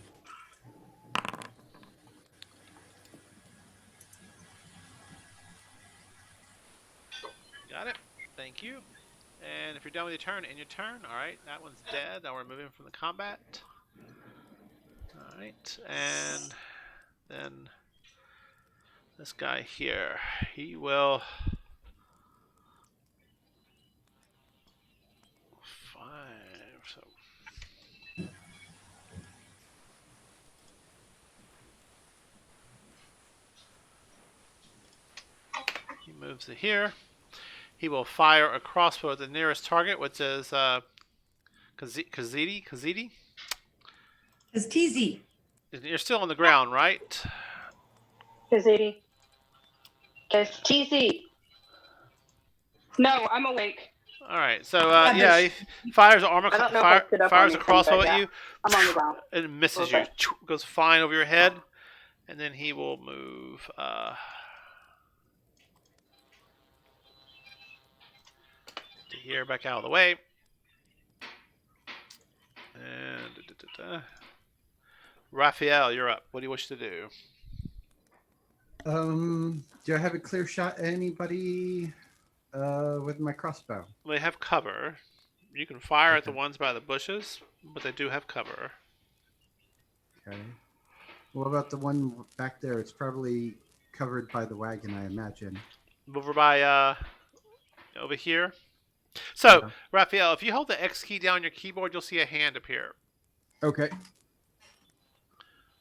Got it. Thank you. And if you're done with your turn, in your turn. All right. That one's dead. Now we're moving from the combat. All right. And then this guy here, he will. 5. So. He moves to here. He will fire a crossbow at the nearest target, which is Kazidi. It's TZ. You're still on the ground, right? Kazidi. TC. No, I'm awake. All right. So Yeah, yeah, but he fires an armor, I don't know if I stood up fires on a anything, crossbow but at yeah. you, I'm on the ground. and misses Okay. you. Goes flying over your head, and then he will move. To here, back out of the way. And Raphael, you're up. What do you wish to do? Do I have a clear shot at anybody with my crossbow? They have cover. You can fire at the Okay. ones by the bushes, but they do have cover. Okay. What about the one back there? It's probably covered by the wagon, I imagine. Over by over here. So, Yeah. Raphael, if you hold the X key down on your keyboard, you'll see a hand appear. Okay.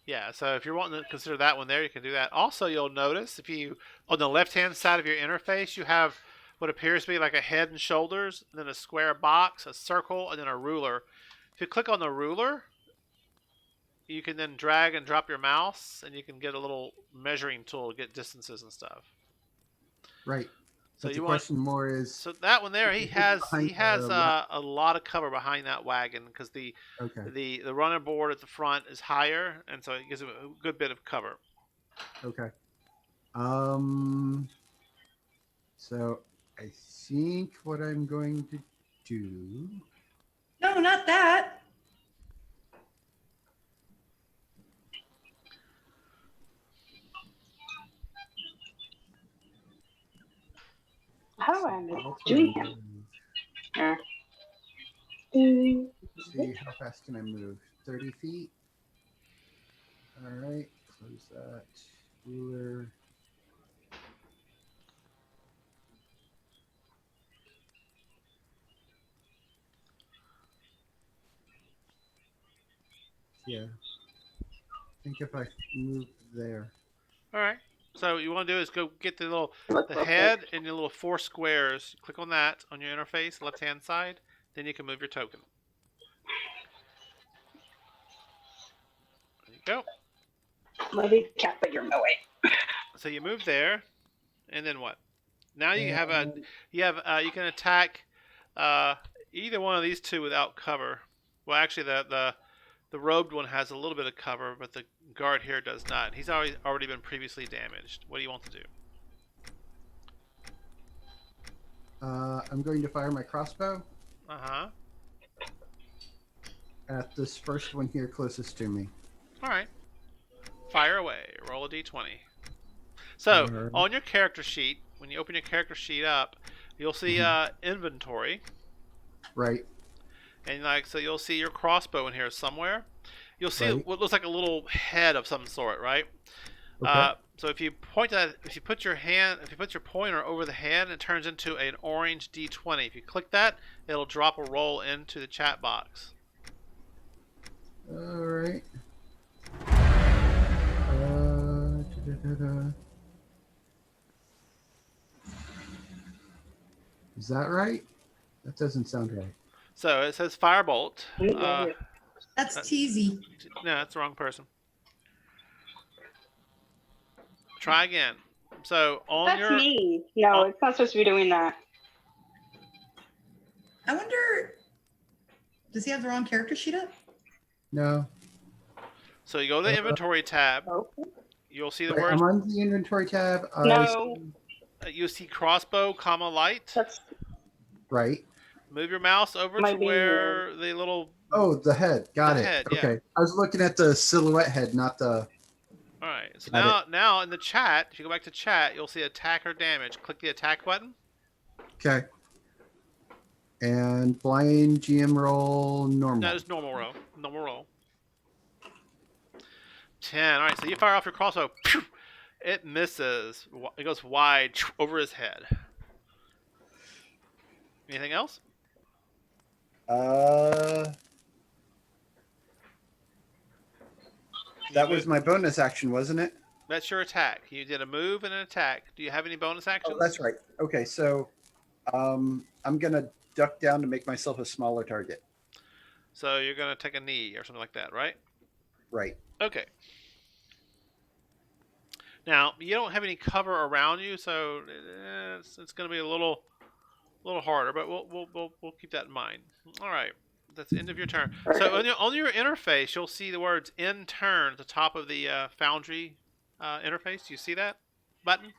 Yeah, so if you're wanting to consider that one there, you can do that. Also, you'll notice if you, on the left-hand side of your interface, you have what appears to be like a head and shoulders, and then a square box, a circle, and then a ruler. If you click on the ruler, you can then drag and drop your mouse, and you can get a little measuring tool to get distances and stuff. Right. So But the you want question more is so that one there, he Is it has behind a lot of cover behind that wagon because the okay. the runner board at the front is higher, and so it gives him a good bit of cover. Okay. So I think what I'm going to do. No, not that. How do I end up doing him? There. See how fast can I move? 30 feet. All right. Close that ruler. Yeah. I think if I move there. All right. So you want to do is go get the Look, head and your little 4 squares. Click on that on your interface, left hand side. Then you can move your token. There you go. Maybe cat, but you're no way. So you move there, and then what? Now you have And you can attack either one of these two without cover. Well, actually, the robed one has a little bit of cover, but the guard here does not. He's already been previously damaged. What do you want to do? I'm going to fire my crossbow Uh-huh. at this first one here closest to me. All right. Fire away. Roll a d20. So, Alright. on your character sheet, when you open your character sheet up, you'll see inventory. Right. And so you'll see your crossbow in here somewhere. You'll see Right. what looks like a little head of some sort, right? Okay. So if you put your pointer over the head, it turns into an orange D20. If you click that, it'll drop a roll into the chat box. All right. Da-da-da-da. Is that right? That doesn't sound right. So it says firebolt. That's teasy. No, that's the wrong person. Try again. So on That's your me. No, it's not supposed to be doing that. I wonder, does he have the wrong character sheet up? No. So you go to the inventory tab. Okay. You'll see the Wait, words. I'm on the inventory tab. No, You see crossbow, comma light. that's Right. Move your mouse over to Might be where the little. Oh, the head. Got The it. head, yeah. Okay. I was looking at the silhouette head, not the. All right. So Got now in the chat, if you go back to chat, you'll see attack or damage. Click the attack button. Okay. And blind GM roll normal. No, just normal roll. Normal roll. 10. All right. So you fire off your crossbow. Phew! It misses. It goes wide over his head. Anything else? That was my bonus action, wasn't it? That's your attack. You did a move and an attack. Do you have any bonus actions? Oh, that's right. Okay, so I'm gonna duck down to make myself a smaller target. So you're gonna take a knee or something like that, right? Right. Okay. Now you don't have any cover around you, so it's going to be a little harder. But we'll keep that in mind. All right, that's the end of your turn. So on your interface, you'll see the words "in turn" at the top of the Foundry interface. Do you see that button?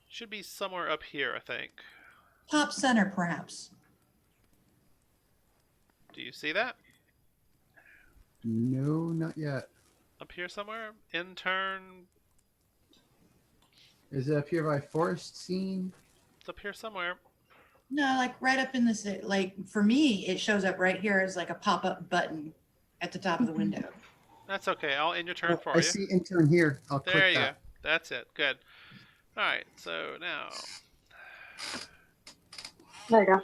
Should be somewhere up here, I think. Top center, perhaps. Do you see that? No, not yet. Up here somewhere? Intern. Is it up here by forest scene? It's up here somewhere. No, like right up in this, like for me, it shows up right here as like a pop-up button at the top of the window. That's okay. I'll end your turn Oh, for I you. see intern here. I'll There click you that. go. That's it. Good. All right. So now. there you go.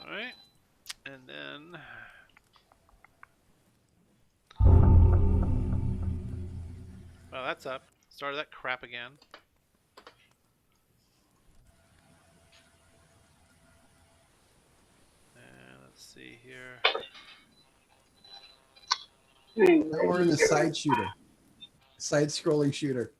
All right. And then. Well, that's up. Started that crap again. And let's see here. Now we're in the side shooter. Side scrolling shooter.